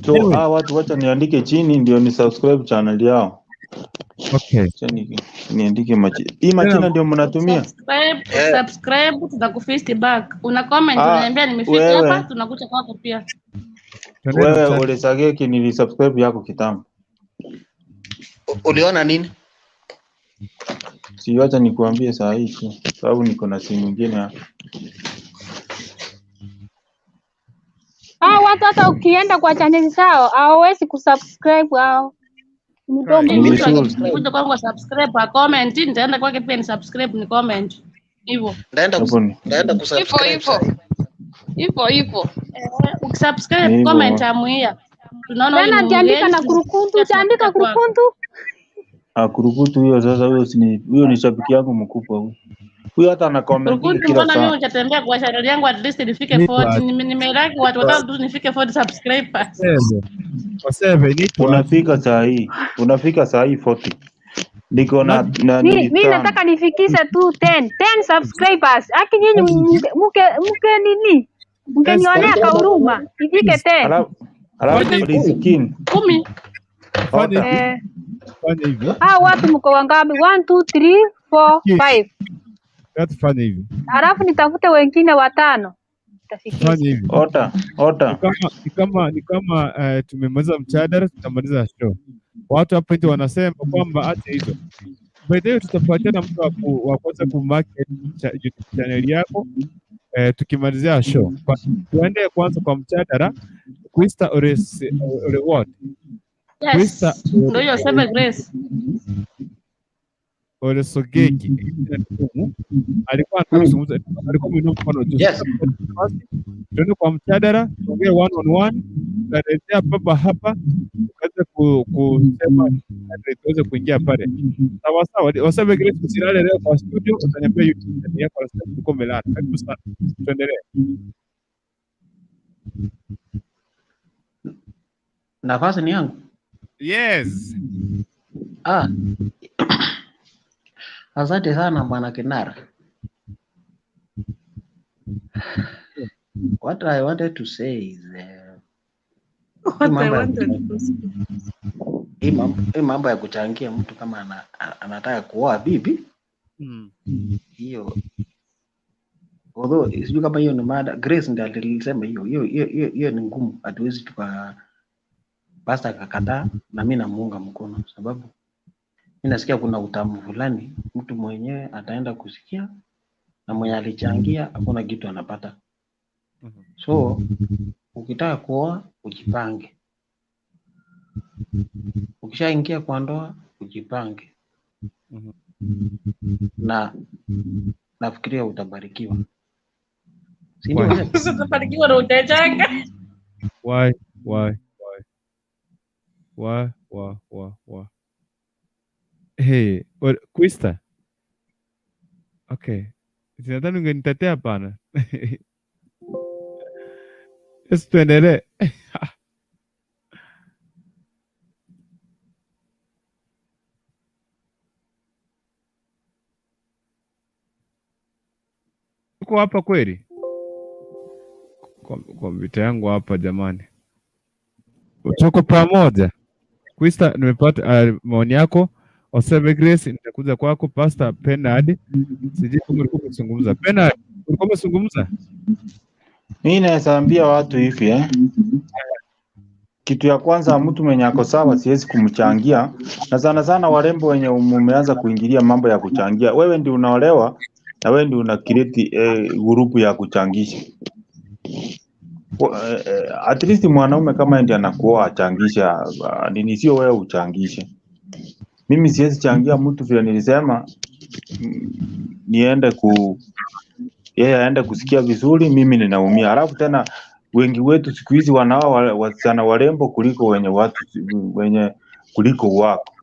So watu wacha niandike chini ndio ni subscribe channel yao. Okay. Niandike hii majina ndio mnatumia. Subscribe tutakufist back. Una comment unaniambia nimefika hapa, tunakuja kwako pia. Wewe ulisageki nilisubscribe yako kitambo. Uliona nini? Si wacha nikuambie saa hii tu, sababu niko na simu nyingine hapa. Watu hata ukienda kwa channel zao hawawezi kusubscribe hao. Mtu akikuja kwangu subscribe kwa comment, nitaenda kwake pia ni subscribe ni comment. Hivyo. Naenda kusubscribe. Hivyo. Ukisubscribe comment amuia. Tunaona wewe unaandika na kurukuntu, utaandika kurukuntu. Kurukutu hiyo sasa, huyo ni shabiki yangu mkubwa huyo. Huyo hata ana comment kila saa. Mimi nitatembea kwa channel yangu at least nifike 40. Nimelaki watu watatu tu nifike 40 subscribers. Unafika saa hii 40. Niko na mimi nataka nifikishe tu 10 subscribers. Aki nyinyi mke nini? Mkenionea kwa huruma. Ifike 10. Alafu Liskini 10. Fanya hivi. Watu mko wangapi? 1 2 3 4 5. Fanya hivi. Alafu nitafute wengine 5. Fanya hivi. Ota. Ni kama tumemaliza mjadala, tutamaliza show. Watu hapa ndio wanasema kwamba acha hizo. Baadaye tutapatiana mtu wa kwanza ku market YouTube channel yako. Tukimalizia show. Tuende kwanza kwa mjadala. Quista or what? Yes. Ndio hiyo sema Grace. Ole Sogeki alikuwa anazungumza, alikuwa mwinua mkono juu. Yes. Tuende kwa mjadala, tuongee one on one, tutarejea hapa tuweze kusema tuweze kuingia pale. Sawa. Waseme Grace usilale leo kwa studio, utaniambia YouTube yako rasmi uko melala. Karibu sana. Tuendelee. Nafasi ni yangu. Yes. Asante sana Bwana Kinara. What I wanted to say is hii mambo ya kuchangia mtu kama anataka kuoa bibi hiyo, although sijui kama hiyo ni mada. Grace ndiye alisema hiyo ni ngumu, hatuwezi basta akakataa, na mimi namuunga mkono, sababu mimi nasikia kuna utamu fulani mtu mwenyewe ataenda kusikia na mwenye alichangia hakuna kitu anapata. So ukitaka kuoa ujipange, ukishaingia kwa ndoa ujipange, na nafikiria utabarikiwa. Si ndio? Utabarikiwa na utachanga. Why? Hey, Quista. Okay. Sinadhani ungenitetea hapana. Yes, tuendelee. Uko hapa kweli? Kompyuta yangu hapa jamani. Tuko pamoja. Quista, nimepata maoni yako. Osebe Grace, nitakuja kwako. Pastor Bernard, sijui kama ulikuwa unazungumza. Bernard, ulikuwa unazungumza? Mimi naweza ambia watu hivi kitu ya kwanza, mtu mwenye ako sawa siwezi kumchangia, na sana sana warembo wenye umeanza kuingilia mambo ya kuchangia. Wewe ndio unaolewa na wewe ndio una create grupu ya kuchangisha. At least mwanaume kama ndiye anakuoa achangisha nini, sio wewe uchangishe. Mimi siwezi changia mtu vile nilisema, niende yeye aende kusikia vizuri, mimi ninaumia. Alafu tena wengi wetu siku hizi wanao wasichana warembo kuliko wenye kuliko wako.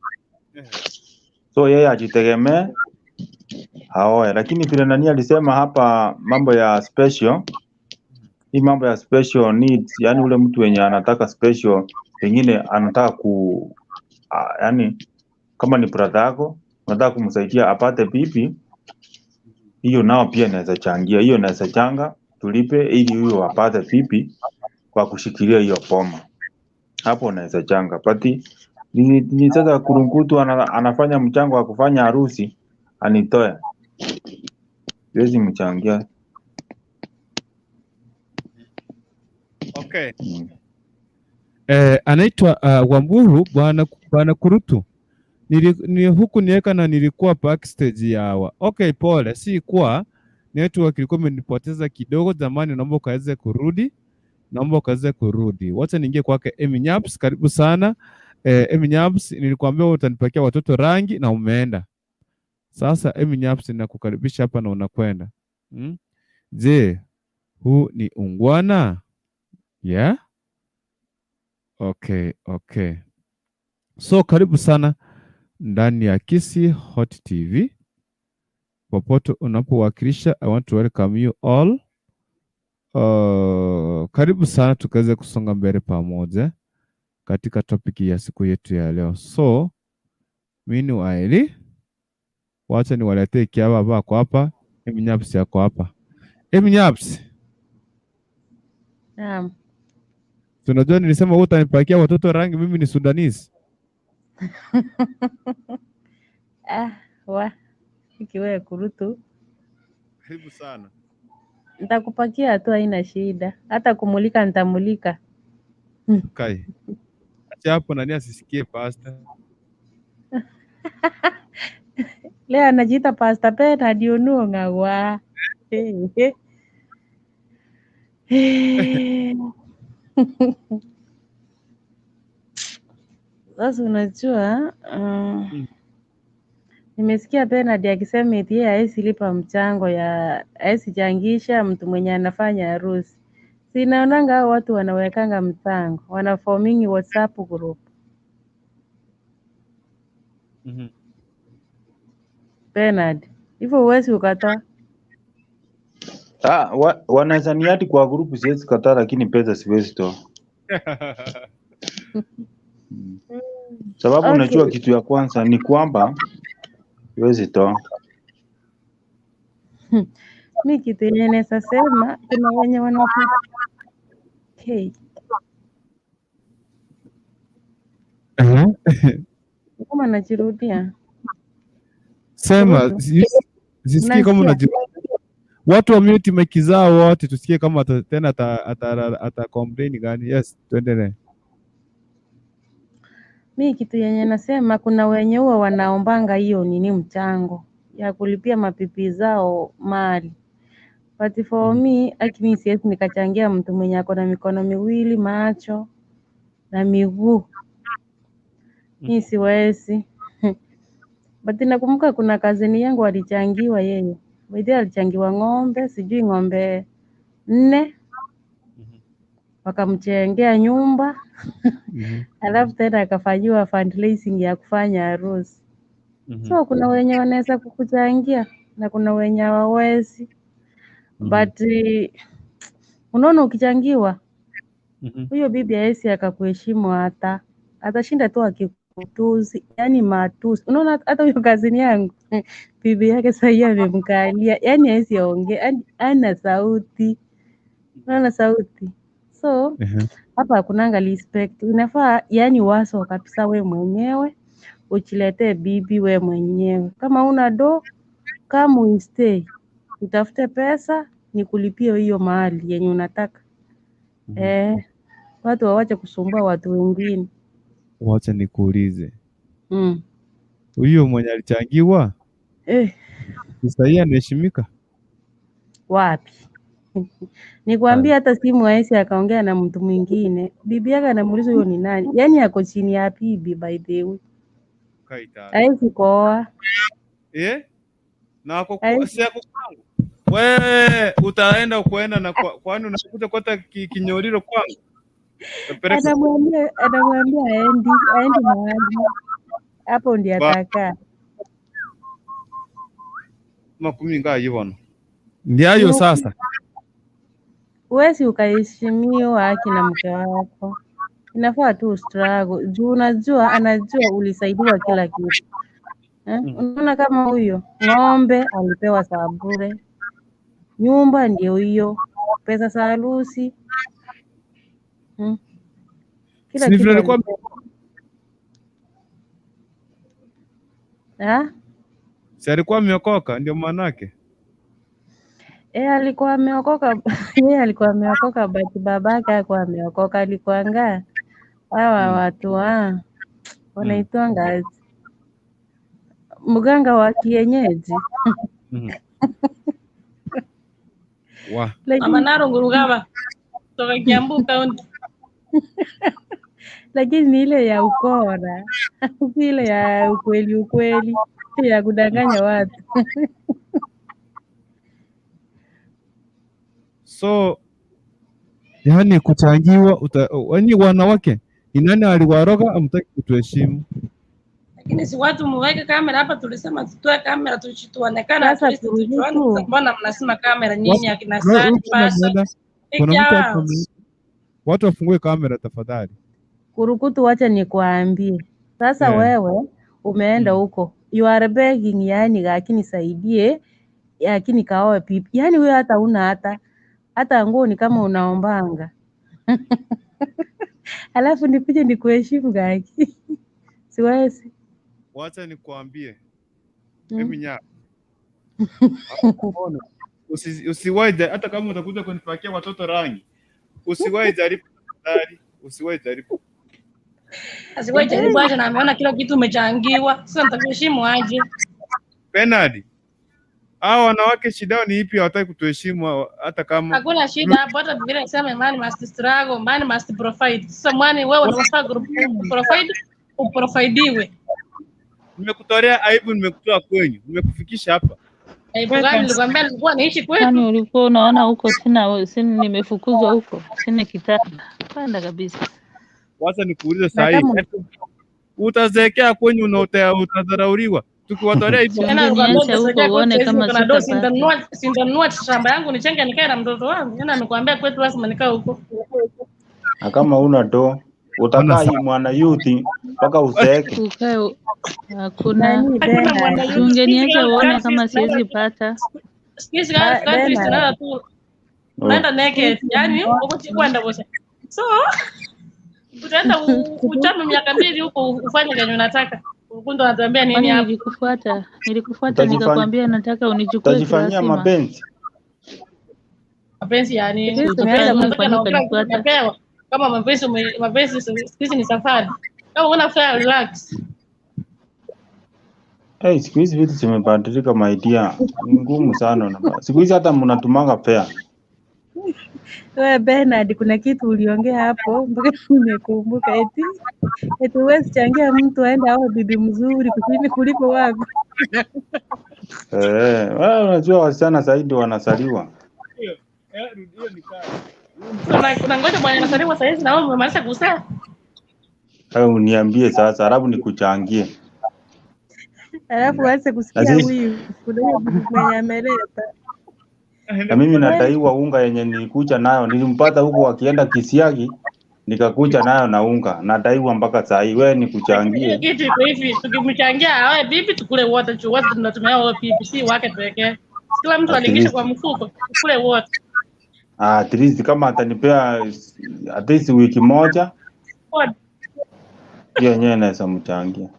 So yeye ajitegemee haoe. Lakini vile nani alisema hapa mambo ya special, hii mambo ya special needs, yani ule mtu wenye anataka special, pengine anataka yani kama ni brother yako unataka kumsaidia apate bibi, hiyo nao pia naweza changia. Hiyo naweza changa tulipe ili huyo apate bibi kwa kushikilia hiyo poma. Hapo naweza changa. Pati ni sasa kurungutu anafanya mchango wa kufanya harusi anitoe. Siwezi mchangia. Okay. Anaitwa Wamburu bwana Kurutu. Huku niweka na nilikuwa backstage ya hawa. Okay, pole. Si kuwa network ilikuwa imenipoteza kidogo zamani, naomba ukaweze kurudi. Wacha niingie kwake Emi Nyaps, karibu sana. Emi Nyaps, nilikwambia utanipakia watoto rangi na umeenda. Sasa Emi Nyaps, ninakukaribisha hapa na unakwenda. Je, huu ni ungwana? Yeah? Okay. So karibu sana ndani ya Kisi Hot TV. Popote unapowakilisha, I want to welcome you all. Karibu sana tukaweze kusonga mbele pamoja katika topic ya siku yetu ya leo. So mimi waeli wacha niwaletee kiaba bako hapa. Emi Nyaps yako hapa. Emi Nyaps. Naam. Tunajua nilisema wewe utanipakia watoto rangi, mimi ni Sudanese. Ikiwe Kurutu. Karibu sana. Nitakupakia tu, haina shida. Hata kumulika nitamulika. Kai. Acha hapo nani asisikie pastor. Leo anajiita Pastor Pena Dionuo ngawa. Sasa unajua nimesikia Bernard akisema eti yeye haezi lipa mchango ya haezi changisha mtu mwenye anafanya harusi. Sinaonanga hao watu wanawekanga mchango, wanaformingi WhatsApp group. Bernard, hivyo huwezi ukatoa? Wanaweza niadi kwa grupu, siwezi kataa, lakini pesa siwezi toa. Sababu unajua kitu ya kwanza ni kwamba siwezi toa. Mi kitu yenye naweza sema, kuna wenye wanafanya kama najirudia. Sema, zisikie kama unajirudia. Watu wa mute mic zao wote tusikie kama tena ata complain gani. Yes, tuendelee. Mi kitu yenye nasema, kuna wenye huwa wanaombanga hiyo nini mchango ya kulipia mapipi zao mali. But for me, mimi siwezi nikachangia mtu mwenye ako na mikono miwili, macho na miguu. Mimi siwezi. But nakumbuka kuna kazini yangu alichangiwa yeye. Baadaye alichangiwa ng'ombe, sijui ng'ombe 4. Wakamchengea nyumba. Alafu tena akafanyiwa fundraising ya kufanya harusi. So kuna wenye wanaweza kukuchangia na kuna wenye hawawezi. But unaona ukichangiwa huyo bibi haezi akakuheshimu, hata atashinda tu akikutusi, yani matusi. Unaona hata huyo kazini yangu bibi yake sahii amemkalia, yani haezi ongea, ana sauti, unaona sauti. So hapa hakunanga respect. Inafaa yani waso kabisa we mwenyewe ujiletee bibi we mwenyewe. Kama una do, kama uistay, utafute pesa nikulipie hiyo mahali yenye unataka. watu wawache kusumbua watu wengine. Wacha nikuulize. Mm. Huyo mwenye alichangiwa sasa hii anaheshimika Wapi? Nikwambia hata simu haisi akaongea na mtu mwingine. Bibi yake anamuuliza huyo ni nani? Yaani ako chini ya bibi by the way. Haisi kuoa. Na si yako kwangu. Wewe utaenda kuenda na kwani unakuta kwata kinyoriro kwangu? Anamwambia aendi mahali. Hapo ndiye atakaa. Makumi ngayi bwana. Ndiyo sasa. Huwezi ukaheshimiwa haki na mke wako. Inafaa tu struggle. Juu anajua ulisaidiwa kila kitu. Unaona kama huyo ng'ombe alipewa saa bure. Nyumba ndio hiyo. Pesa za harusi. Kila kitu alikuwa si alikuwa ameokoka ndio manake. Alikuwa ameokoka. Yeye alikuwa ameokoka but babake hakuwa ameokoka, alikuwa ngaa hawa watu wanaitwanga mganga wa kienyeji. Mama Naro Ngurugaba toka Kiambu County. Lakini ni ile ya ukora, ile ya ukweli ya kudanganya watu. So yani kuchangiwa wani wanawake ni nani aliwaroga amtaki kutuheshimu? Lakini si watu muweke kamera hapa, tulisema tutoe kamera tuonekana sasa tujuane. Mbona mnasema kamera nyinyi akina sana pasa? Watu wafungue kamera tafadhali. Kurukutu, wacha nikuambie. Sasa wewe umeenda huko. You are begging yani lakini saidie lakini kaoe pipi. Yani wewe hata una hata nguo ni kama unaombanga. Alafu nipige nikuheshimu gaki. Siwezi. Wacha nikuambie. Mimi nya. Usiwahi hata kama utakuja kunipakia watoto rangi. Usiwahi jaribu tafadhali. Usiwahi jaribu. Asiwahi jaribu aje na ameona kila kitu umechangiwa. Sasa nitakuheshimu aje? Bernard. Hao wanawake shida ni ipi? Hawataki kutuheshimu hata kama hakuna shida hapo. Hata Biblia inasema man must struggle, man must provide. Sasa mwani wewe unafaa provide, uprovidiwe. Nimekutolea aibu, nimekutoa kwenyu, nimekufikisha hapa. Aibu gani? Nilikwambia nilikuwa naishi kwetu. Kwani ulikuwa unaona huko sina nimefukuzwa huko, sina kitanda. Kwenda kabisa. Wacha nikuulize sasa hivi. Utazekea kwenyu na utadharauliwa. Tukiwatolea hivi niache huko uone kama sindanunua shamba yangu nichenge nikae na mtoto wangu. Yana amekwambia kwetu lazima nikae huko. Na kama una do utakaa hii mwana youth mpaka uzeeke. Ukae hakuna. Ungeniacha uone kama siwezi pata. Sikizi kadri sana tu. Unaenda naked, yani uko kwenda bosa. So utaenda uchame miaka 2 huko ufanye kenye unataka. Ukundo anatuambia nini hapo? Nilikufuata nikakwambia nataka unichukue. Utajifanyia mapenzi. Mapenzi yani kama mapenzi sisi ni safari. Kama una fare relax. Siku hizi vitu zimebadilika my dear. Ngumu sana. Siku hizi hata mnatumanga fare. Wewe Bernard, kuna kitu uliongea hapo mpaka nimekumbuka eti wewe changia mtu aende awe bibi mzuri kuliko wako. Wewe unajua wasichana zaidi wanasaliwa. Rudio ni kali. Kuna ngoja bwana anasaliwa sasa hivi na wewe umemaliza kuzaa. Uniambie sasa, alafu nikuchangie. Alafu waanze kusikia huyu. Kuna bibi mwenye ameleta. Na mimi nadaiwa unga yenye nilikuja nayo, nilimpata huko akienda Kisiagi, nikakuja nayo na unga. Nadaiwa mpaka saa hii. Wewe nikuchangie. Kitu iko hivi, tukimchangia wewe bibi tukule wote, wote tunatumia wewe bibi, si wake pekee. Kila mtu aliingisha kwa mfuko, tukule wote. At least kama atanipea at least wiki moja. Hiyo yenyewe naweza mchangia.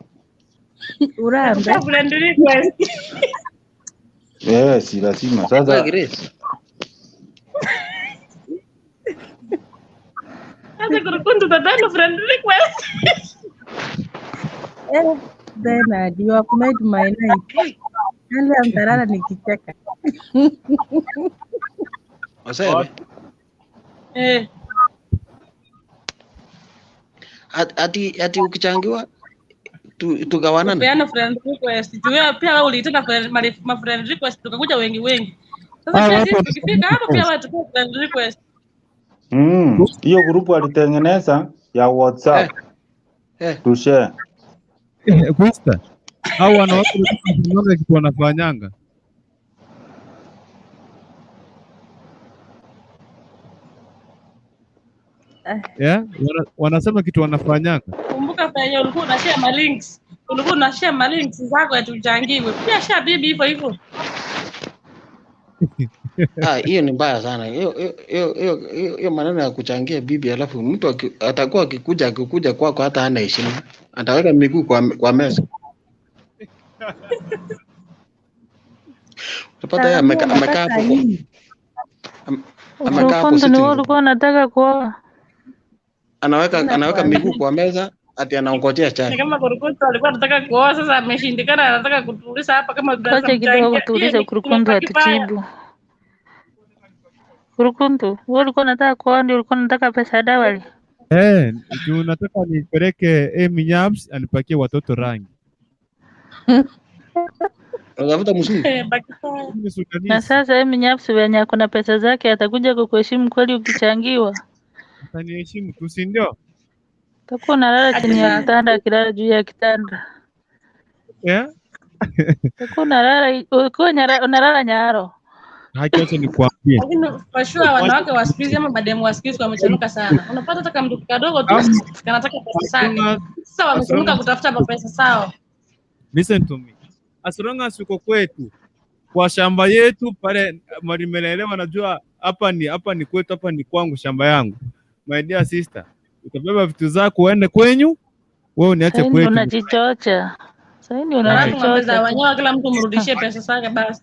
Urambe. Si lazima. Sasa Acha kurukundu tatano friend request. Then you have made my night. Nali amtarara nikicheka. Osebe. Ati ukichangiwa tugawanane. Peana friend request. Wewe pia uliitana ma friend request tukakuja wengi. Sasa pia sisi tukifika hapo pia watu kwa friend request. Hiyo grupu alitengeneza ya WhatsApp. To share. Kwista. Hao wanawake wanafanya kitu wanafanyanga. Yeah, wanasema kitu wanafanyanga. Kumbuka penye ulikuwa unashare ma links. Ulikuwa unashare ma links zako eti uchangiwe. Pia share bibi hivyo. Hiyo ni mbaya sana. Hiyo maneno ya kuchangia bibi alafu mtu atakuwa akikuja kwako hata hana heshima. Ataweka miguu kwa meza. Utapata yeye amekaa hapo. Amekaa hapo sitting. Ulikuwa unataka kuoa. Anaweka miguu kwa meza ati anaongojea chai. Kama Kurukundu alikuwa anataka kuoa sasa ameshindikana anataka kutuliza hapa kama Acha kidogo tuulize Kurukundu atujibu. Kurukundu, wewe ulikuwa unataka kuoa ndio ulikuwa unataka pesa ya dowry? Nataka nipeleke Mnyabs anipakie watoto rangi. Unavuta msuri. Na sasa Mnyabs wenye kuna pesa zake atakuja kukuheshimu kweli ukichangiwa? Ataniheshimu tu si ndio? Utakuwa unalala chini ya kitanda akilala juu ya kitanda. Utakuwa unalala nyaro. Haki acha nikwambie. Lakini kwa sure wanawake wa siku hizi ama mademu wa siku hizi wamechanuka sana. Unapata hata kama mtu kadogo tu kanataka pesa zake. Sasa wamechanuka kutafuta pesa sawa. Listen to me. As long as uko kwetu kwa shamba yetu pale Marimelelewa najua hapa ni kwetu, hapa ni kwangu, shamba yangu. My dear sister, utabeba vitu zako uende kwenyu, wewe uniache kwetu. Unajichocha. Sasa ndio unajichocha. Wanyoa kila mtu mrudishie pesa zake basi.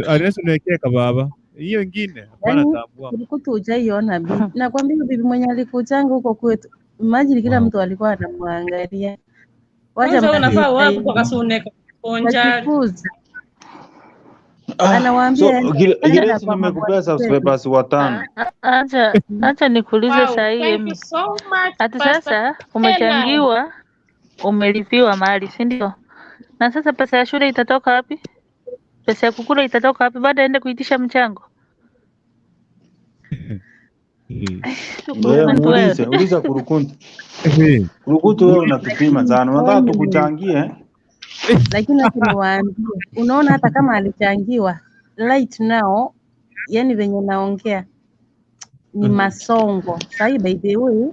Aliyesu niwekea baba. Hiyo nyingine hapana tambua. Kurukutu hujaiona bibi. Nakwambia bibi mwenye alikuchanga huko kwetu. Imagine kila mtu alikuwa anamwangalia. Wacha unafaa wapi kwa suneka. Ponja. Anawaambia Grace nimekupea subscribers 5. Acha nikuulize saa hii. Ati sasa umechangiwa, umelipiwa mali, si ndio? Na sasa pesa ya shule itatoka wapi? Pesa ya kukula itatoka wapi baada aende kuitisha mchango? Uliza Kurukundu. Kurukundu wewe unatupima sana. Unataka tukuchangie. Lakini akiniwaambia, unaona hata kama alichangiwa right now, yani venye naongea ni masongo. Sasa by the way,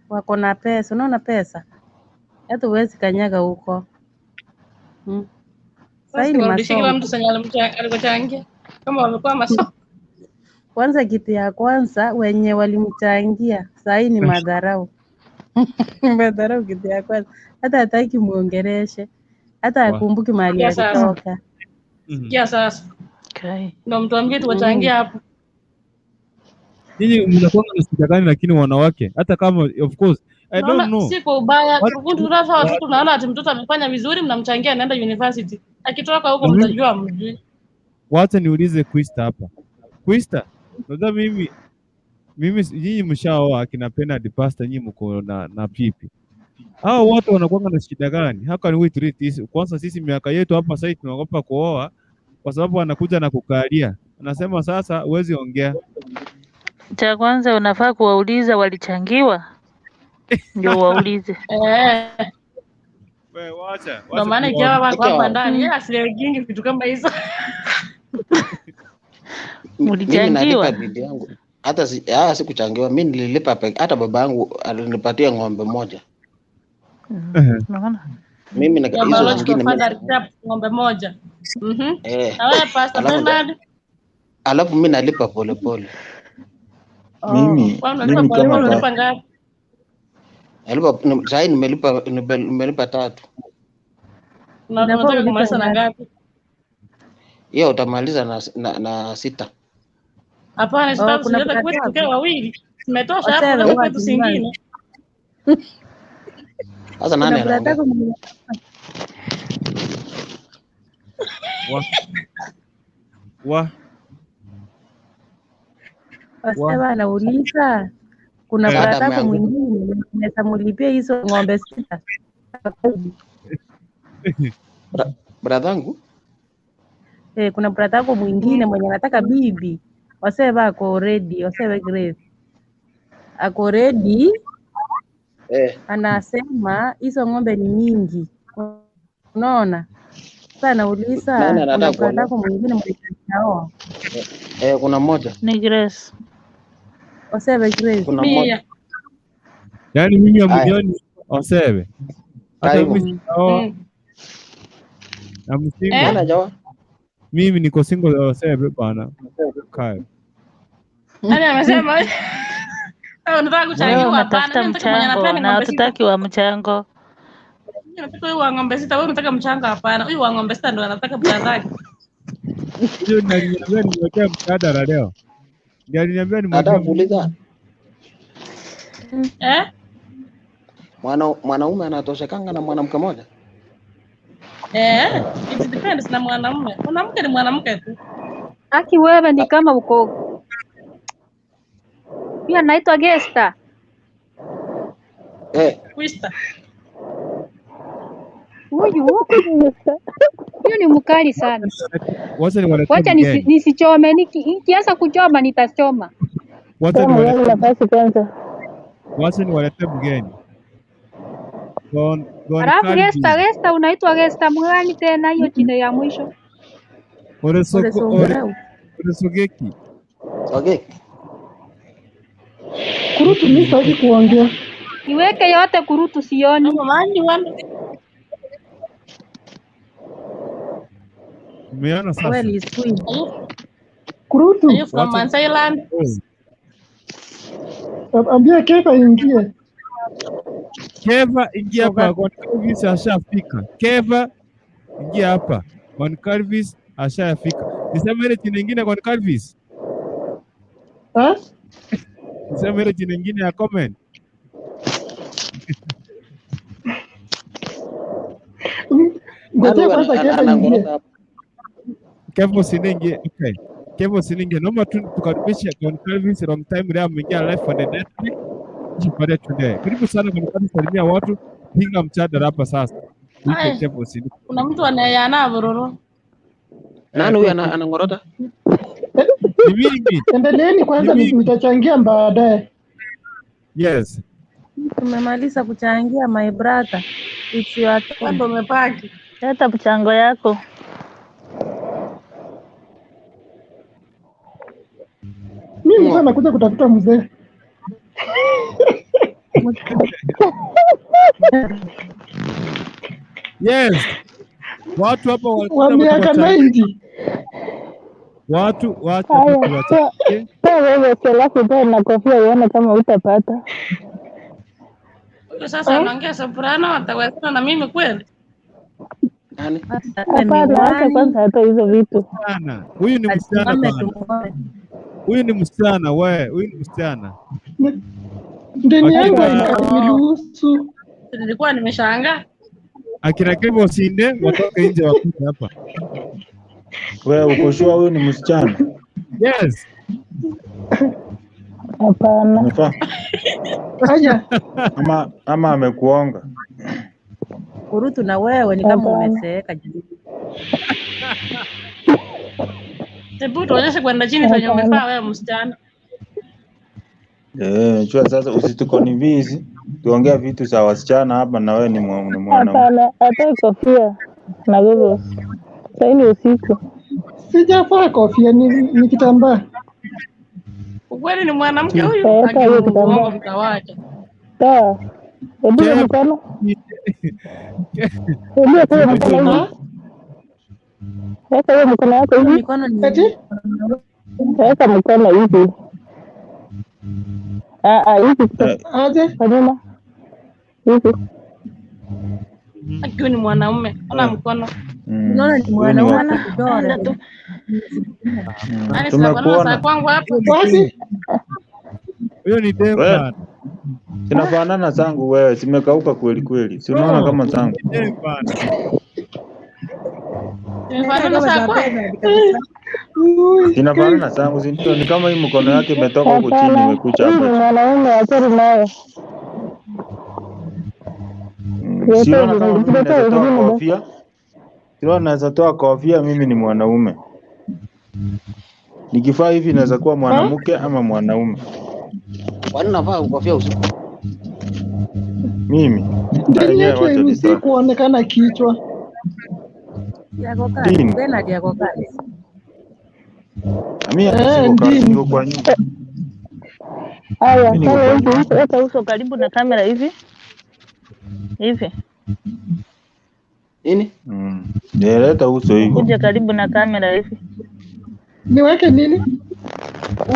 wako na pesa, unaona pesa. Hata uwezi kanyaga huko. Sasa ni masongo. Kila mtu alikochangia kama wamekuwa masongo. Kwanza kitu ya kwanza wenye walimchangia, sasa ni madharau. Madharau kitu ya kwanza. Hata hataki muongereshe. Hata akumbuki mahali alitoka. Ya sasa. Ndio mtu ambaye tuwachangia hapo. Nyinyi mnakuwa na shida gani lakini wanawake? Hata kama of course I don't know. Si kwa ubaya, Kurukundu tunafaa watoto tunaona ati mtoto amefanya vizuri mnamchangia anaenda university. Akitoka huko mtajua mjui. Wacha niulize Kwista hapa. Kwista, unajua mimi nyinyi mshaoa akina Penard Pastor, nyinyi mko na pipi. Hao watu wanakuwa na shida gani? How can we treat this? Kwanza sisi miaka yetu hapa sasa tunaogopa kuoa kwa sababu anakuja na kukalia. Anasema sasa huwezi ongea. Cha kwanza unafaa kuwauliza walichangiwa. Ndio waulize. Wewe wacha. Ndio maana ikiwa wako hapa ndani, yeye asilegenge vitu kama hizo. Mlichangiwa bibi yangu. Hata sikuchangiwa, mimi nililipa hata baba yangu alinipatia ng'ombe moja. Unaona? Mimi na hizo zingine ng'ombe moja. Na wewe Pastor Bernard? Alafu mimi nalipa pole. Mimi unalipa ngapi? Sasa nimelipa 3. Na unataka kumaliza na ngapi? Hiyo utamaliza na 6. Hapana, sasa tunaweza kwetu tukiwa wawili. Umetosha hapo na kwetu singine. Sasa nani anaongea? Wasema anauliza kuna brada yako mwingine unaweza mlipia hizo ng'ombe 6. Brada yangu? Kuna brada yako mwingine mwenye anataka bibi. Wasema ako ready, wasema Grace. Ako ready. Anasema hizo ng'ombe ni mingi. Unaona? Sasa anauliza kuna brada yako mwingine mwenye anaoa. Kuna mmoja. Ni Grace. Wasema Grace. Kuna mmoja. Yaani mimi amjoni Osebe. Hata mimi mimi niko single Osebe bana. Kai. Yaani amesema unataka kuchangiwa hapana, mchango na hatutaki wa mchango. Huyu wa ng'ombe 6, wewe unataka mchango hapana. Huyu wa ng'ombe 6 ndo anataka mchango. Hiyo ndio niwekea mkadara leo. Ndio aliniambia ni nataka kuuliza. Mwanaume anatoshekanga na mwanamke mmoja? It depends na mwanaume. Mwanamke ni mwanamke tu. Aki wewe ni kama uko pia naitwa Gesta. Kwista. Huyu ni mkali sana. Wacha nisichome, nikianza kuchoma nitachoma. Wacha niwalete mgeni. Alafu Gesta unaitwa Gesta mgani tena hiyo jina ya mwisho? Sogeki. Sogeki. Kurutu mimi sitaki kuongea. Iweke yote kurutu sioni. Umeona sasa? Kurutu. Are you from Thailand? Ambia Keva ingie. Keva ingia hapa kwa Calvis ashafika. Keva ingia hapa. Kwa Calvis ashafika. Nisema ile jina nyingine kwa Calvis. Nisema ile jina nyingine ya comment. Ngoja kwanza Keva ingie. Keva sininge. Okay. Keva sininge. Naomba tukaribishe kwa Calvis long time leo ameingia live for the Netflix. Jipare today. Karibu sana kwa kusalimia watu. Pinga mchadara hapa sasa. Kuna mtu anayana bororo. Nani huyu anangorota? Ni mimi. Endeleeni kwanza nitachangia baadaye. Yes. Tumemaliza kuchangia my brother. It's your turn. Bado umepaki. Leta mchango yako. Mimi nilikuwa nakuja kutafuta mzee. Yes. Watu hapa wa miaka 90. Watu wewe kelafu bwana na kofia uone kama utapata. Sasa anaongea soprano atawezana na mimi kweli? Hapana, kwanza hata hizo vitu. Huyu ni msichana bwana. Huyu ni msichana wewe, huyu ni msichana. Ndani yangu niruhusu. Nilikuwa nimeshangaa. Akina Kevo sinde watoke nje wakuja hapa. Wewe uko sure huyu ni msichana? Yes. Hapana. Haya. Ama amekuonga. Kurutu na wewe ni kama umeseeka juu. Hebu tuonyeshe kwenda chini penye umefaa wewe msichana. Chua sasa usitukonvince. Tuongea vitu za wasichana hapa na wewe ni mwanaume. Hapana, hata kofia na wewe. Sasa ni usiku. Sijavaa kofia ni kitambaa. Ukweli ni mwanamke huyu akimuongo mtawacha. Sawa. Hebu mkono. Hebu kwa mkono. Weka mkono wako hivi. Mikono ni eti? Weka mkono hivi. Hivi. Aje? Fanyana. Hivi. Akiwa ni mwanaume, ana mkono. Unaona ni mwanaume ana kidole tu. Tumekuona kwangu hapo. Basi. Huyo ni dem Wewe bana. zinafanana zangu wewe, zimekauka kweli kweli. Si unaona kama zangu? Ni dem bana. Imefanana saa kwa? Zinafanana zangu, si ndio? Ni kama hii mkono yake imetoka huko chini imekuja hapa. Mwanaume achana naye. Si unaona kama mimi naweza toa kofia? Si unaona naweza toa kofia, mimi ni mwanaume. Nikifaa hivi naweza kuwa mwanamke ama mwanaume. Kwani unavaa kofia usiku? Mimi Ndani yake hairuhusiwi kuonekana kichwa. Yako kazi, Bernard yako kazi. Mimi siko kazi, niko kwa nyumba. Haya, weka uso karibu na kamera hivi. Hivi. Nini? Nileta uso hivi. Kuja karibu na kamera hivi. Niweke nini?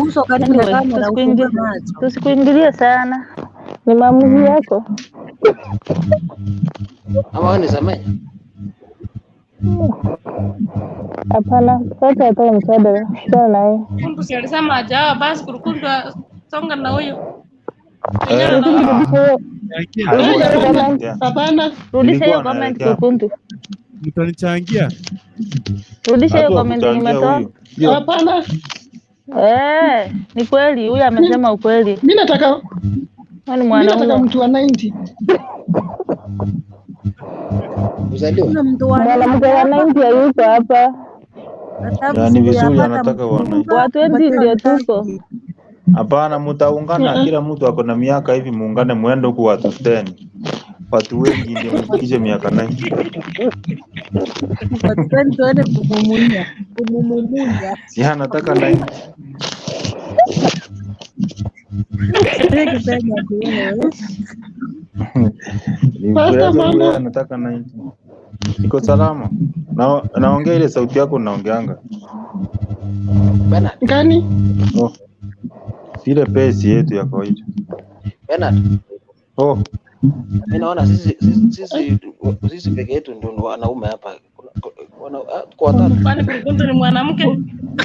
Uso karibu na kamera, ufungue macho. Tusikuingilie sana. Ni maamuzi yako. Ama wewe nisamehe? Hapana, sasa atoe msaada. Sawa na wewe. Kundu si alisema ajawa basi kurukundu songa na huyo. Hapana. Rudisha hiyo comment Kukundu. Mtanichangia? Rudisha hiyo comment nimetoa. Hapana. Ni kweli huyu amesema ukweli. Mimi nataka mimi nataka mtu wa 90. Uzaliwa. Mwanamke wa 90 hayuko hapa. Yaani Vizuri anataka wana. Watu wengi ndio tuko. Hapana, mtaungana, kila mtu ako na miaka hivi, muungane muende huku watu 10. Watu wengi ndio mfikishe miaka 90. Watu 10 tuende kumumunya. Si anataka 90. Pasta mama anataka 90. Iko salama. Naongea ile sauti yako naongeanga. Bernard. Gani? Ile pesi yetu ya kawaida. Bernard. Mimi naona sisi peke yetu ndio wanaume hapa. Kwa watatu. Kwani Kurukundu ni mwanamke?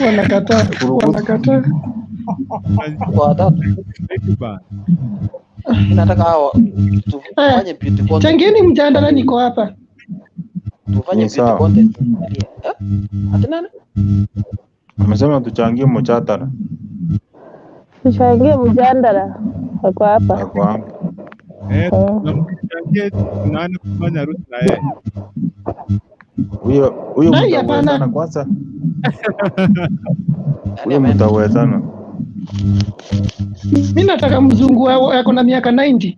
Wanakataa. Kwa watatu. Nataka hao tufanye beauty content. Changeni mjadala, niko hapa. Tufanye beauty content. Ati nani? Amesema tuchangie mjadala. Tuchangie mjadala. Kwa hapa. Kwa hapa. Tunamchangia nani kufanya harusi na yeye. Huyo mtawezana kwanza. Huyo mtawezana. Mimi nataka mzungu yako na miaka 90.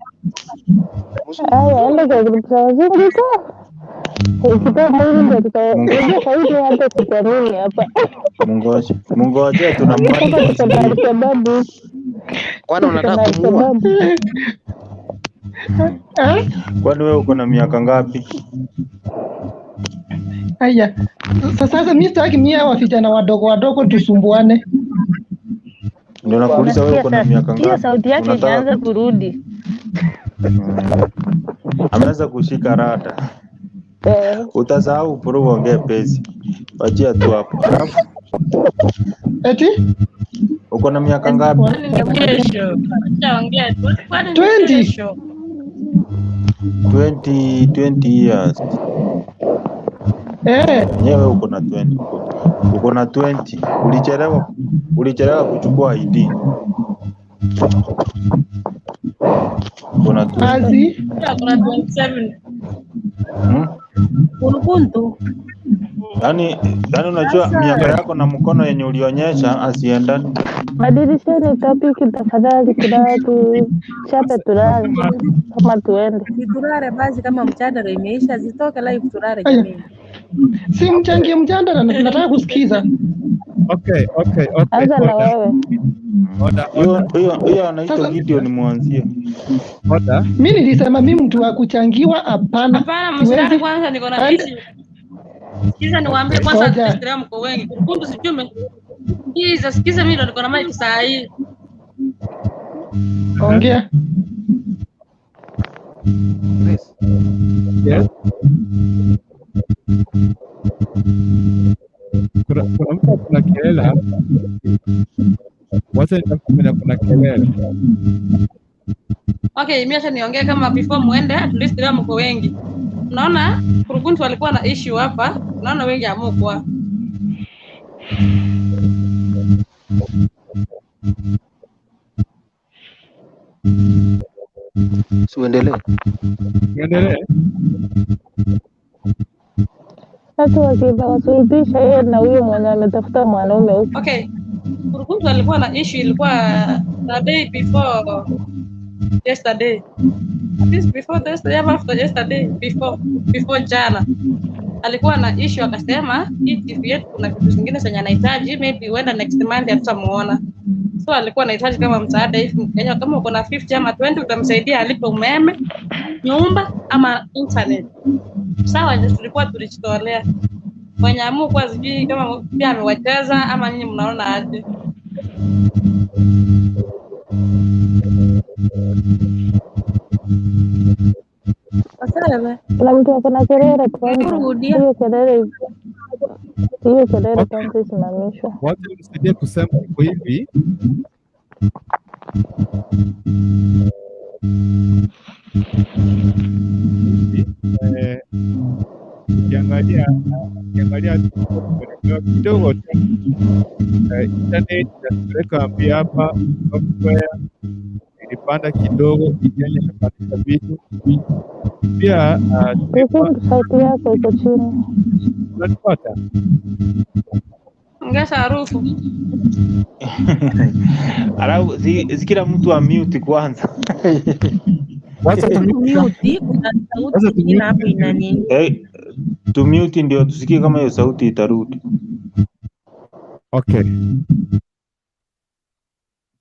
Haya, enda kwa grupu za wazungu tu. Ukitoa mwili ndio tutaongea faidi hata tutanini hapa. Mungoje tunamwani. Kwani unataka kumuua? Kwani wewe uko na miaka ngapi? Haya. Sasa mimi sitaki mimi hawa vijana wadogo tusumbuane. Ndio nakuuliza wewe uko na miaka ngapi? Hiyo sauti yake inaanza kurudi. Ameanza kushika rada. Utasahau puru ongea pesi. Wachia tu hapo. Eti? Uko na miaka ngapi? 20 years. Wewe uko na 20. Uko na 20. Ulichelewa kuchukua ID. Kuna 20. Kuna 27. Kurukundu. Yaani unajua miaka yako na mkono yenye ulionyesha asiendani. Badirisheni topic tafadhali, kuna chape tulale kama tuende. Tulale basi, kama mjadala imeisha zitoke live tulale jamii. Si mchangie mjadala, nataka kusikiza. Okay. Anza na wewe. Huyo anaitwa Gideon mwanzie. Mimi nilisema mimi mtu wa kuchangiwa hapana. Hapana, mshiriki kwanza niko na issue. Sikiza niwaambie kwanza Instagram mko wengi. Kurukundu sijume. Sikiza mimi ndo niko na mic saa hii. Ongea. Yes. Kuna mtu kuna kelele hapa. Wacha nitakuwa kuna kelele. Okay, mimi acha niongee kama before muende, at least leo mko wengi. Unaona kurugenzi walikuwa na issue hapa, naona wengi hamukwa. Tuendelee. Watu wakisulubisha yeye na huyo mwenye ametafuta mwanaume huko. Okay. Kurugenzi walikuwa na issue, ilikuwa the day before yesterday. At least before yesterday, after yesterday, before jana. Alikuwa na issue akasema hii TV yetu kuna vitu vingine zenye anahitaji, maybe wenda next month hatutamuona. So alikuwa anahitaji kama msaada hivi Kenya, kama uko na 50 ama 20 utamsaidia alipe umeme, nyumba ama internet. Sawa, tulikuwa tulijitolea. Wanyamu kwa sijui kama pia amewacheza ama nyinyi mnaona aje? Asante. Kuna mtu ako na kelele kwanza. Hiyo kelele kwanza isimamishwa. Wacha nisaidie kusema kwa hivi. Ukiangalia kidogo tu internet inapeleka pia hapa software ilipanda kidogo, kijana inapata vitu pia. Sauti yako iko chini. Unanipata? Ongeza harufu. Alafu si kila mtu amute kwanza. Wacha tumute, kuna sauti nyingine hapo ina nini? Tumute ndio tusikie kama hiyo sauti itarudi. Okay.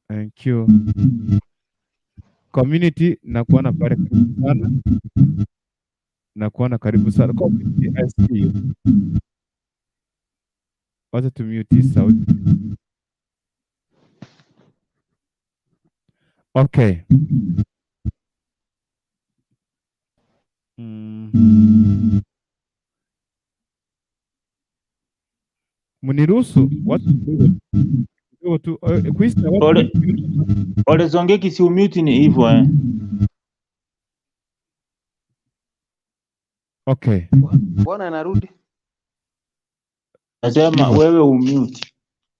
Thank you. Community nakuona pale karibu sana. Nakuona karibu sana. Community I see you. Wacha tumute sauti. Okay. Muniruhusu watu kidogo tu. Ole Zongeki si umute ni hivyo Okay. Bwana anarudi. Nasema wewe umute.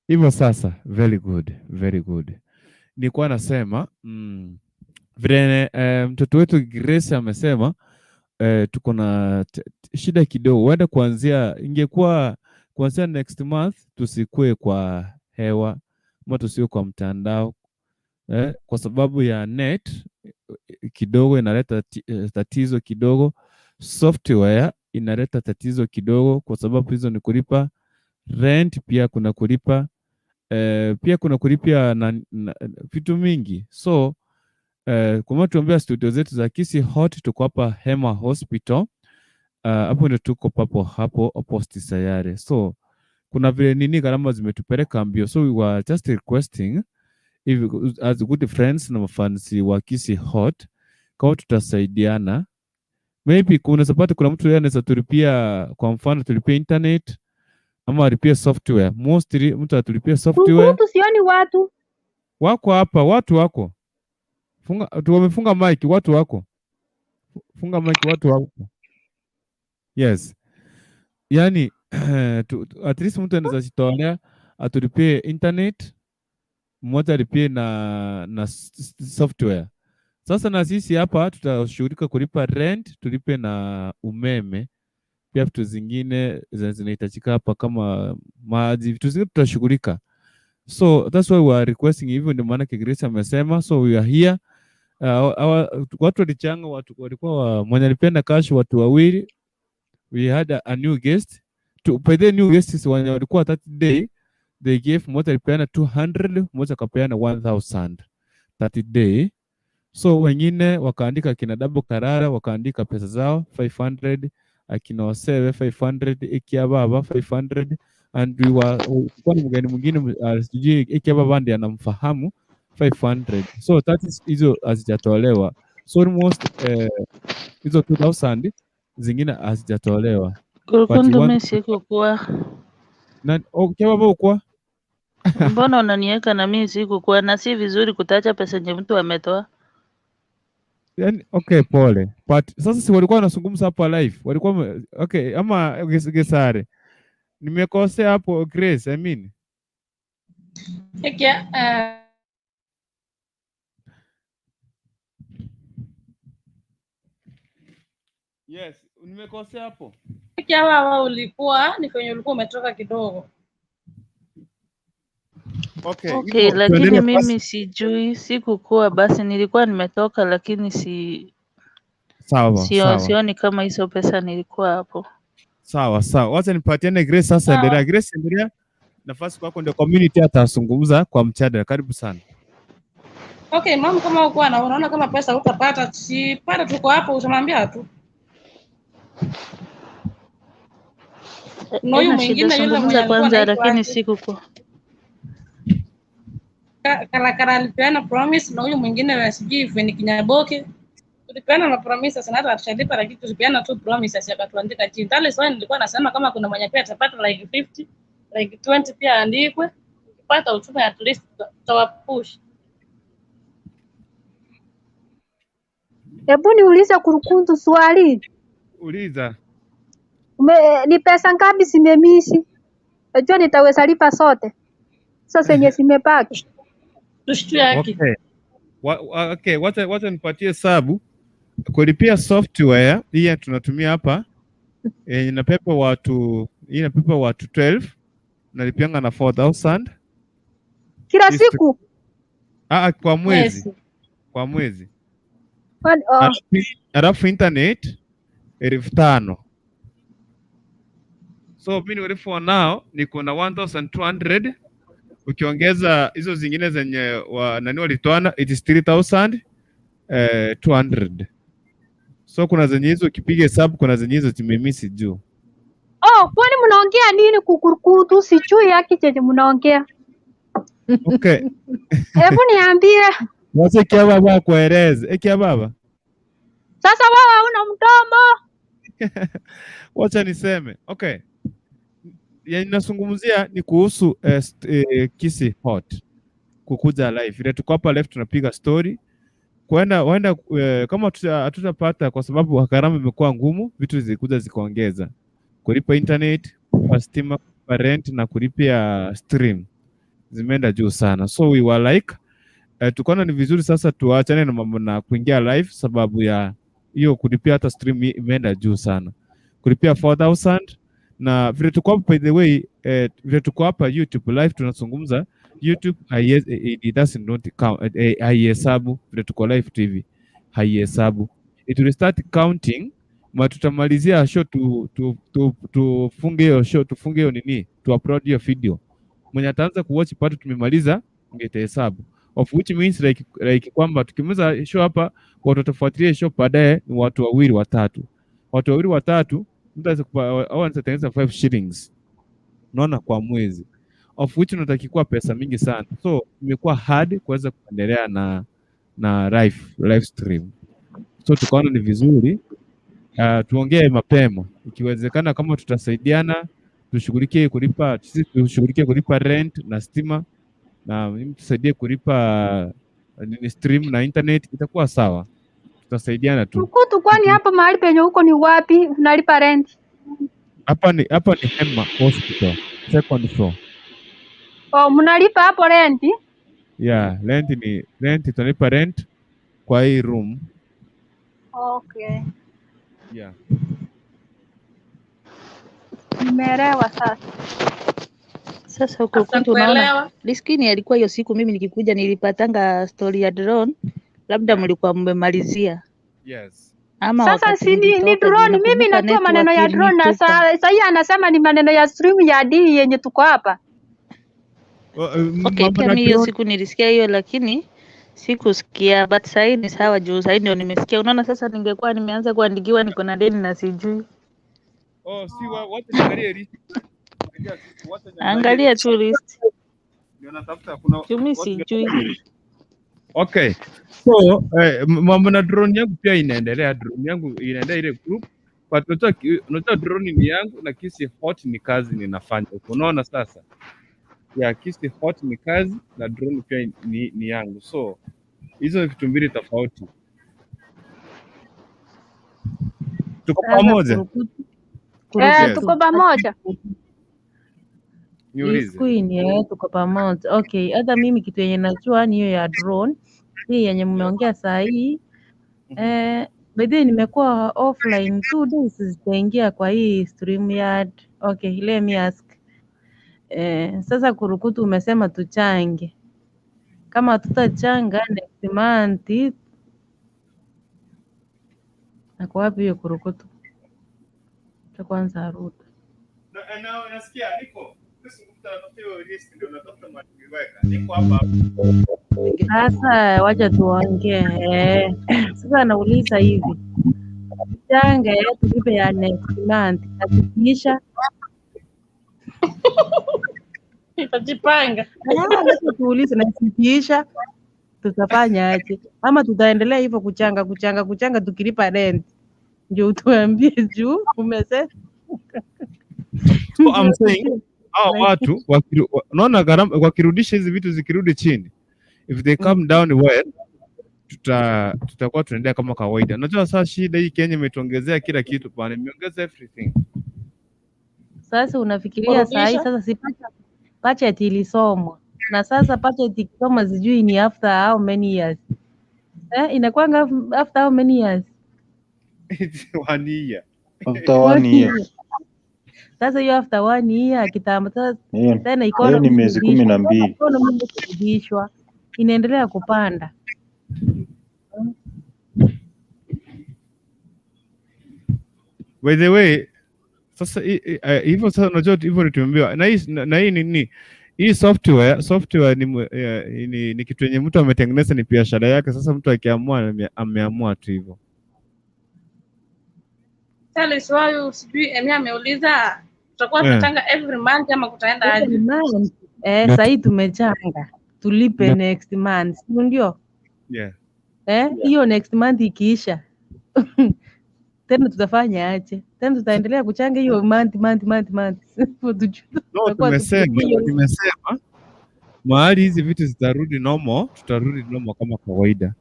Hivyo sasa, very good, very good. Nilikuwa nasema vile mtoto wetu Grace amesema tuko na shida kidogo. Huenda ingekuwa kuanzia next month tusikue kwa hewa ama tusiwe kwa mtandao kwa sababu ya net kidogo inaleta tatizo kidogo. Software inaleta tatizo kidogo kwa sababu hizo ni kulipa rent, pia kuna kulipa pia kuna kulipia na vitu mingi. So kwa tuombea studio zetu za Kisii Hot, tuko hapa Hema Hospital. Hapo ndio tuko papo hapo opposite Sayare. So kuna vile nini gharama zimetupeleka mbio. So we were just requesting if as good friends na mafansi wa Kisii Hot, kama tutasaidiana, maybe kuna sapati, kuna mtu anaweza tulipia, kwa mfano tulipia internet ama alipia software. Mostly mtu atulipia software. Mtu sioni watu. Wako hapa, watu wako. Wamefunga mic, watu wako. Funga mic, watu wako. Yes. Yani at least mtu anaweza jitolea atulipie internet, mmoja alipie na software. Sasa na sisi hapa tutashughulika kulipa rent, tulipe na umeme. Pia vitu zingine zinahitajika hapa kama maji, vitu zingine tutashughulika. So that's why we are requesting, hivyo ndio maana Grace amesema. So we are here. Watu walichanga, watu walikuwa mwenye alipenda cash watu wawili. We had a new guest. To pay the new guests when walikuwa 30 day, they gave mmoja alipeana 200, mmoja akapeana 1000 30 day. So wengine wakaandika kina Double Karara wakaandika pesa zao 500, akina Wasewe 500, Ikiababa 500, and we were kwa mgeni mwingine sijui Ikiababa ndiye anamfahamu 500. So that is hizo hazijatolewa. So almost hizo 2000 zingine hazijatolewa. Kurukundu mesi kwa na Ikiababa ukwa Mbona unaniweka na mimi sikukuwa, na si vizuri kutacha pesa yenye mtu ametoa. Yani, okay, pole. But sasa si walikuwa wanazungumza hapo live. Walikuwa okay, ama Gesare. Nimekosea hapo Grace, I mean. Yes, nimekosea hapo. Wewe ulikuwa ni kwenye ulikuwa umetoka kidogo. Okay, lakini mimi sijui, sikukuwa, basi nilikuwa nimetoka, lakini sawa. Sioni kama hizo pesa nilikuwa hapo. Sawa. Wacha nipatiane Grace sasa, endelea. Grace, endelea. Nafasi kwako, ndio community atazungumza kwa mjadala. Karibu sana. Okay, mama, kama uko unaona kama pesa utapata, si pata, tuko hapo, utamwambia tu. No, mwingine yule mwenye kwanza, lakini sikukuwa. Kara alipeana promise, na huyu mwingine sijui ni Kinyaboke. Tulipeana na promise sana, hata tutalipa, lakini tulipeana tu promise, akatuandika chini. Tale sasa nilikuwa nasema kama kuna mwenye pia atapata like 50, like 20 pia andikwe. Ukipata utume, at least tutawapush. Hebu niulize Kurukundu swali. Uliza. Ni pesa ngapi zimemisi? Najua nitaweza lipa sote. Sasa yenye zimebaki. Tushtu yake. Okay, wacha nipatie hesabu. Kulipia software hii tunatumia hapa inapepa watu 12, nalipianga na 4000 kila siku. Kwa mwezi. Yes. Kwa mwezi. Alafu internet 5000. So mimi nilipo nao niko na 1200, ukiongeza hizo zingine zenye nani walitoana it is 3200. So kuna zenye hizo ukipiga hesabu, kuna zenye hizo zimemisi juu. Kwani mnaongea nini Kukurukutu? Sijui yake chenye mnaongea. Okay. Hebu niambie. Wacha kia baba kueleze. Kia baba. Sasa wewe una mdomo. Wacha niseme. Okay. Ya ninazungumzia ni kuhusu Kisi Hot. Kukuja live. Ile tuko hapa live tunapiga story. Waenda kama hatutapata kwa sababu gharama imekuwa ngumu, vitu zilikuja zikaongeza. Kulipa internet, kulipa stima, kulipa rent na kulipia stream zimeenda juu sana. So we were like tukaona ni vizuri sasa tuachane na mambo na kuingia live, sababu ya hiyo kulipia hata stream imeenda juu sana. Kulipia 4000 na vile tuko hapa, by the way, vile tuko hapa YouTube live tunazungumza, YouTube it doesn't not count, haihesabu vile tuko live TV, haihesabu. It will start counting tutamalizia show tufunge hiyo show, tufunge hiyo nini, tu upload hiyo video. Mwenye ataanza kuwatch pato tumemaliza ungehesabu, of which means like kwamba tukimaliza show hapa, watu watafuatilia show baadaye ni watu wawili watatu, mtu anatengeneza 5 shillings, unaona, kwa mwezi, of which unatakiwa pesa mingi sana. So imekuwa hard kuweza kuendelea na live stream. So tukaona ni vizuri tuongee mapema, ikiwezekana kama tutasaidiana tushughulikie kulipa rent na stima, na tusaidie kulipa stream na internet, itakuwa sawa, tutasaidiana tu. Kukutu, kwani hapa mahali penye huko ni wapi unalipa rent? Hapa ni Hema Hospital, second floor. Mnalipa hapo rent? Yeah, rent tunalipa rent kwa hii room. Okay. Yeah. Nimeelewa sasa. Sasa Kurukundu, unaona Liskini alikuwa hiyo siku mimi nikikuja nilipatanga story ya drone, labda mlikuwa mmemalizia. Yes. Ama sasa si ni drone, mimi najua maneno ya drone, na sasa hii anasema ni maneno ya stream ya D yenye tuko hapa. Okay, kama hiyo siku nilisikia hiyo, lakini sikusikia, but sasa ni sawa juu sasa ndio nimesikia. Unaona, sasa ningekuwa nimeanza kuandikiwa niko na deni na sijui. Si wote niangalie list. Angalia tu list. Ndio natafuta kuna mimi sijui. Okay. So mambo na drone yangu pia inaendelea, ile group. But unajua drone ni yangu na Kisi Hot ni kazi ninafanya. Unaona sasa? ya Kiss Hot ni kazi na drone pia ni yangu, so hizo vitu mbili tofauti. Tuko pamoja? Tuko pamoja. Niulize. Queen, tuko pamoja. Okay, hata mimi kitu yenye najua ni hiyo ya drone. Hii yenye mmeongea saa hii. By the way nimekuwa offline 2 days zitaingia kwa hii StreamYard. Okay, let me ask. Sasa Kurukutu umesema tuchange. Kama tutachanga next month na kwa wapi hiyo Kurukutu? Cha kwanza arudi. Na nasikia niko niko hapa. Sasa wacha tuongee. Sasa nauliza hivi. Tuchange tulipe ya next month. Hakikisha Tutajipanga. Wacha tuulize na hakikisha tutafanya aje? Ama tutaendelea hivyo kuchanga tukilipa rent? Ndio tuambie juu umesema. So I'm saying watu unaona gharama wakirudisha hizi vitu zikirudi chini, if they come down well, tutakuwa tunaendelea kama kawaida. Unajua sasa shida hii Kenya imetuongezea kila kitu bwana, imeongeza everything. Sasa unafikiria saa hii sasa si budget ilisomwa na sasa budget ikisoma sijui ni after how many years? Inakuanga after how many years? 1 year. After 1 year. Sasa hiyo after 1 year kitambo sasa tena hiyo ni miezi 12. Economy kurudishwa inaendelea kupanda. By the way, sasa hivyo sasa unajua hivyo tumeambiwa na hii nini? Hii software ni kitu yenye mtu ametengeneza, ni biashara yake. Sasa mtu akiamua ameamua tu hivyo. Sasa swali sijui ameuliza tutakuwa tunachanga every month ama kutaenda aje? Sasa hii tumechanga tulipe next month, ndio? Hiyo next month ikiisha tena tutafanya aje? Tena tutaendelea kuchanga hiyo month. No, tumesema mahali hizi vitu zitarudi normal, tutarudi normal kama kawaida.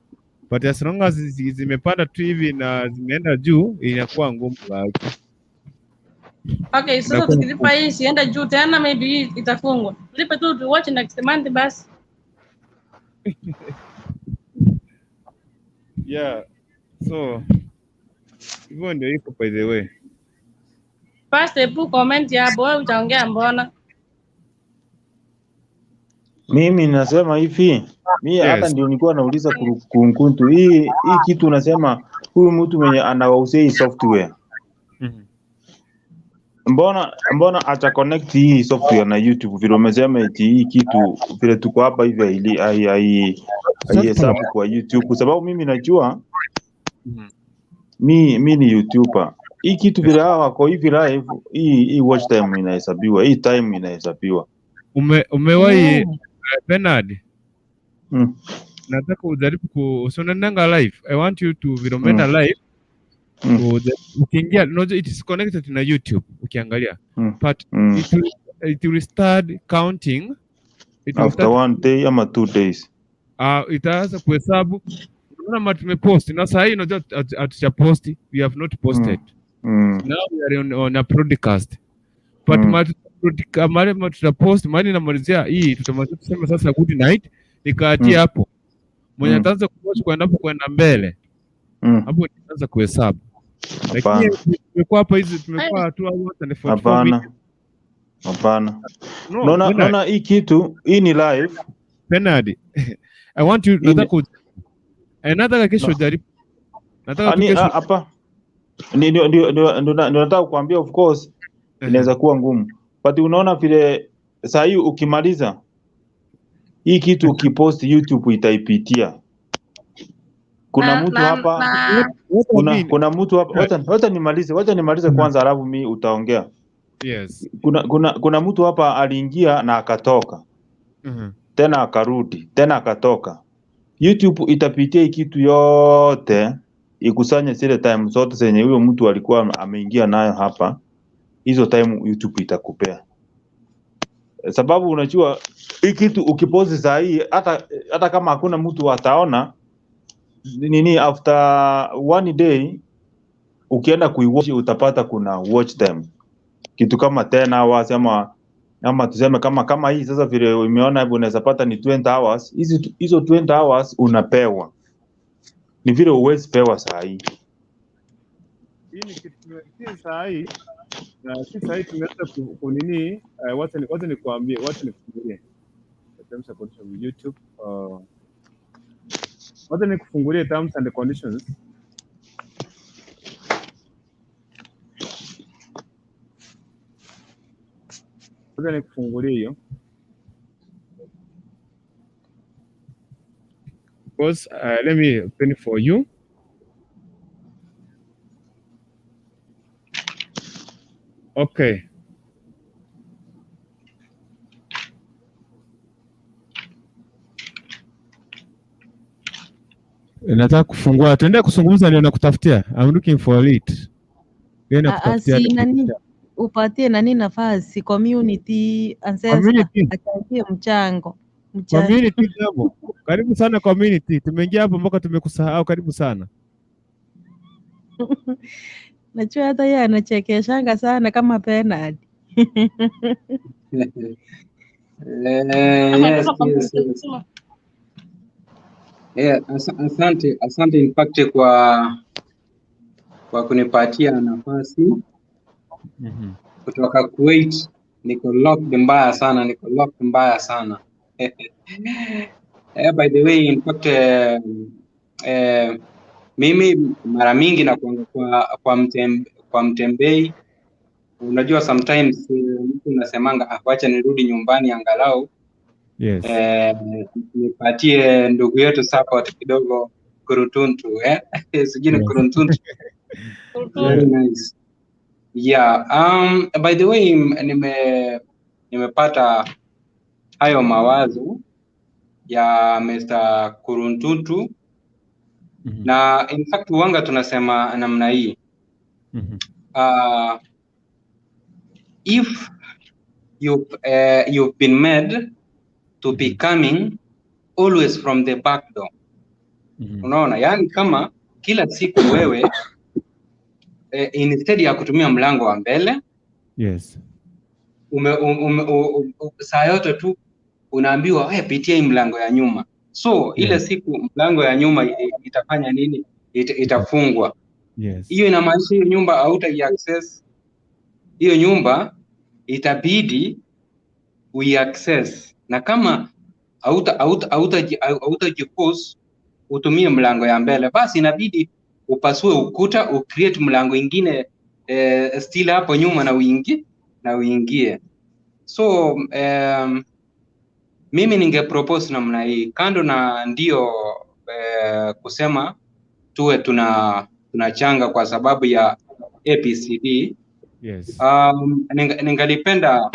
But as long as zimepanda tu hivi na zimeenda juu inakuwa ngumu like. Okay, sasa tukilipa hii sienda juu tena, maybe hii itafungwa. Tulipe tu to watch next month basi. Yeah. So hivyo ndio iko by the way. First epu comment hapo, wewe utaongea mbona? Mimi nasema hivi, mimi hata ndio nilikuwa nauliza Kunkuntu, hii kitu unasema huyu mtu mwenye anawauzia hii software. Mbona ata connect hii software na YouTube vile umesema hii kitu vile tuko hapa hivi hesabu kwa YouTube, kwa sababu mimi najua mimi ni YouTuber. Hii kitu vile wako hivi live, hii watch time inahesabiwa, hii time inahesabiwa. Umewahi Bernard? Nataka ujaribu usionanga live. I want you to viromenda live. Ukiingia, no, it is connected na YouTube ukiangalia. But it will start counting. After 1 day ama 2 days. Itaanza kuhesabu. Unaona tumepost na saa hii unajua atucha post, we have not posted. Now we are on a broadcast. But mara tutapost mali namalizia hii tutamaliza kusema sasa good night nikaatia hapo. Mwenye ataanza kwenda mbele. Hapo nitaanza kuhesabu. Lakini tumekuwa hapa hizi tumekuwa tu hata ni 44 minutes. Hapana. Naona hii kitu hii ni live. Bernard, I want you nataka kesho jaribu. Nataka kesho hapa. Ndio nataka kukuambia, of course inaweza kuwa ngumu. But unaona vile saa hii ukimaliza hii kitu ukipost YouTube itaipitia. Kuna mtu hapa kuna mtu hapa, wacha nimalize kwanza alafu mimi utaongea. Yes. Kuna mtu hapa aliingia na akatoka. Tena akarudi, tena akatoka. YouTube itapitia hii kitu yote, ikusanye zile time zote zenye huyo mtu alikuwa ameingia nayo hapa. Hizo time YouTube itakupea. sababu unajua hii kitu ukiposti saa hii hata kama hakuna mtu ataona nini, after one day ukienda kuiwatch utapata kuna watch time kitu kama 10 hours ama tuseme kama hii sasa vile umeona hapo unaweza pata ni 20 hours. Hizo 20 hours unapewa, ni vile uwezi pewa saa hii. Hii ni kitu saa hii na sasa hii tumeanza kunini, wacha nikwambie, wacha nikufungulie terms and conditions YouTube. Wacha nikufungulie terms and conditions. Wacha nikufungulie hiyo. Because let me open for you. Okay. Nataka kufungua, tuende kuzungumza, ndio nakutafutia. I'm looking for it. Si nani upatie nani nafasi community ancestor achangie mchango. Community jambo. Karibu sana community. Tumeingia hapo mpaka tumekusahau, karibu sana. Najua hata yeye anachekeshanga sana kama Bernard. Asante in fact kwa kunipatia nafasi. Kutoka Kuwait niko locked mbaya sana. By the way, in fact mimi mara mingi na kwa mtembei, unajua sometimes mtu unasemanga wacha nirudi nyumbani angalau nipatie ndugu yetu support kidogo Kurutuntu sijui Kurutuntu. Very nice. Yeah, by the way nimepata hayo mawazo ya Mr. Kuruntuntu. Na in fact wanga tunasema namna hii. If you've been made to be coming always from the back door. Unaona, yani kama kila siku wewe instead ya kutumia mlango wa mbele, saa yote tu unaambiwa wewe pitia hii mlango ya nyuma. So ile siku mlango ya nyuma itafanya nini? Itafungwa. Hiyo inamaanisha hiyo nyumba hauta-access. Hiyo nyumba itabidi ui-access. Na kama hauta-jipose utumie mlango ya mbele, basi inabidi upasue ukuta, ucreate mlango ingine still hapo nyuma na uingie. So mimi ninge-propose namna hii, kando na ndio kusema tuwe tunachanga kwa sababu ya ABCD. Ningalipenda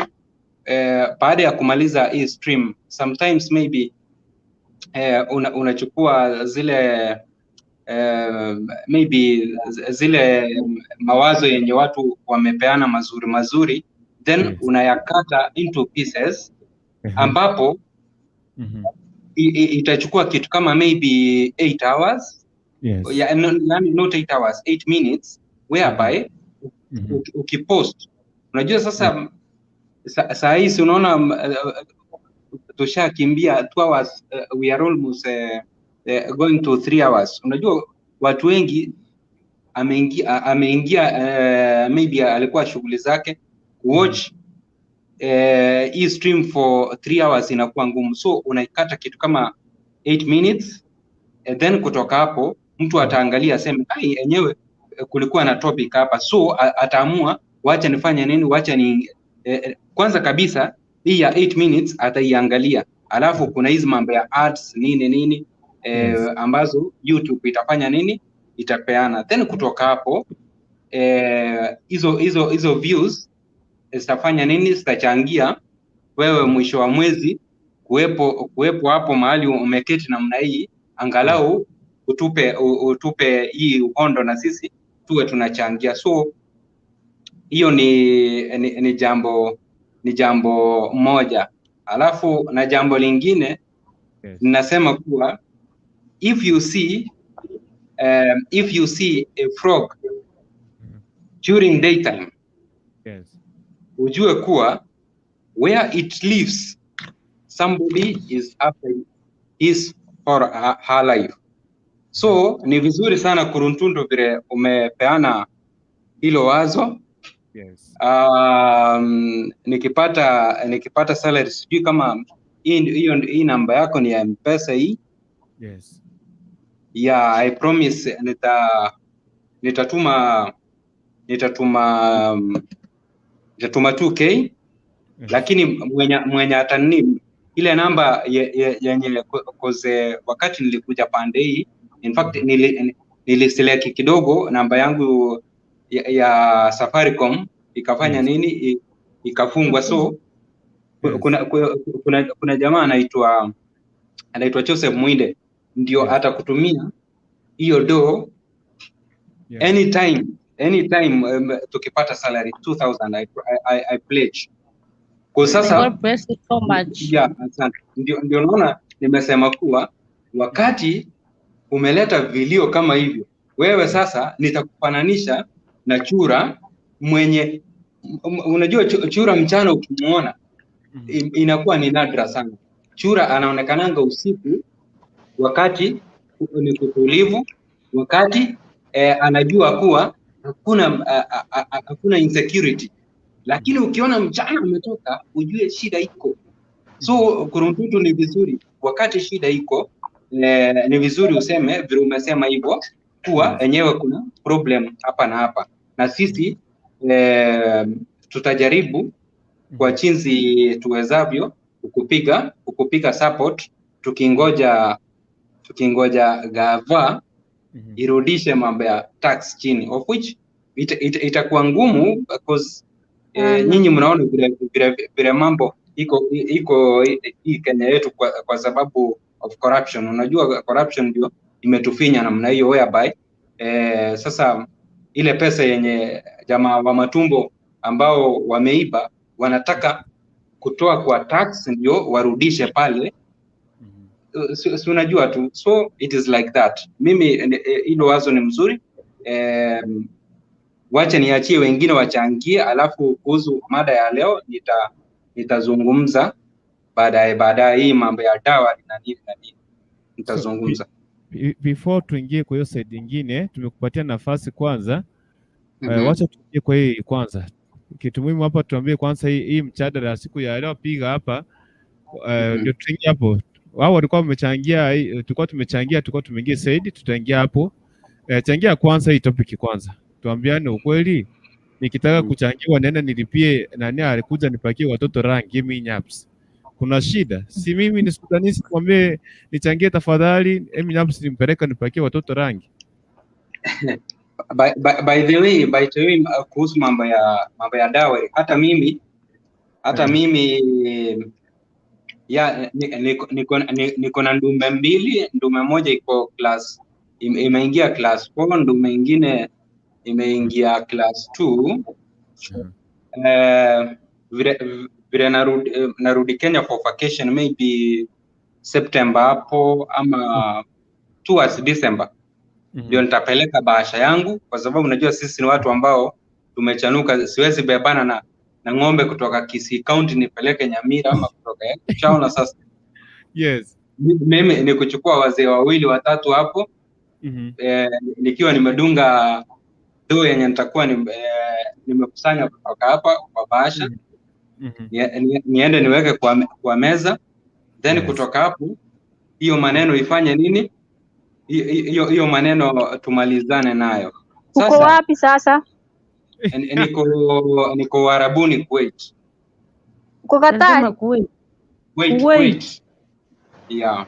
baada ya kumaliza hii stream, sometimes maybe unachukua zile maybe zile mawazo yenye watu wamepeana mazuri, then unayakata into pieces, ambapo itachukua kitu kama maybe 8 hours. Yeah, not 8 hours, 8 minutes, whereby ukipost, unajua sasa saa hii unaona tushakimbia 2 hours, we are almost going to 3 hours. Unajua watu wengi ameingia maybe alikuwa shughuli zake, watch hii stream for 3 hours inakuwa ngumu, so unaikata kitu kama 8 minutes, then kutoka hapo mtu ataangalia aseme enyewe kulikuwa na topic hapa, so ataamua wacha nifanye nini, wacha ni kwanza kabisa hii ya 8 minutes ataiangalia, alafu kuna hizi mambo ya ads nini ambazo YouTube itafanya nini, itapeana, then kutoka hapo hizo views zitafanya nini, zitachangia wewe mwisho wa mwezi kuwepo hapo mahali umeketi namna hii, angalau utupe hii uhondo na sisi tuwe tunachangia. So hiyo ni ni jambo moja. Alafu na jambo lingine ninasema kuwa if you see a frog during daytime, ujue kuwa where it lives somebody is after his or her life. So ni vizuri sana Kuruntundu vile umepeana hilo wazo. Nikipata salary, sijui kama hii namba yako ni ya M-Pesa hii. Yeah, I promise nitatuma 2K, lakini mwenye atani ile namba yenye koze wakati nilikuja pande hii, in fact niliselect kidogo namba yangu ya Safaricom ikafanya nini, ikafungwa. So kuna jamaa anaitwa Joseph Mwinde, ndio atakutumia hiyo do anytime tukipata salary 2000 I pledge. Kwa sasa God bless you so much. Yeah, asante. Ndio naona nimesema kuwa wakati umeleta vilio kama hivyo, wewe sasa nitakufananisha na chura mwenye, unajua chura mchana ukimuona inakuwa ni nadra sana. Chura anaonekananga usiku wakati ni kutulivu, wakati anajua kuwa hakuna insecurity, lakini ukiona mchana umetoka ujue shida iko. So Kuruntutu ni vizuri wakati shida iko, ni vizuri useme vile umesema hivyo kuwa enyewe kuna problem hapa na hapa, na sisi tutajaribu kwa jinsi tuwezavyo kukupiga support, tukingoja gava irudishe mambo ya tax chini, of which itakuwa ngumu because nyinyi mnaona vile mambo iko hii Kenya yetu kwa sababu of corruption. Unajua corruption ndio imetufinya namna hiyo, whereby sasa ile pesa yenye jamaa wa matumbo ambao wameiba wanataka kutoa kwa tax ndio warudishe pale. Si unajua tu, so it is like that. Mimi hilo wazo ni mzuri, wacha niachie wengine wachangie, alafu kuhusu mada ya leo nitazungumza baadaye hii mambo ya Dowry na nini nitazungumza. Before tuingie kwa hiyo side nyingine, tumekupatia nafasi kwanza. Wacha tuingie kwa hii kwanza. Kitu muhimu hapa tuambie kwanza hii mjadala siku ya leo piga hapa, ndio tuingie hapo. Wao walikuwa wamechangia, tulikuwa tumeingia Said, tutaingia hapo. Changia kwanza hii topic kwanza. Tuambiane ukweli, nikitaka kuchangiwa nenda nilipie nani alikuja nipakie watoto rangi mimi nyaps. Kuna shida? Si mimi ni Sudanese kwambie nichangie tafadhali, mimi nyaps nimpeleka nipakie watoto rangi. By the way, kuhusu mambo ya Dowry, hata mimi ya niko na ndume mbili. Ndume moja iko class imeingia class 4, ndume ingine imeingia class 2. Vile narudi Kenya for vacation, maybe September hapo ama towards December, ndio nitapeleka bahasha yangu, kwa sababu unajua sisi ni watu ambao tumechanuka. Siwezi bebana na ng'ombe kutoka Kisii County nipeleke Nyamira ama kutoka Chaona. Sasa mimi ni kuchukua wazee wawili watatu hapo, nikiwa nimedunga do yenye nitakuwa nimekusanya kutoka hapa kwa bahasha, niende niweke kwa meza, then kutoka hapo hiyo maneno ifanye nini, hiyo maneno tumalizane nayo. Uko wapi sasa? Niko Arabuni, Kuwait. Uko Qatar? Kuwait. Yeah.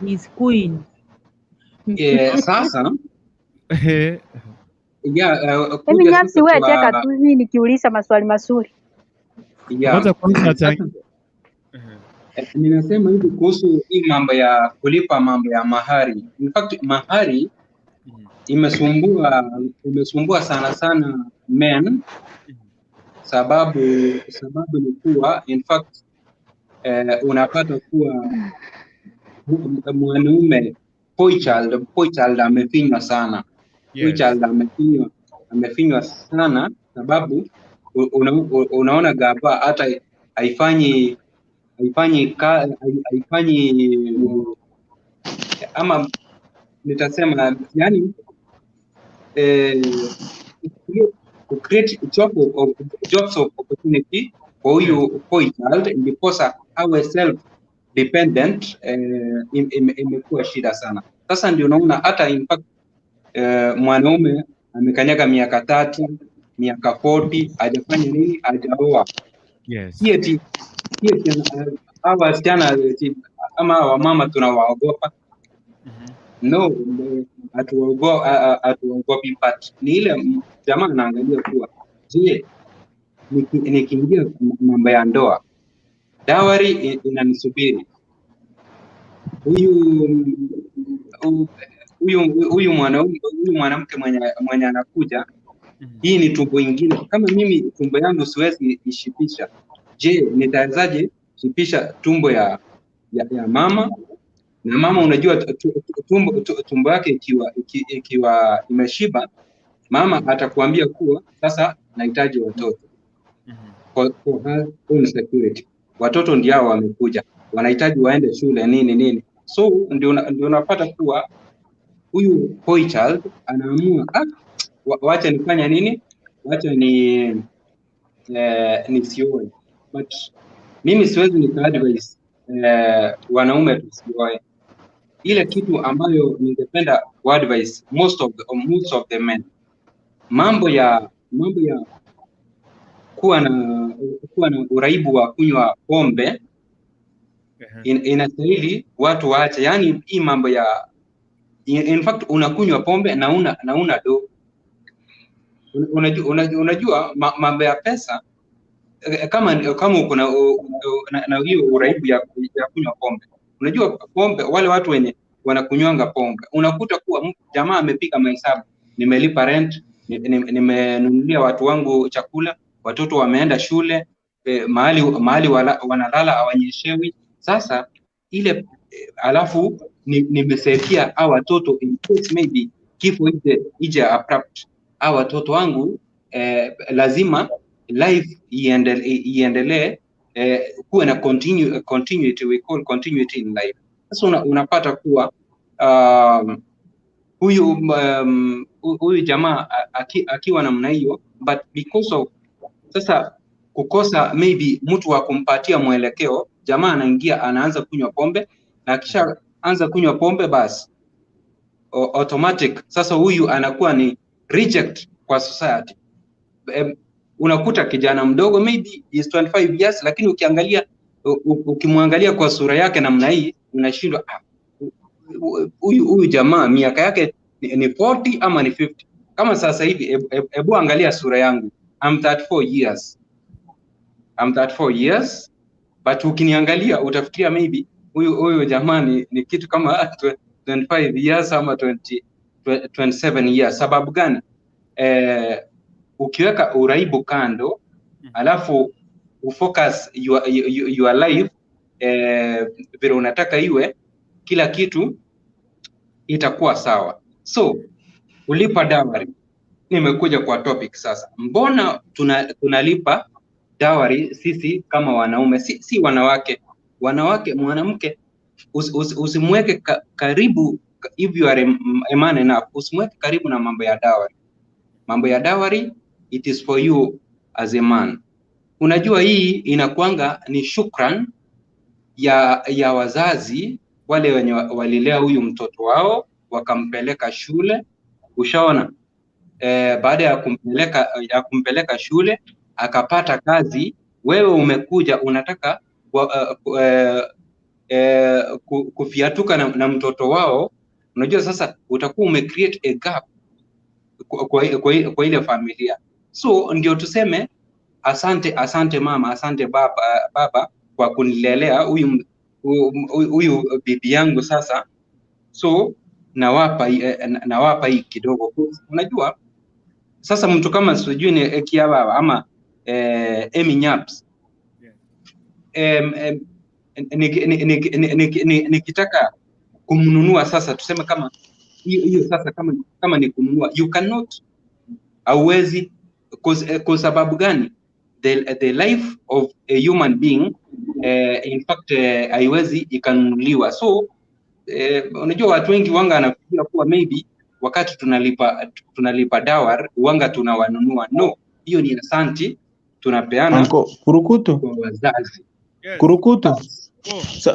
He's queen. Sasa mimi nyapsi wewe cheka tu, mimi nikiuliza maswali mazuri. Ninasema hivi kuhusu hii mambo ya kulipa mambo ya mahari. In fact, mahari imesumbua sana men, sababu ni kuwa in fact unapata kuwa mwanaume boy child amefinywa sana. Boy child amefinywa sana sababu unaona gaba hata haifanyi ama nitasema yani create jobs of opportunity kwa huyu boy child ndiposa awe self dependent. Imekuwa shida sana sasa. Ndio unaona hata in fact mwanaume amekanyaga miaka 30 miaka 40 hajafanya nini, hajaoa. Eti hawa wasichana ama wamama tunawaogopa? No, hatuogopi, but ni ile jamaa anaangalia kuwa je, nikiingia mambo ya ndoa, dowry inanisubiri, huyu mwanamke mwenye anakuja, hii ni tumbo ingine. Kama mimi tumbo yangu siwezi ishipisha, je, nitawezaje shipisha tumbo ya mama? Na mama unajua tumbo yake ikiwa imeshiba, mama atakuambia kuwa sasa nahitaji watoto. For her own security. Watoto ndio wamekuja, wanahitaji waende shule nini. So ndio unapata kuwa huyu boy child anaamua wacha nifanya nini, wacha nisioe. But mimi siwezi nika-advise wanaume tusioe. Ile kitu ambayo ningependa ku-advise most of the men, mambo ya kuwa na uraibu wa kunywa pombe, inastahili watu waache. Yani hii mambo ya in fact unakunywa pombe na una do. Unajua mambo ya pesa, kama uko na hiyo uraibu ya kunywa pombe. Unajua pombe, wale watu wenye wanakunywanga pombe, unakuta kuwa jamaa amepiga mahesabu, nimelipa rent, nimenunulia watu wangu chakula, watoto wameenda shule, mahali wanalala hawanyeshewi. Sasa ile alafu nimesaidia hao watoto in case maybe kifo ije abrupt. Hao watoto wangu lazima life iendelee, kuwe na continuity, we call continuity in life. Sasa unapata kuwa huyu jamaa akiwa namna hiyo, but because of sasa kukosa maybe mtu wa kumpatia mwelekeo, jamaa anaanza kunywa pombe, na kisha anza kunywa pombe basi automatic sasa huyu anakuwa ni reject kwa society. Unakuta kijana mdogo maybe is 25 years, lakini ukimwangalia kwa sura yake namna hii unashindwa huyu jamaa miaka yake ni 40 ama ni 50. Kama sasa hivi hebu angalia sura yangu, I'm 34 years, but ukiniangalia utafikiria maybe huyu jamaa ni kitu kama 25 years ama 27 years. Sababu gani? Ukiweka uraibu kando, alafu ufocus your life vile unataka iwe, kila kitu itakuwa sawa. So kulipa dowry, nimekuja kwa topic sasa. Mbona tunalipa dowry sisi kama wanaume, si wanawake? Mwanamke usimweke karibu, if you are a man enough, usimweke karibu na mambo ya dowry. Mambo ya dowry, it is for you as a man. Unajua hii inakuanga ni shukran ya wazazi wale wenye walilea huyu mtoto wao wakampeleka shule. Ushaona, baada ya kumpeleka shule akapata kazi, wewe umekuja unataka kufiatuka na mtoto wao. Unajua sasa utakuwa umecreate a gap kwa ile familia. So ndio tuseme asante mama, asante baba kwa kunilelea huyu bibi yangu sasa. So nawapa hii kidogo. Unajua sasa mtu kama sijui ni kia baba ama Nyaps. Nikitaka kumnunua sasa, tuseme kama hiyo sasa, kama ni kununua, you cannot, hauwezi. Kwa sababu gani? The life of a human being in fact haiwezi ikanunuliwa. So unajua watu wengi wanga anafikiria kuwa maybe wakati tunalipa dowry wanga tunawanunua. No, hiyo ni asanti tunapeana kurukutu kwa wazazi. Kurukutu.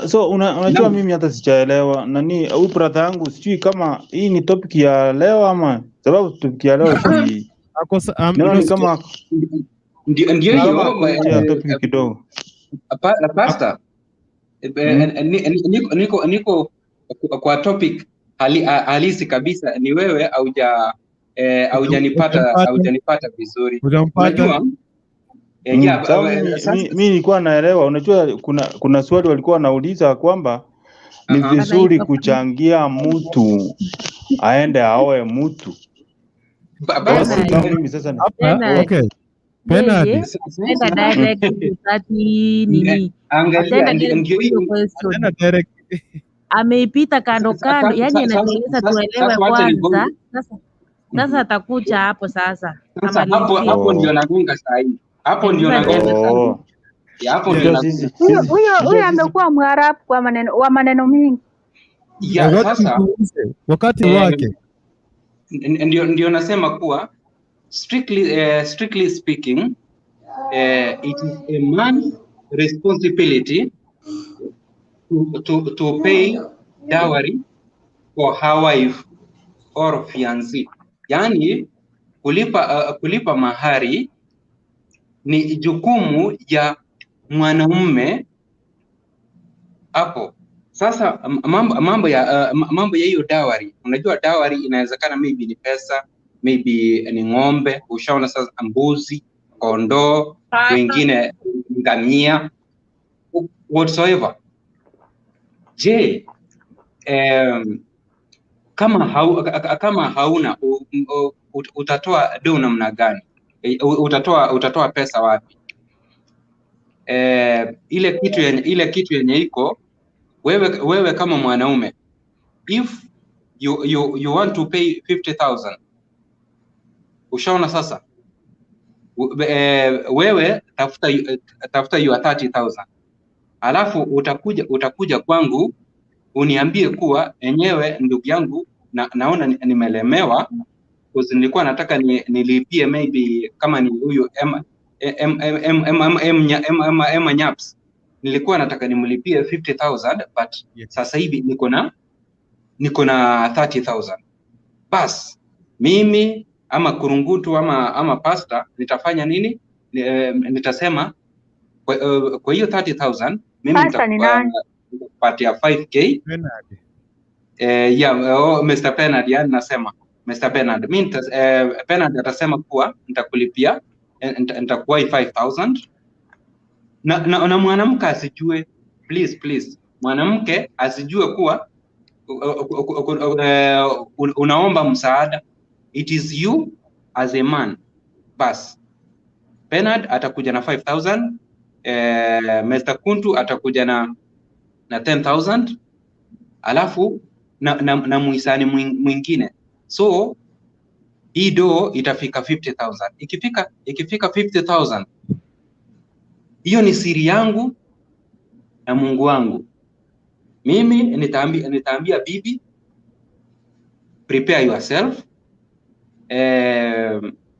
So unajua mimi hata sijaelewa nani au brother yangu, sijui kama hii ni topic ya leo ama sababu topic ya leo si ni kama ndio hiyo topic kidogo. Pastor, niko kwa topic halisi kabisa. Ni wewe haujanipata vizuri. Unajua mimi nilikuwa naelewa. Unajua kuna swali walikuwa wanauliza kwamba ni vizuri kuchangia mtu aende aoe mtu. Mimi sasa okay. Penalty. Ameipita kando, yani anatueleza tuelewe kwanza. Sasa atakuja hapo sasa. Hapo ndio nagunga sahi. Hapo ndio nagunga. Hapo ndio nagunga. Huyo amekuwa Mwarabu wa maneno mingi. Sasa wakati wake ndio nasema kuwa strictly speaking, it is a man's responsibility to pay dowry for her wife or fiancé. Yani kulipa mahari ni jukumu ya mwanamume hapo. Sasa mambo ya hiyo dowry, unajua dowry inawezekana maybe ni pesa, maybe ni ng'ombe, ushaona sasa, mbuzi, kondoo, wengine ngamia, whatsoever. Je, kama hauna utatoa do namna gani? Utatoa pesa wapi? Ile kitu yenye iko wewe kama mwanaume, if you want to pay 50,000, ushaona sasa, wewe tafuta your 30,000, alafu utakuja kwangu uniambie kuwa enyewe, ndugu yangu, naona nimelemewa, because nilikuwa nataka nilipie maybe kama ni huyu Nyaps, nilikuwa nataka nimlipie 50,000, but sasa hivi niko na 30,000. Bas mimi ama kurungutu ama pastor nitafanya nini? Nitasema kwa hiyo 30,000 mimi nitakupatia 5k. Mr. Bernard, yani nasema Mr. Bernard, mimi Bernard atasema kuwa nitakulipia, nitakuwa 5,000. Na mwanamke asijue, please, mwanamke asijue kuwa unaomba msaada. It is you as a man. Bas Bernard atakuja na 5,000, Mr. Kuntu atakuja na 10,000, alafu na muhisani mwingine. So hii do itafika 50,000. Ikifika 50,000, hiyo ni siri yangu na Mungu wangu. Mimi nitaambia bibi, prepare yourself,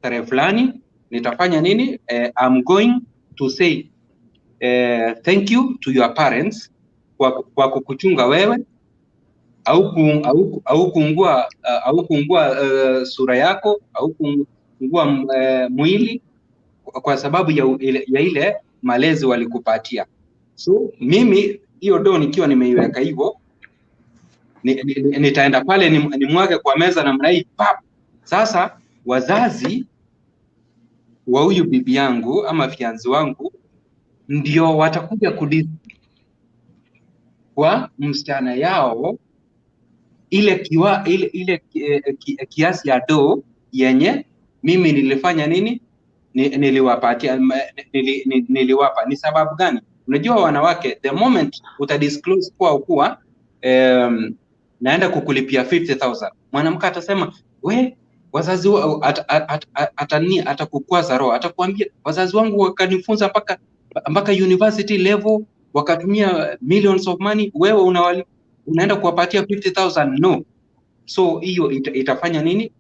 tarehe fulani nitafanya nini, I'm going to say thank you to your parents kwa kukuchunga wewe, au kuungua sura yako, au kuungua mwili, kwa sababu ya ile malezi walikupatia. So mimi hiyo do nikiwa nimeiweka hivyo, nitaenda pale nimwage kwa meza namna hii pap. Sasa wazazi wa huyu bibi yangu ama fianzi wangu ndio watakuja kwa msichana yao ile kiasi ya do yenye mimi nilifanya nini, niliwapatia niliwapa. Ni sababu gani? Unajua wanawake, the moment utadisclose kuwa naenda kukulipia 50,000, mwanamke atasema we wazazi atakukwaza roho, atakwambia wazazi wangu wakanifunza mpaka university level, wakatumia millions of money, wewe unaenda kuwapatia 50,000. No. So hiyo itafanya nini?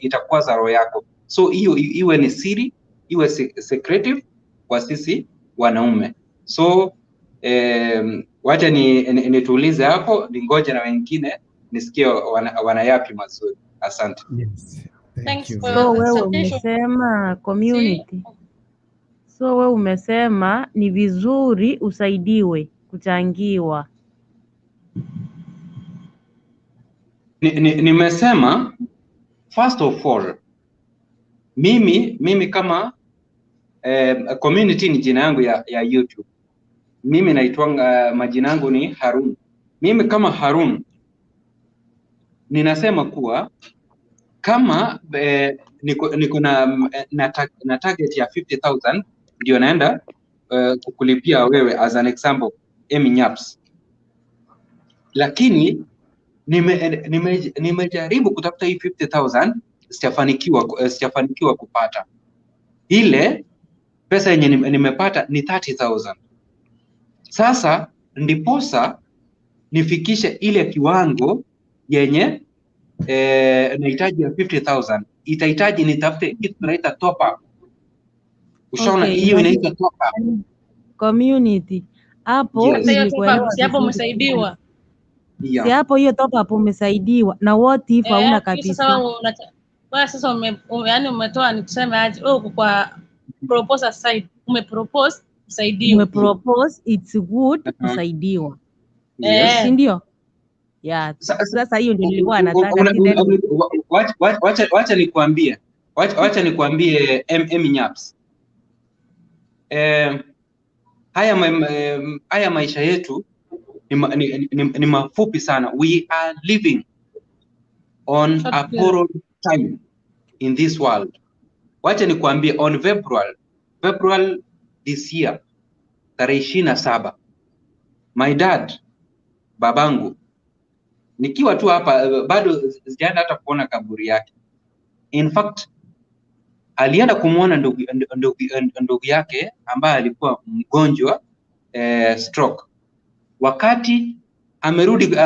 Itakwaza roho yako. So hiyo iwe ni siri, iwe secretive kwa sisi wanaume. So wacha nituulize hapo, ningoje na wengine nisikie wanayapi mazuri. Asante. Yes. Thank you. So wewe umesema community. So wewe umesema ni vizuri usaidiwe kuchangiwa. Nimesema first of all, mimi kama community ni jina yangu ya YouTube. Mimi naitwa majina yangu ni Harun. Mimi kama Harun ninasema kuwa kama niko na target ya 50,000 ndio naenda kukulipia wewe, as an example Nyaps, lakini nimejaribu kutafuta hii 50,000 sijafanikiwa kupata. Ile pesa yenye nimepata ni 30,000. Sasa ndiposa nifikishe ile kiwango yenye nahitaji ya 50,000, itahitaji nitafute kitu tunaita top up. Ushaona hiyo inaitwa top up. Community. Hapo si hapo umesaidiwa. Yeah. Si hapo hiyo top up umesaidiwa, na what if hauna kabisa? Sasa yani umetoa ni kusema aje kwa proposal side, umepropose usaidiwe. Umepropose, it's good kusaidiwa. Si ndio? Yeah. Sasa hiyo ndio nilikuwa nataka. Wacha nikwambie Nyaps. Haya maisha yetu ni mafupi sana. We are living on a borrowed time in this world. Wacha nikwambie, on February this year, tarehe 27, my dad, babangu, nikiwa tu hapa bado sijaenda hata kuona kaburi yake. In fact, alienda kumuona ndugu yake ambaye alikuwa mgonjwa stroke. Wakati amerudi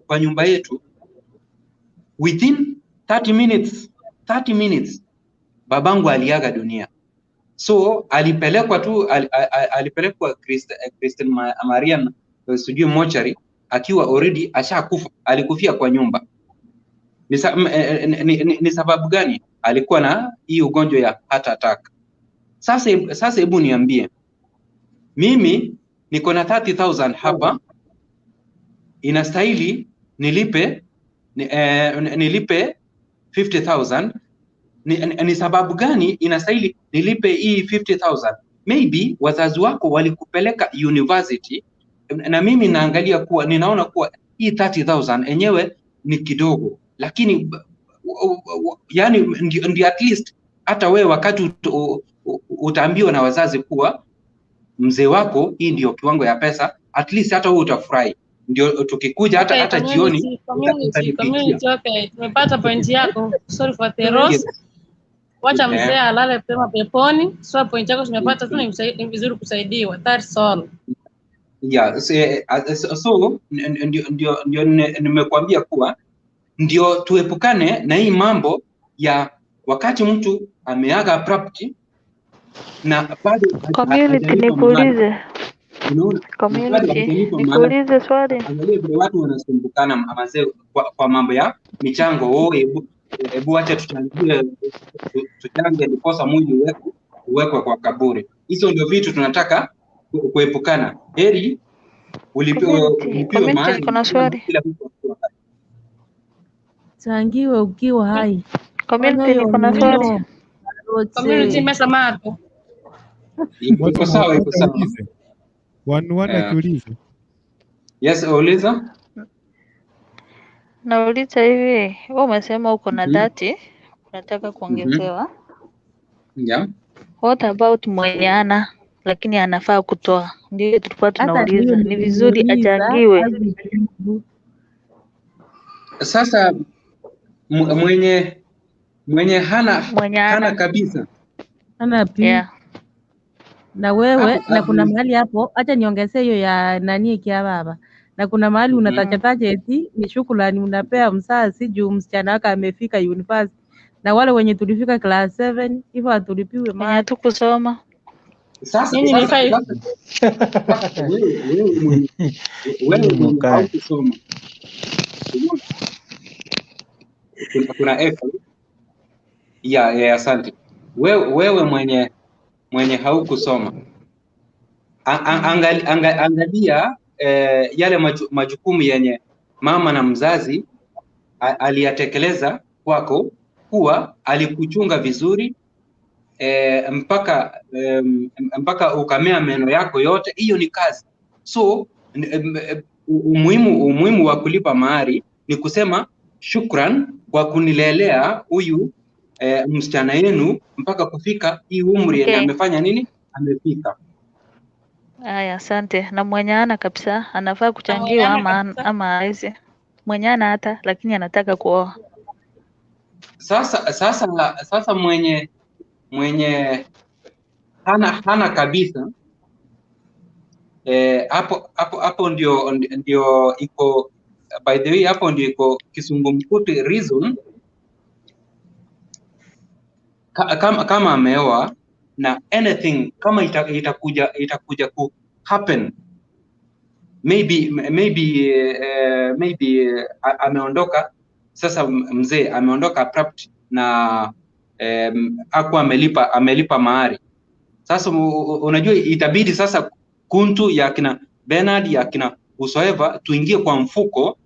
kwa nyumba yetu, within 30 minutes babangu aliaga dunia. So alipelekwa Christian Marian sijui mochari, akiwa already ashakufa, alikufia kwa nyumba. Ni sababu gani? Alikuwa na hii ugonjwa ya heart attack. Sasa hebu niambie, mimi niko na 30,000 hapa, inastahili nilipe 50,000. Ni sababu gani inastahili nilipe hii 50,000? Maybe wazazi wako walikupeleka university, na mimi ninaona kuwa hii 30,000 enyewe ni kidogo, lakini yani ndio at least hata wewe wakati utaambiwa na wazazi kuwa mzee wako hii ndio kiwango ya pesa, at least hata wewe utafurahi. Ndio tukikuja hata jioni community. Okay, tumepata point yako. Sorry for the loss. Wacha mzee alale pema peponi. So point yako tumepata tu, ni vizuri kusaidiwa. That's all. Yeah, so ndio nimekuambia kuwa ndio tuepukane na hii mambo ya wakati mtu ameaga property na bado community. Nikuulize swali. Angalia vile watu wanasumbukana mazee kwa mambo ya michango. Hebu acha tuchange ndiposa mwili uwekwe kwa kaburi. Hizo ndio vitu tunataka kuepukana. Heri ulipiwe mahali. Kuna swali. Changiwe ukiwa hai. Community niko na swali. Community msamato. Iko sawa. Akiuliza. Yes, uliza. Nauliza hivi, wewe umesema uko na 30, unataka kuongezewa. Yeah. What about mwenye hana lakini anafaa kutoa? Ndio tulikuwa Hata tunauliza. ndio Ni vizuri nilimuuliza achangiwe. hakujibu. Sasa mwenye hana kabisa. Hana pi. Yeah. Na wewe Hapo, na kuna mahali hapo, acha niongezee hiyo ya nani kia baba. Na kuna mahali unatachatacha eti ni shukrani unapea msasi juu msichana wake amefika university. Na wale wenye tulifika class 7 hivyo hatulipiwe Wenye mali. hatukusoma. Sasa Mimi ni 5. wewe mwenye haukusoma. Kuna echo. Yeah, asante. Wewe mwenye haukusoma. Angalia yale majukumu yenye mama na mzazi aliyatekeleza kwako, kuwa alikuchunga vizuri mpaka ukamea meno yako yote. Hiyo ni kazi. So umuhimu wa kulipa mahari ni kusema shukran kwa kunilelea huyu msichana yenu mpaka kufika hii umri na amefanya nini, amefika. Aya, asante. Na mwenye hana kabisa anafaa kuchangiwa ama hawezi? Mwenye hana hata lakini anataka kuoa. Sasa mwenye hana kabisa, hapo ndio iko, by the way, hapo ndio iko kisungumkuti reason. Kama ameoa na anything kama itakuja ku happen, maybe ameondoka sasa, mzee ameondoka abrupt na hakuwa amelipa mahari. Sasa unajua itabidi sasa kuntu ya kina Bernard ya kina whosoever tuingie kwa mfuko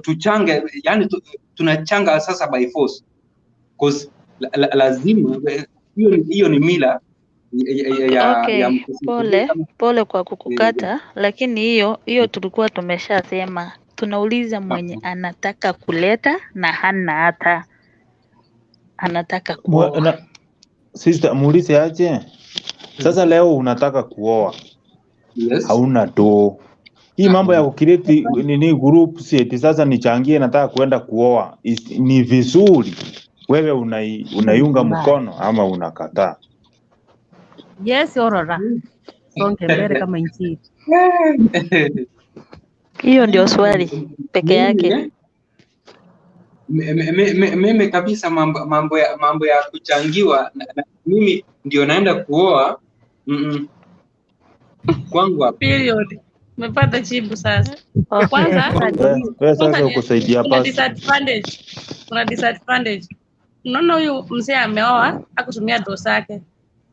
tuchange, yani tunachanga sasa by force, because lazima hiyo ni mila ya pole kwa kukukata, lakini hiyo tulikuwa tumeshasema. Tunauliza mwenye anataka kuleta na hana hata anataka kuoa. Sister, muulize aje. Sasa leo unataka kuoa. Yes. Hauna doo. Hii mambo ya kukireti nini group eti sasa nichangie nataka kwenda kuoa. Ni vizuri. Wewe unaiunga mkono ama unakataa? Yes, orora. Songe mbele kama nchi. Hiyo ndio swali peke yake. Mimi kabisa mambo ya kuchangiwa mimi ndio naenda kuoa. Kwangu hapo. Period. Umepata jibu sasa. Kwanza sasa ukusaidia basi. Kuna disadvantage. Unaona huyu mzee ameoa akutumia dosa yake.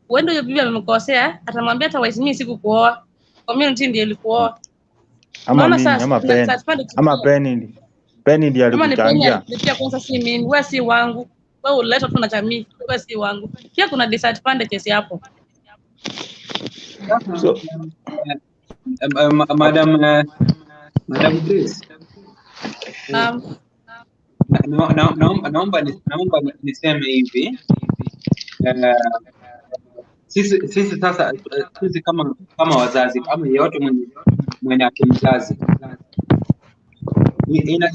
Uende huyo bibi amemkosea, atamwambia hata mimi sikukuoa. Community ndiye ilikuoa. Ama Penny ndiye alikuchangia. Pia kwanza si mimi, wewe si wangu. Wewe uletwa tu na jamii, wewe si wangu. Pia kuna disadvantages hapo. So, Madam Grace. Naomba niseme hivi. Sisi sasa kama wazazi, kama yeyote mwenye akimzazi,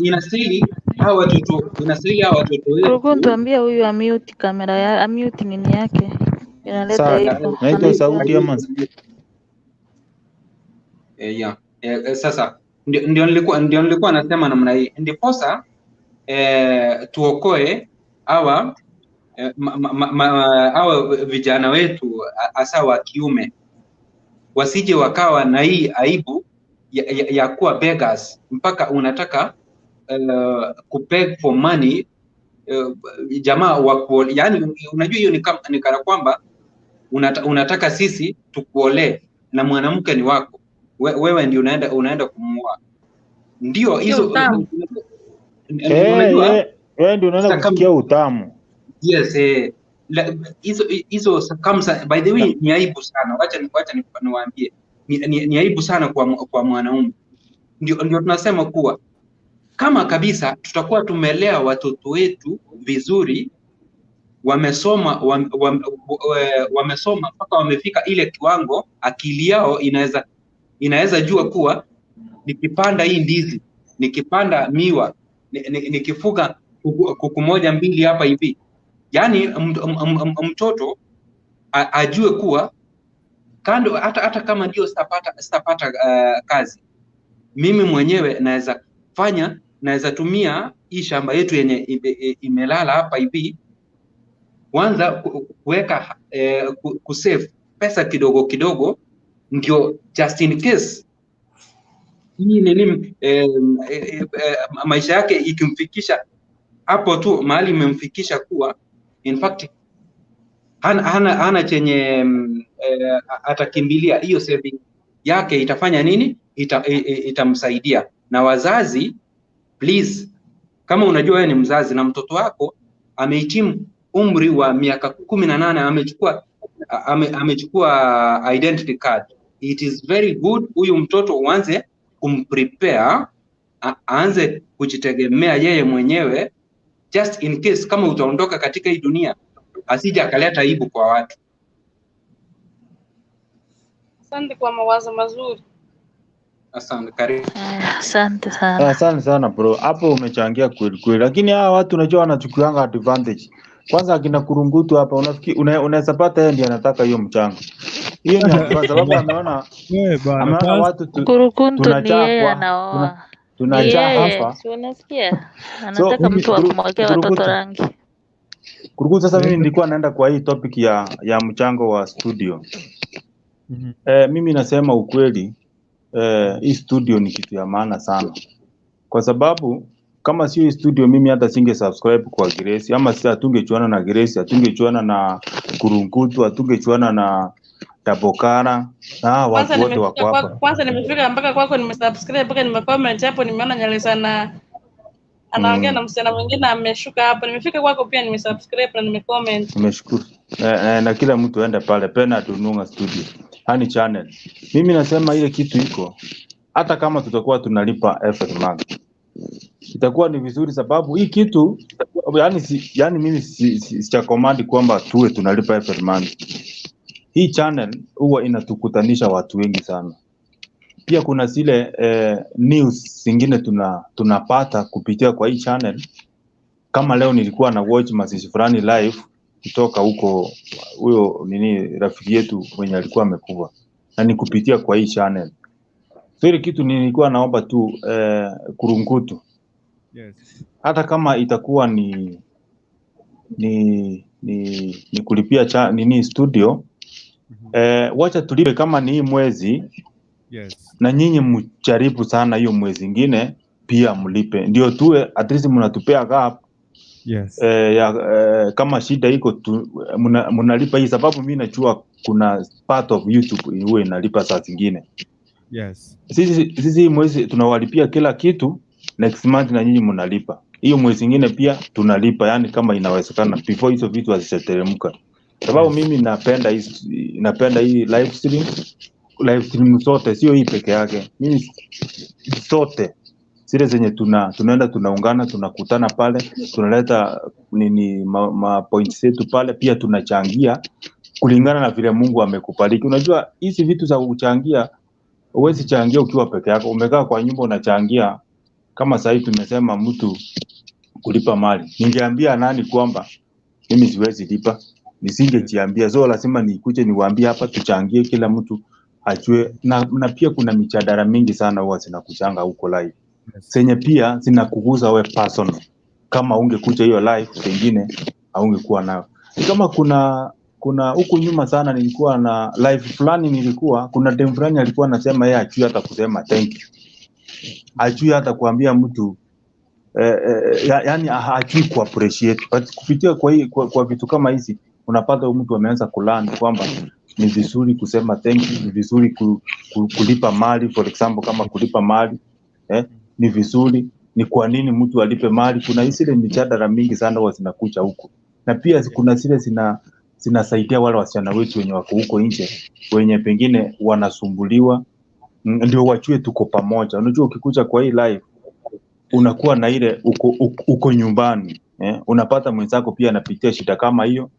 inastahili hao watoto wetu. Tuambie huyu amute kamera ya amute nini yake. Inaleta hivyo. Naitwa sauti ama sasa ndio nilikuwa nasema namna hii, ndiposa tuokoe hawa vijana wetu hasa wa kiume, wasije wakawa na hii aibu ya kuwa beggars mpaka unataka kubeg for money. Jamaa wako, yani unajua hiyo ni kana kwamba unataka sisi tukuolee na mwanamke ni wako wewe ndio unaenda kumuoa. Ndio hizo unajua wewe ndio unaenda kusikia utamu. Yes, hizo circumstances, by the way, ni aibu sana. Wacha niwaambie, ni aibu sana kwa mwanaume. Ndio tunasema kuwa kama kabisa tutakuwa tumelea watoto wetu vizuri, wamesoma wamesoma mpaka wamefika ile kiwango, akili yao inaweza jua kuwa nikipanda hii ndizi, nikipanda miwa, nikifuga kuku moja mbili hapa hivi, yani mtoto ajue kuwa kando, hata kama ndio sitapata kazi, mimi mwenyewe naweza tumia hii shamba yetu yenye imelala hapa hivi, kwanza kuweka kusave pesa kidogo kidogo, ndio just in case hii nini maisha yake ikimfikisha hapo tu mahali imemfikisha kuwa in fact hana chenye atakimbilia, hiyo saving yake itafanya nini? Itamsaidia. Na wazazi, please, kama unajua wewe ni mzazi na mtoto wako amehitimu umri wa miaka 18, amechukua identity card, it is very good huyu mtoto uanze kumprepare, aanze kujitegemea yeye mwenyewe, just in case kama utaondoka katika hii dunia, asije akaleta aibu kwa watu. Asante kwa mawazo mazuri. Asante, karibu. Asante sana. Asante sana bro, hapo umechangia kweli kweli, lakini hawa watu unajua wanachukuanga advantage. Kwanza akina Kurungutu hapa, unafikiri unaweza pata yeye ndiye anataka hiyo mchango. Hiyo ni kwa sababu ameona watu Kurungutu ni yeye anaoa. Tunajaa hapa. Si unasikia? Anataka mtu wa kumwagia watoto rangi. Kurungutu, sasa mimi nilikuwa naenda kwa hii topic ya mchango wa studio. Mimi nasema ukweli, hii studio ni kitu ya maana sana, kwa sababu kama sio hii studio mimi hata singe subscribe kwa Grace, ama si atungechuana na Grace, atungechuana na Kurungutu, atungechuana na Tabokara na watu wote wako hapa. Kwanza nimefika mpaka kwako, nimesubscribe mpaka nimecomment hapo, nimeona Nyalesa na anaongea na msichana mwingine ameshuka hapo, nimefika kwako pia nimesubscribe na nimecomment. Nimeshukuru. Na kila mtu aende pale Pena Tununga Studio, hani channel. Mimi nasema ile kitu iko, hata kama tutakuwa tunalipa every month, itakuwa ni vizuri, sababu hii kitu yani mimi si command kwamba tuwe tunalipa every month. Hii channel huwa inatukutanisha watu wengi sana. Pia kuna zile news zingine tunapata kupitia kwa hii channel. Kama leo nilikuwa na watch message fulani live kutoka huko, huyo rafiki yetu mwenye alikuwa amekufa, na ni kupitia kwa hii channel. So ile kitu nilikuwa naomba tu Kurungutu, hata kama itakuwa ni kulipia studio, wacha tulipe kama ni hii mwezi, na nyinyi mjaribu sana hiyo mwezi ingine pia mlipe, ndio tuwe at least mnatupea gap. Kama shida iko mnalipa hii, sababu mimi najua kuna part of YouTube huwa inalipa saa zingine. Sisi mwezi tunawalipia kila kitu, next month na nyinyi mnalipa hiyo mwezi ingine pia tunalipa, yani kama inawezekana before hizo vitu haziteremka, sababu mimi napenda hii live stream zote, sio hii peke yake, mimi zote zile zenye tunaenda tunaungana, tunakutana pale, tunaleta points zetu pale, pia tunachangia kulingana na vile Mungu amekubariki. Unajua hizi vitu za kuchangia, huwezi changia ukiwa peke yako, umekaa kwa nyumba unachangia. Kama sasa hivi tumesema mtu kulipa mali, ningeambia nani kwamba mimi siwezi lipa? Nisingejiambia. So lazima nikuje niwaambie hapa tuchangie, kila mtu ajue, na pia kuna michadara mingi sana huwa zinakuchanga huko live, zenye pia zinakuguza wewe personal. Kama ungekuja hiyo live pengine haungekuwa nayo. Kama kuna huku nyuma sana nilikuwa na live fulani, kuna dem fulani alikuwa anasema yeye hajui hata kusema thank you, hajui hata kuambia mtu yani hajui ku appreciate, but kupitia kwa vitu kama hizi unapata mtu ameanza kulearn kwamba ni vizuri kusema thank you, ni vizuri kulipa mali. For example, kama kulipa mali ni vizuri, ni kwa nini mtu alipe mali? Kuna zile mijadala mingi sana huwa zinakuja huko, na pia kuna zile zinasaidia wale wasichana wetu wenye wako huko nje, wenye pengine wanasumbuliwa, ndio wachue tuko pamoja. Unajua ukikuja kwa hii live unakuwa na ile uko nyumbani, Unapata mwenzako pia anapitia shida kama hiyo,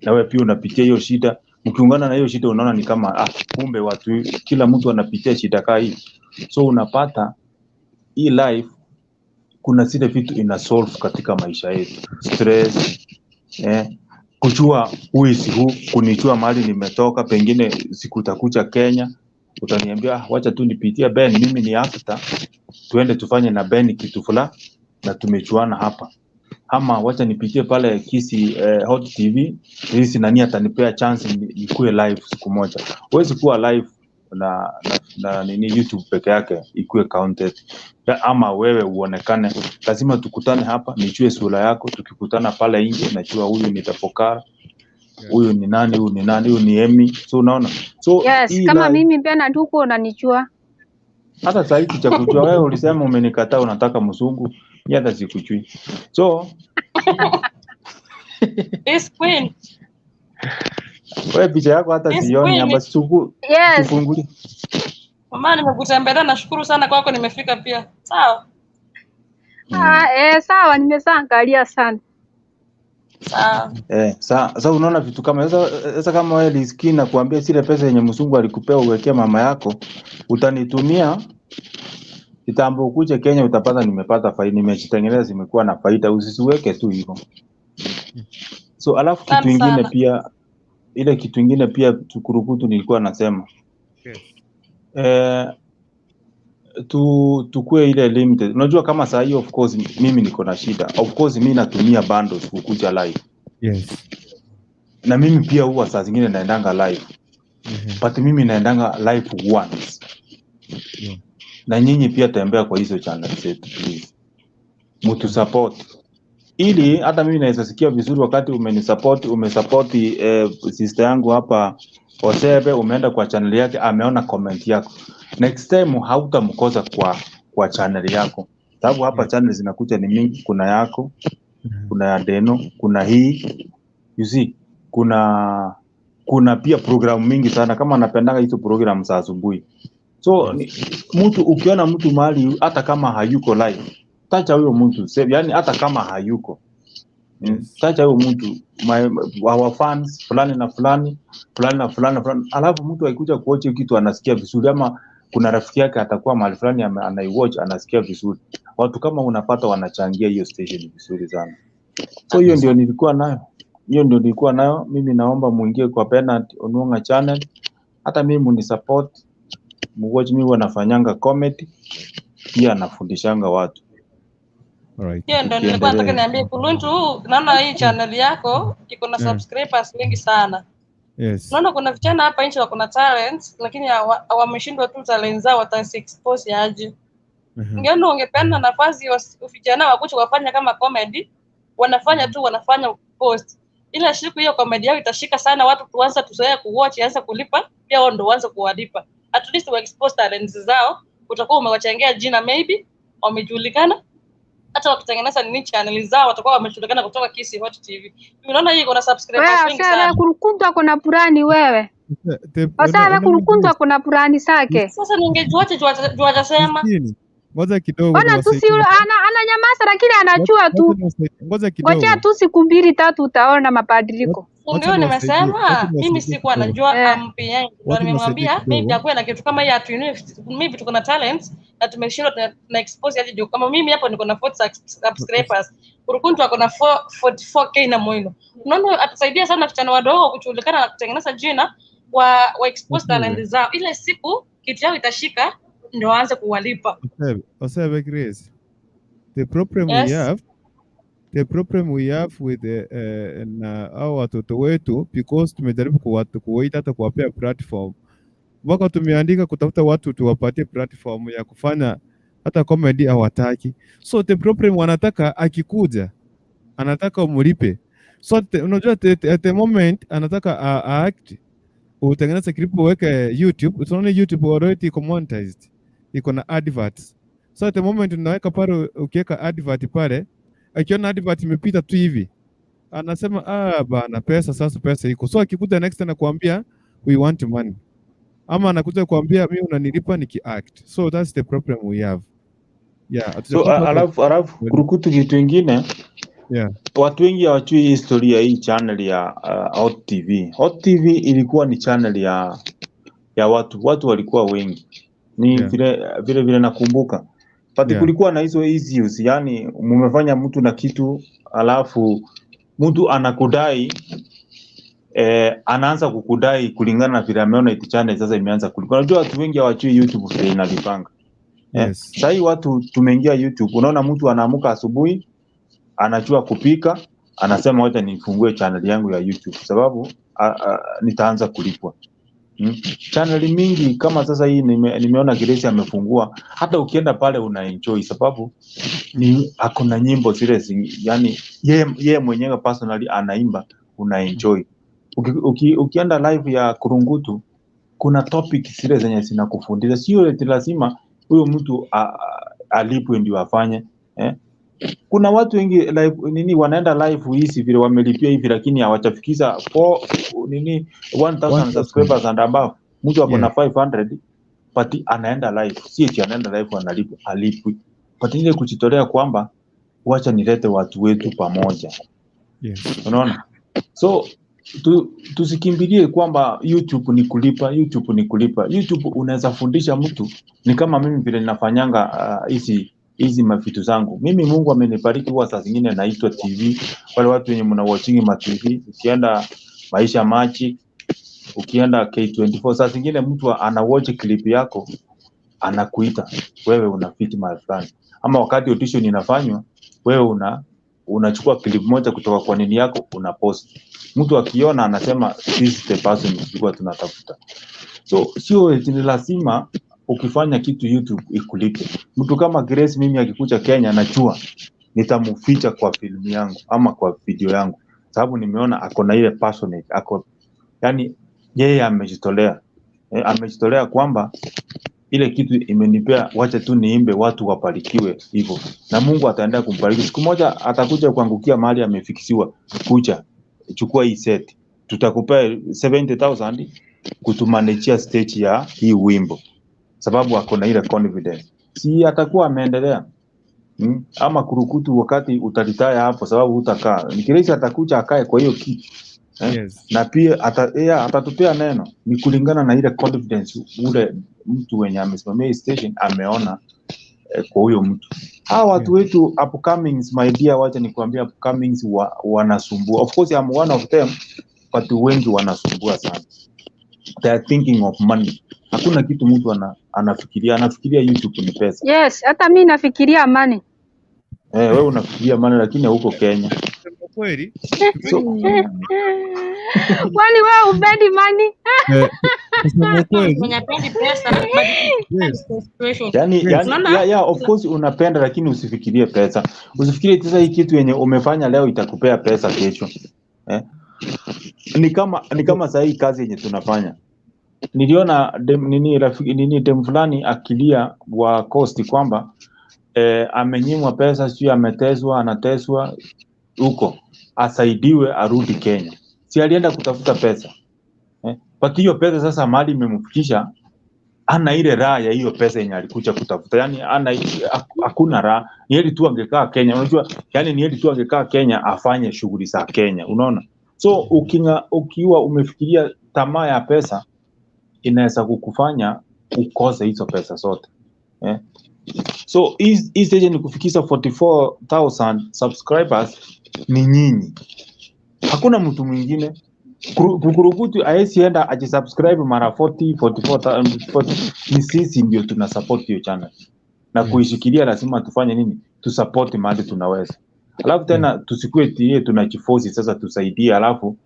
na wewe pia unapitia hiyo shida. Mkiungana na hiyo shida unaona ni kama kumbe watu kila mtu anapitia shida kama hii. So unapata hii life kuna zile vitu ina solve katika maisha yetu. Stress, kujua kunijua mahali nimetoka, pengine sikutakuja Kenya, utaniambia wacha tu nipitie Ben, mimi ni after, tuende tufanye na Ben kitu fulani na tumechuana hapa. Ama wacha nipitie pale Kisi Hot TV, hizi nani atanipea chance nikue live siku moja. Huwezi kuwa live na nini YouTube peke yake ikue counted. Ama wewe uonekane, lazima tukutane hapa, nijue sura yako, tukikutana pale nje najua huyu ni Tapokara, huyu ni nani, huyu ni nani, huyu ni Emmy. So unaona, so yes, kama mimi pia na tuko unanijua. Hata sasa hivi cha kujua wewe ulisema umenikataa unataka mzungu, mimi hata sikujui. So this queen, wewe picha yako hata sioni hapa sugu. Yes. Tufungulie. Mama nimekutembelea, nashukuru sana kwako, nimefika pia. Sawa. Sawa, nimesangalia sana. Sawa. Sasa unaona vitu kama sasa kama wewe riziki na kuambia zile pesa yenye mzungu alikupea uwekea mama yako, utanitumia kitambo ukuje Kenya utapata nimepata faida, nimejitengeneza zimekuwa na faida, usisiweke tu hivyo. So alafu kitu kingine pia, ile kitu kingine pia tukurukutu nilikuwa nasema. Tukue ile limited. Unajua kama saa hii of course mimi niko na shida. Of course mimi natumia bundles kukuja live. Yes. Na mimi pia huwa saa zingine naendanga live. But mimi naendanga live once. Na nyinyi pia tembea kwa hizo channel zetu please. Mtu support. Ili hata mimi naweza sikia vizuri wakati umesupport sister yangu hapa Osebe, umeenda kwa channel yake, ameona comment yako. Next time hautamkosa kwa channel yako. Sababu hapa channel zinakuja ni mingi, kuna yako, kuna ya Deno, kuna hii. You see, kuna pia program mingi sana kama napendanga hizo program za asubuhi. So mtu ukiona mtu mahali hata kama hayuko live, tacha huyo mtu, yani hata kama hayuko. Tacha huyo mtu, our fans fulani na fulani, alafu mtu akikuja kuwatch kitu anasikia vizuri, ama kuna rafiki yake atakuwa mahali fulani anaiwatch anasikia vizuri. Watu kama unapata wanachangia hiyo station vizuri sana. So hiyo ndio nilikuwa nayo. Mimi naomba muingie kwa Bernard Onwanga channel. Hata mimi munisupport, muwatch mimi wanafanyanga comedy, pia nafundishanga watu. Alright. Hiyo ndio nilikuwa nataka niambie Kuluntu, naona hii channel yako iko na subscribers wengi sana. Yes. Naona kuna vijana hapa nje wako na talents lakini wameshindwa tu talent zao wataexpose aje. Ngeno ungependa nafasi vijana wakuche wafanya kama comedy, wanafanya post. Ila siku hiyo comedy yao itashika sana, watu tuanza tuzoea kuwatch, anza kulipa, pia wao ndio waanze kuwalipa. At least wa expose talents zao, utakuwa umewachangia jina, maybe wamejulikana. Hata wakitengeneza nini channel zao watakuwa wamejulikana kutoka Kisi Hot TV. Unaona hii kuna subscribers wengi sana. Wewe kurukunta kuna purani wewe. Sasa kurukunta kuna purani zake. Sasa ningejuaje juaja sema. Ngoja kidogo. Bwana tu si ana nyamaza lakini anajua tu. Ngoja kidogo. Ngoja tu siku 2-3 utaona mabadiliko. Ndio nimesema mimi sikuwa najua ampi yangu. Ndio nimemwambia maybe akuwe na kitu kama hii atuinue, maybe tuko na talents na tumeshindwa na expose hadi ndio kama mimi hapo niko na 40 subscribers. Kurukuntu ako na 44k na moyo. Unaona atusaidia sana vijana wadogo kujulikana na kutengeneza jina wa expose talent zao. Ile siku kitu yao itashika ndio waanze kuwalipa. Osebe Grace. The problem we have with na au watoto wetu, because tumejaribu kuwaita hata kuwapea platform. Waka tumeandika kutafuta watu tuwapatie platform ya kufanya hata comedy hawataki. So the problem wanataka akikuja, anataka umlipe. So unajua at the moment anataka act, utengeneza clip uweke YouTube, utaona YouTube already monetized. Iko na adverts. So at the moment unaweka pale, ukiweka advert pale, akiona advert imepita tu hivi, anasema bana pesa iko. So akikuja next anakuambia we want money. Ama anakuja kuambia mimi unanilipa niki-act. So that's the problem we have. Yeah. So alafu kurukutu kitu kingine, Watu wengi hawajui historia hii channel ya Hot TV. Hot TV ilikuwa ni channel ya watu walikuwa wengi. Ni vile nakumbuka. But kulikuwa na hizo issues, yani mumefanya mtu na kitu alafu mtu anakudai anaanza kukudai kulingana na vile ameona iti channel sasa imeanza kulikuwa. Unajua watu wengi hawajui YouTube vile inalipanga. Sasa hii watu tumeingia YouTube, unaona mtu anaamuka asubuhi anajua kupika, anasema wacha nifungue channel yangu ya YouTube sababu nitaanza kulipwa. Channel mingi kama sasa hii nimeona Grace amefungua, hata ukienda pale unaenjoy sababu hakuna nyimbo zile yani yeye mwenyewe personally anaimba, unaenjoy. Ukienda live ya Kurungutu kuna topic zile zenye zinakufundisha, sio eti lazima huyo mtu alipwe ndio afanye. Kuna watu wengi live wanaenda live hizi vile wamelipia hivi lakini hawajafikisha 1000 subscribers and above. Mtu ako na 500 but anaenda live, si eti anaenda live alipwi. But ile kujitolea kwamba wacha nilete watu wetu pamoja. Unaona? So tusikimbilie kwamba YouTube ni kulipa. YouTube unaweza fundisha mtu, ni kama mimi vile ninafanyanga hizi mavitu zangu. Mimi Mungu amenibariki huwa saa zingine naitwa TV. Wale watu wenye mna watching ma TV, ukienda Maisha Magic, ukienda K24, saa zingine mtu ana watch clip yako anakuita, wewe una fit my friend. Ama wakati audition inafanywa, wewe unachukua clip moja kutoka kwa nini yako una post. Mtu akiona anasema this is the person tulikuwa tunatafuta. So sio ni lazima ukifanya kitu YouTube ikulipe. Mtu kama Grace mimi akikuja Kenya najua nitamficha kwa filmu yangu ama kwa video yangu sababu nimeona ako na ile passionate, yani yeye amejitolea. Amejitolea kwamba ile kitu imenipea, wacha tu niimbe watu wabarikiwe hivyo. Na Mungu ataendelea kumbariki. Siku moja atakuja kuangukia mahali amefikisiwa, kuja chukua hii set, tutakupea 70,000 kutumanagea stage ya hii wimbo. Sababu ako na ile confidence. Si atakuwa ameendelea. Ama Kurukutu wakati utaritaya hapo sababu utakaa. Nikirezi atakuja akae kwa hiyo kiti. Na pia atatupea neno ni kulingana na ile confidence ule mtu wenye amesimamia station ameona kwa huyo mtu. Hawa watu wetu upcomings, my dear, wacha nikwambia upcomings wanasumbua. Of course I'm one of them, but wengi wanasumbua sana. They are thinking of money. Hakuna kitu mtu anafikiria YouTube ni pesa. Yes, hata mimi nafikiria money. Wewe unafikiria money lakini huko Kenya. Kweli? Wani wewe upendi money? Unapendi pesa. Yani of course unapenda lakini usifikirie pesa. Usifikirie sasa hii kitu yenye umefanya leo itakupea pesa kesho. Ni kama saa hii kazi yenye tunafanya. Niliona dem fulani akilia wa cost kwamba amenyimwa pesa, sio anateswa huko, asaidiwe arudi Kenya. Si alienda kutafuta pesa. But hiyo pesa sasa mali imemfikisha, ana ile raha ya hiyo pesa yenye alikuja kutafuta. Yani hakuna raha. Ni heri tu angekaa Kenya. Unajua, yani ni heri tu angekaa Kenya afanye shughuli za Kenya. Unaona? So ukiwa umefikiria tamaa ya pesa inaweza kukufanya ukose hizo pesa zote. So hii stage ni kufikisha 44,000 subscribers ni nyinyi. Hakuna mtu mwingine. Kurukutu haezi enda ajisubscribe mara 44,000. Ni sisi ndio tuna support hiyo channel. Na kuishikilia lazima tufanye nini? Tusupport mahali tunaweza. Alafu tena tusikue tie tunajiforce sasa tusaidie, alafu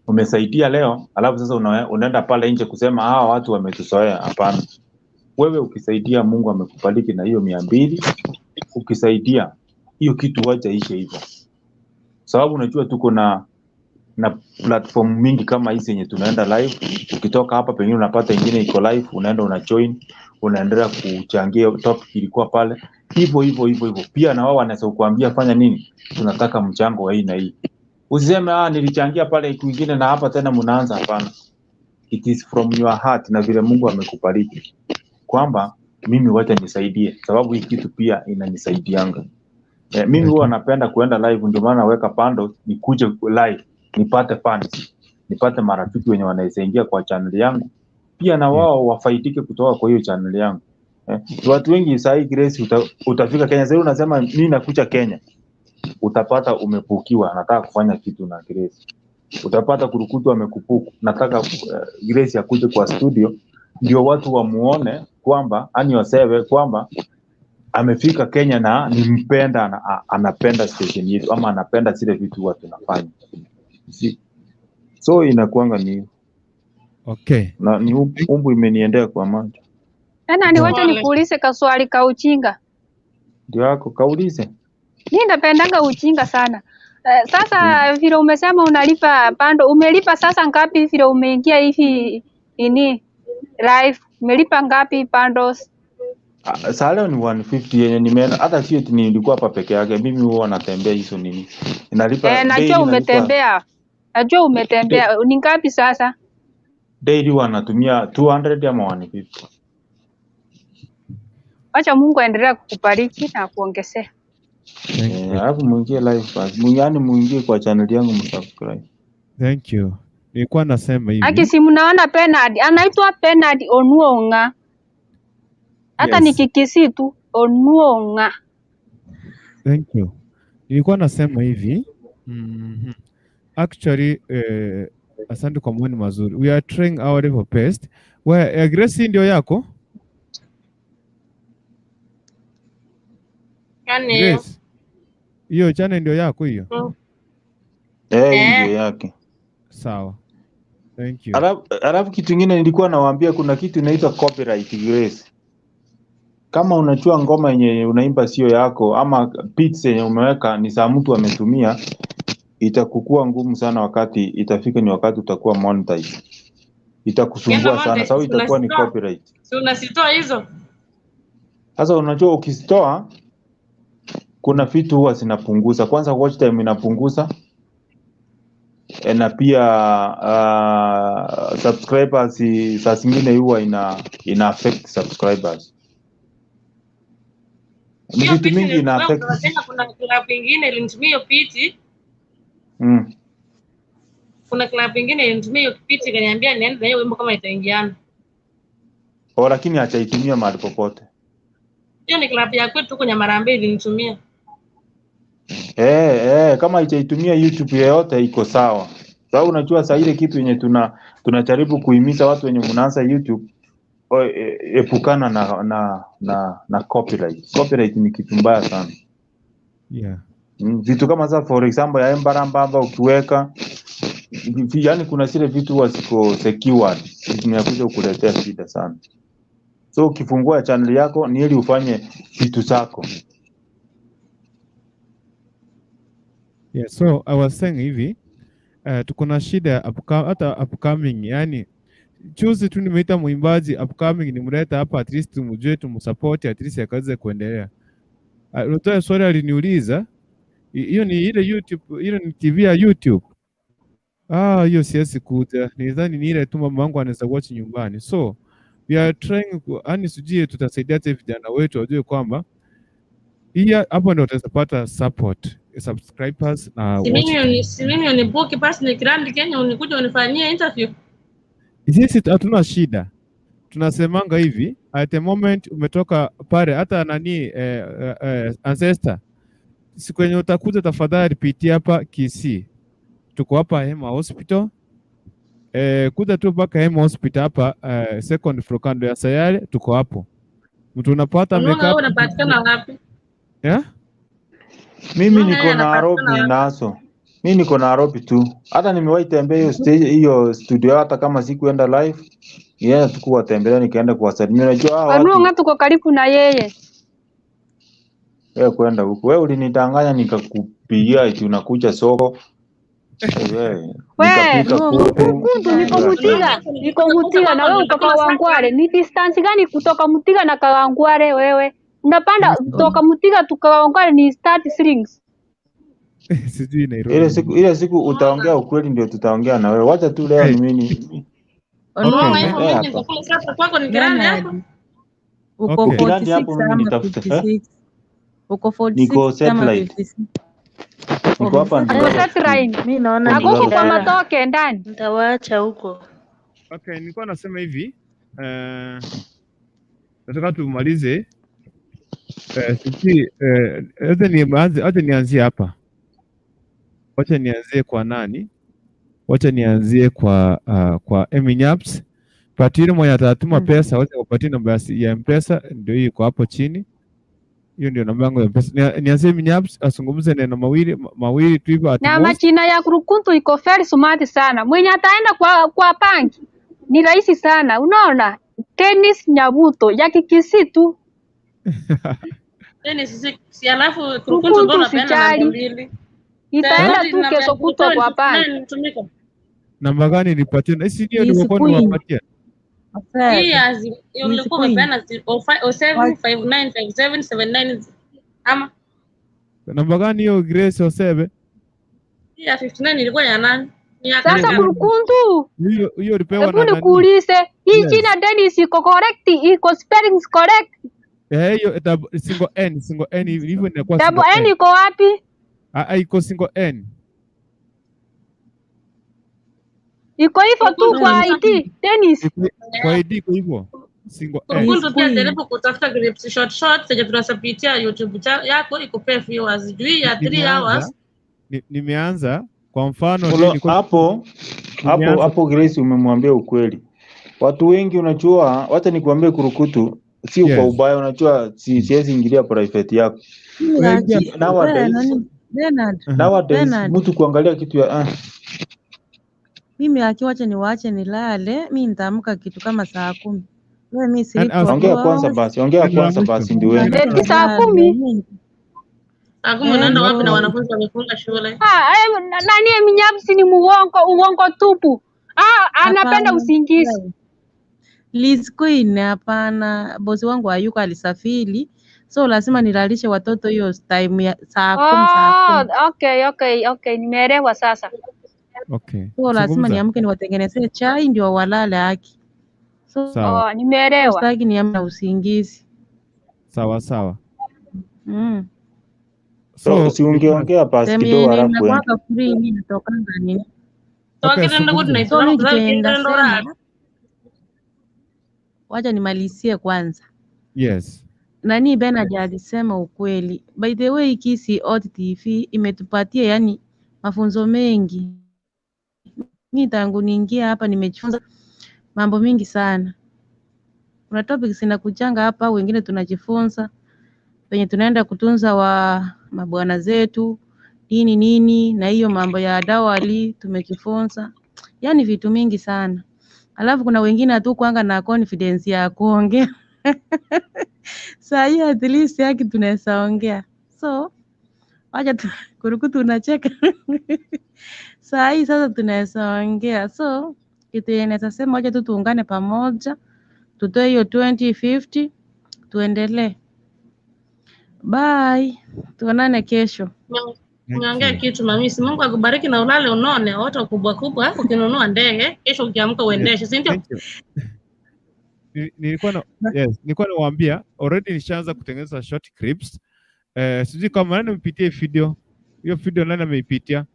umesaidia leo, alafu sasa unaenda pale nje kusema hawa watu wametusoea. Hapana. Wewe ukisaidia Mungu amekubariki na hiyo 200. Ukisaidia hiyo kitu wacha ishe hivyo. Sababu unajua tuko na platform mingi kama hizi yenye tunaenda live. Ukitoka hapa pengine unapata ingine iko live, unaenda una join, unaendelea kuchangia topic ilikuwa pale. Hivyo. Pia na wao wanaweza kukuambia fanya nini? Tunataka mchango wa hii na hii. Usiseme nilichangia pale kwingine na hapa tena mnaanza. Hapana. It is from your heart na vile Mungu amekubariki. Kwamba mimi wacha nisaidie sababu hii kitu pia inanisaidianga. Mimi huwa napenda kuenda live, ndio maana naweka bundles nikuje live nipate fans, nipate marafiki wenye wanaweza ingia kwa channel yangu pia na wao wafaidike kutoka kwa hiyo channel yangu. Watu wengi saa hii Grace, utafika Kenya sasa unasema mimi nakuja Kenya, utapata umepukiwa nataka kufanya kitu na Grace. Utapata kurukutu amekupuku nataka Grace akuje kwa studio ndio watu wamuone kwamba waseme kwamba amefika Kenya na nimpenda anapenda station yetu ama anapenda zile vitu watu tunafanya. So inakuanga ni okay. Na ni umbu imeniendea kwa macho. Tena niwacha nikuulize kaswali ka uchinga. Ndio yako kaulize. Mimi napendanga uchinga sana. Sasa vile umesema unalipa bando, umelipa sasa ngapi vile umeingia hivi live? Umelipa ngapi bundles? Saa leo ni 150 yenye nimeenda, hata sio eti nilikuwa hapa peke yake, mimi huwa natembea hizo nini. Inalipa najua umetembea. Najua umetembea. Ni ngapi sasa? Daily wanatumia 200 ama 150. Acha Mungu aendelee kukubariki na kuongezea. Alafu muingie live basi. Yaani muingie kwa channel yangu msubscribe. Thank you. Nilikuwa nasema hivi. Aki si mnaona Bernard, anaitwa Bernard Onuonga. Hata nikikisi tu Onuonga. Thank you. Nilikuwa nasema hivi. Actually asante kwa maoni mazuri. We are trying our level best. Where Grace ndio yako? Kani hiyo channel ndio yako hiyo? Ndio yake. Sawa. Thank you. Alafu kitu kingine nilikuwa nawaambia kuna kitu inaitwa copyright Grace. Kama unachua ngoma yenye unaimba sio yako ama beats yenye umeweka ni za mtu ametumia, itakukua ngumu sana wakati itafika ni wakati utakuwa monetized. Itakusumbua sana sababu itakuwa ni copyright. Si unasitoa hizo? Sasa unajua ukisitoa kuna vitu huwa zinapunguza. Kwanza watch time inapunguza. Na pia subscribers saa zingine huwa ina affect subscribers. Ni vitu mingi ina affect. Kuna club nyingine ilinitumia hiyo piti. Kuna club nyingine ilinitumia hiyo piti kaniambia niende na hiyo wimbo kama itaingiana. Lakini achaitumia mahali popote. Hiyo ni club ya kwetu huko Nyamarambe ilinitumia. Kama itaitumia YouTube yoyote iko sawa. Sababu unajua saa ile kitu yenye tunajaribu kuhimiza watu wenye mnaanza YouTube epukana na copyright. Copyright ni kitu mbaya sana. Vitu kama za for example ya Mbarambamba ukiweka yani kuna zile vitu huwa ziko secured. Zinakuja kukuletea shida sana. So ukifungua channel yako ni ili ufanye vitu zako. Yeah, so I was saying hivi tuko na shida hata upcoming, yani juzi tu nimeita mwimbaji upcoming nimleta hapa at least tumjue tumsupport at least akaweze kuendelea. Rotoya swali aliniuliza hiyo ni ile YouTube, ile ni TV ya YouTube. Hiyo siwezi kuja. Nidhani ni ile tu mama wangu anaweza watch nyumbani. So we are trying sijui tutasaidia hata vijana wetu wajue kwamba hapo ndio utapata support subscribers na mimi ni book basi ni Grand Kenya unikuja unifanyie interview. Sisi hatuna shida. Tunasemanga hivi at the moment umetoka pale hata nani ancestor siku yenye utakuja tafadhali pitia hapa Kisii. Tuko hapa Hema Hospital. Kuja tu mpaka Hema Hospital hapa second floor kando ya Sayale tuko hapo. Mtu unapata makeup. Wewe unapatikana wapi? Mimi niko Nairobi naso. Mimi niko Nairobi tu. Hata nimewahi tembea hiyo stage hiyo studio hata kama sikuenda live. Tukua tembelea nikaenda kuwasalimia. Unajua watu tuko karibu na yeye. Kwenda huko. Wewe ulinidanganya nikakupigia eti unakuja soko. Niko Mutiga na wewe kutoka Kawangware. Ni distance gani kutoka Mutiga na Kawangware wewe? Unapanda kutoka Mutiga tu Kawangware ni 30 shillings. Sijui Nairobi. Ile siku utaongea ukweli ndio tutaongea na wewe. Wacha tu leo ni mimi. Kwako ni Grand hapo. Uko 46 ama 56. Uko 46 Niko ama satellite. 56? Niko hapa Satellite. Mimi naona Kwenye Ako kwa Lolo. matoke ndani. nitawaacha huko. Okay, nilikuwa nasema hivi nataka tumalize sisi acha nianzie hapa. Wacha nianzie kwa nani? Wacha nianzie kwa Eminyaps. Patiri mwenye atatuma pesa, wacha upatie namba ya M-Pesa, ndio hiyo iko hapo chini. Hiyo ndio namba yangu ya M-Pesa. Nianzie Eminyaps azungumze neno mawili tu hivyo Na majina ya Kurukuntu iko very smart sana. Mwenye ataenda kwa banki ni rahisi sana. Unaona? Dennis Nyabuto ya Kikisi tu. Dennis si alafu Kurukuntu ndo unapeana namba mbili. Itaenda tu kesho kutwa kwa banki. Namba gani nipatie? Hisi ndio nilikuwa nimewapatia. Hii ulikuwa umepeana 07595779 ama namba gani hiyo Grace Osebe? Hii ya 59 ilikuwa ya nani? Sasa Kurukuntu. Hiyo ulipewa na nani? Hebu nikuulize, hii jina Dennis iko correct, iko spelling correct? Hiyo single N hivyo inakuwa double N iko wapi? Iko single N. Iko hivyo tu kwa ID, Dennis. Kwa ID iko hivyo. Single N. Kurukuntu pia jaribu kutafuta clips short zenye tunasapitia YouTube yako ikupe viewers. Juu ya 3 hours. Nimeanza kwa mfano hapo Grace umemwambia ukweli. Watu wengi unajua, wacha nikuambie Kurukutu, sio kwa ubaya, unajua siwezi ingilia private yako. Nowadays mtu kuangalia kitu ya mimi akiwacha niwaache nilale, mimi nitaamka kitu kama saa 10. Wewe mimi ongea kwanza basi ndio wewe. Saa 10. Unaenda wapi na wanafunzi wamefunga shule? Nani Eminyaps ni uongo tupu. Anapenda usingizi. Liz Queen hapana, bosi wangu hayuko, alisafiri. So lazima nilalishe watoto hiyo time ya saa 10. Okay, nimeelewa sasa. Okay. So lazima niamke niwatengenezee chai ndio walale haki. So nimeelewa. Sitaki niamke usingizi. Sawa. So si ungeongea basi kidogo halafu. Ninakuwa free mimi natokanga nini? Wacha nimalizie kwanza. Yes. Nani Bernard alisema ukweli. By the way, Kisi Hot TV imetupatia yani mafunzo mengi. Mimi tangu niingia hapa nimejifunza mambo mingi sana. Kuna topics zinakuchanga hapa, wengine tunajifunza penye tunaenda kutunza wa mabwana zetu nini na hiyo mambo ya Dowry tumejifunza. Yani vitu mingi sana. Alafu kuna wengine hatu kuanga na confidence ya kuongea. Saa hii at least yake tunaweza ongea. So wacha Kurukutu unacheka. Saa hii sasa tunaweza ongea. So kitu yenye sema wacha tu tuungane pamoja. Tutoe hiyo 2050 tuendelee. Bye. Tuonane kesho. Niongea kitu mamisi. Mungu akubariki na ulale unone wote kubwa ukinunua ndege kesho ukiamka uendeshe, si ndio? Nilikuwa nawaambia already nishaanza kutengeneza short clips. Sijui kama nani mpitie video. Hiyo video nani ameipitia?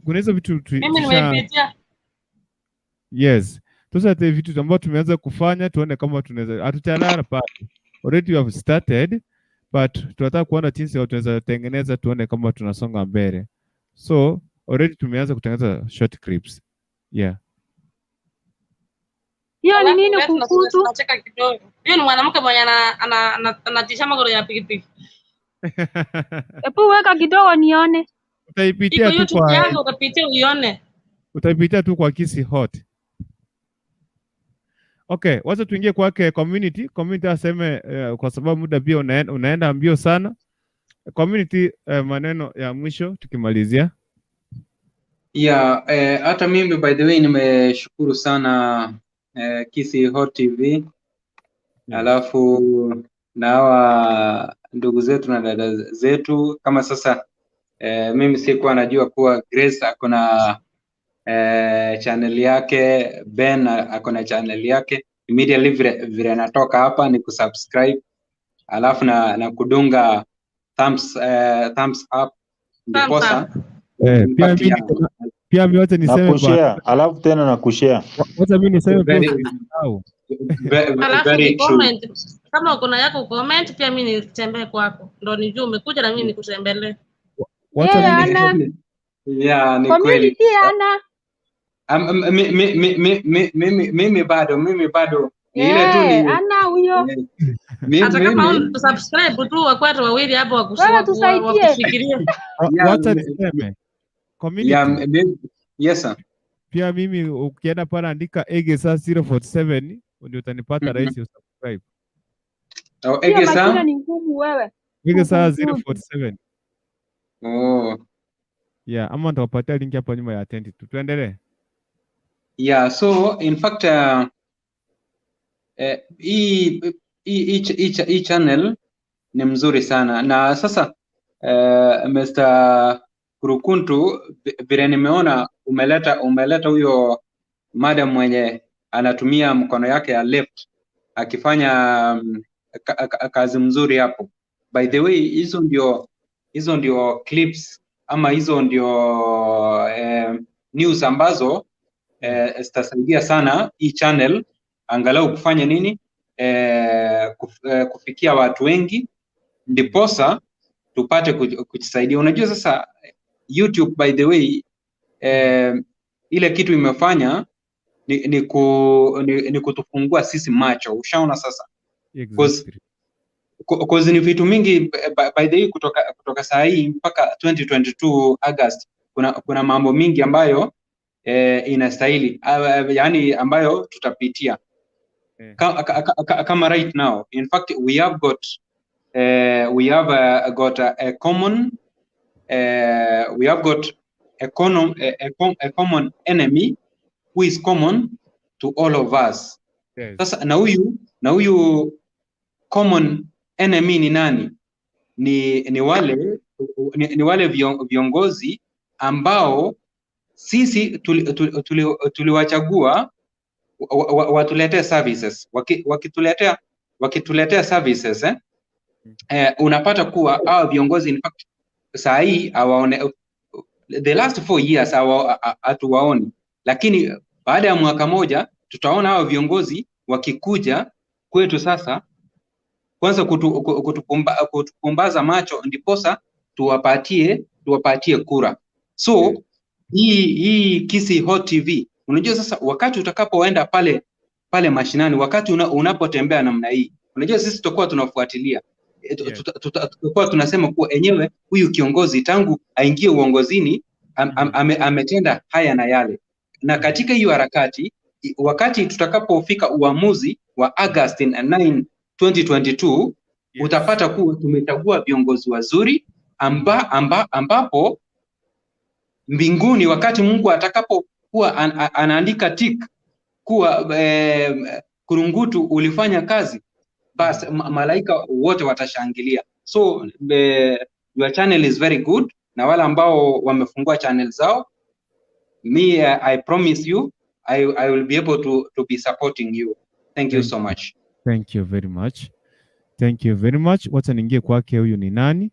Kuna hizo vitu mimi nimeipitia. Yes. Sasa vitu ambavyo tumeanza kufanya tuone kama tunaweza hatutalala pale. Already we have started but tunataka kuona jinsi tunaweza tengeneza tuone kama tunasonga mbele. So already tumeanza kutengeneza short clips. Yeah. Hiyo ni nini Kurukutu? Tunacheka kidogo. Hiyo ni mwanamke mwenye anatisha magoro ya pikipiki. Hebu weka kidogo nione. Utaipitia tu kwa yangu utapitia uione. Utaipitia tu kwa Kisi Hot. Okay, wacha tuingie kwake community. Community aseme kwa sababu muda pia unaenda mbio sana. Community maneno ya mwisho tukimalizia. Yeah, hata mimi by the way nimeshukuru sana Kisi Hot TV. Alafu na hawa ndugu zetu na dada zetu kama sasa mimi sikuwa najua kuwa Grace akona channel yake, Ben akona channel yake. Immediately vile natoka hapa ni kusubscribe alafu na kudunga thumbs up ndiposa pia mimi wote niseme na kushare, alafu tena na kushare. Wote mimi niseme pia alafu ni comment kama uko na yako comment pia mimi nitembee kwako ndo nijue umekuja na mimi nikutembelee. Ana ni kweli. Community Ana. Mimi bado ni ile tu ni Ana huyo. Hata kama subscribe tu watu wawili hapo wakushikilie. Wacha niseme community. Yes sir. Pia mimi ukienda pale andika Egesa 047 ndio utanipata rahisi usubscribe. Egesa ni ngumu wewe. Egesa 047. Yeah, ama nitawapatia link hapa nyuma ya attend tu. Tuendelee. Yeah, so in fact hii channel ni mzuri sana na sasa Mr. Kurukuntu vile nimeona umeleta huyo madam mwenye anatumia mkono yake ya left akifanya kazi mzuri hapo. By the way, hizo ndio clips ama hizo ndio news ambazo zitasaidia sana hii channel angalau kufanya nini, kufikia watu wengi ndiposa tupate kujisaidia. Unajua sasa YouTube by the way ile kitu imefanya ni kutufungua sisi macho. Ushaona sasa? Exactly. Cause ni vitu mingi by the way kutoka saa hii mpaka 2022 August kuna mambo mingi ambayo inastahili yani ambayo tutapitia kama right now. In fact we have got a common a common enemy who is common to all of us. Yes. Sasa na huyu common enemy ni nani? Ni wale viongozi ambao sisi tuliwachagua watuletee services. Wakituletea services unapata kuwa hao viongozi in fact saa hii hawaone, the last 4 years hatuwaoni, lakini baada ya mwaka moja tutaona hao viongozi wakikuja kwetu sasa kwanza kutupumbaza macho ndiposa tuwapatie kura. So hii Kisi Hot TV, unajua sasa wakati utakapoenda pale mashinani, wakati unapotembea namna hii, unajua sisi tutakuwa tunafuatilia, tutakuwa tunasema kuwa enyewe huyu kiongozi tangu aingie uongozini ametenda haya na yale. Na katika hiyo harakati, wakati tutakapofika uamuzi wa August 9 2022, utapata kuwa tumechagua viongozi wazuri ambapo mbinguni wakati Mungu atakapokuwa anaandika tick kuwa Kurungutu ulifanya kazi, basi malaika wote watashangilia. So your channel is very good, na wale ambao wamefungua channel zao, I promise you I will be able to be supporting you. Thank you so much. Thank you very much. Thank you very much. Wacha niingie kwake, huyu ni nani?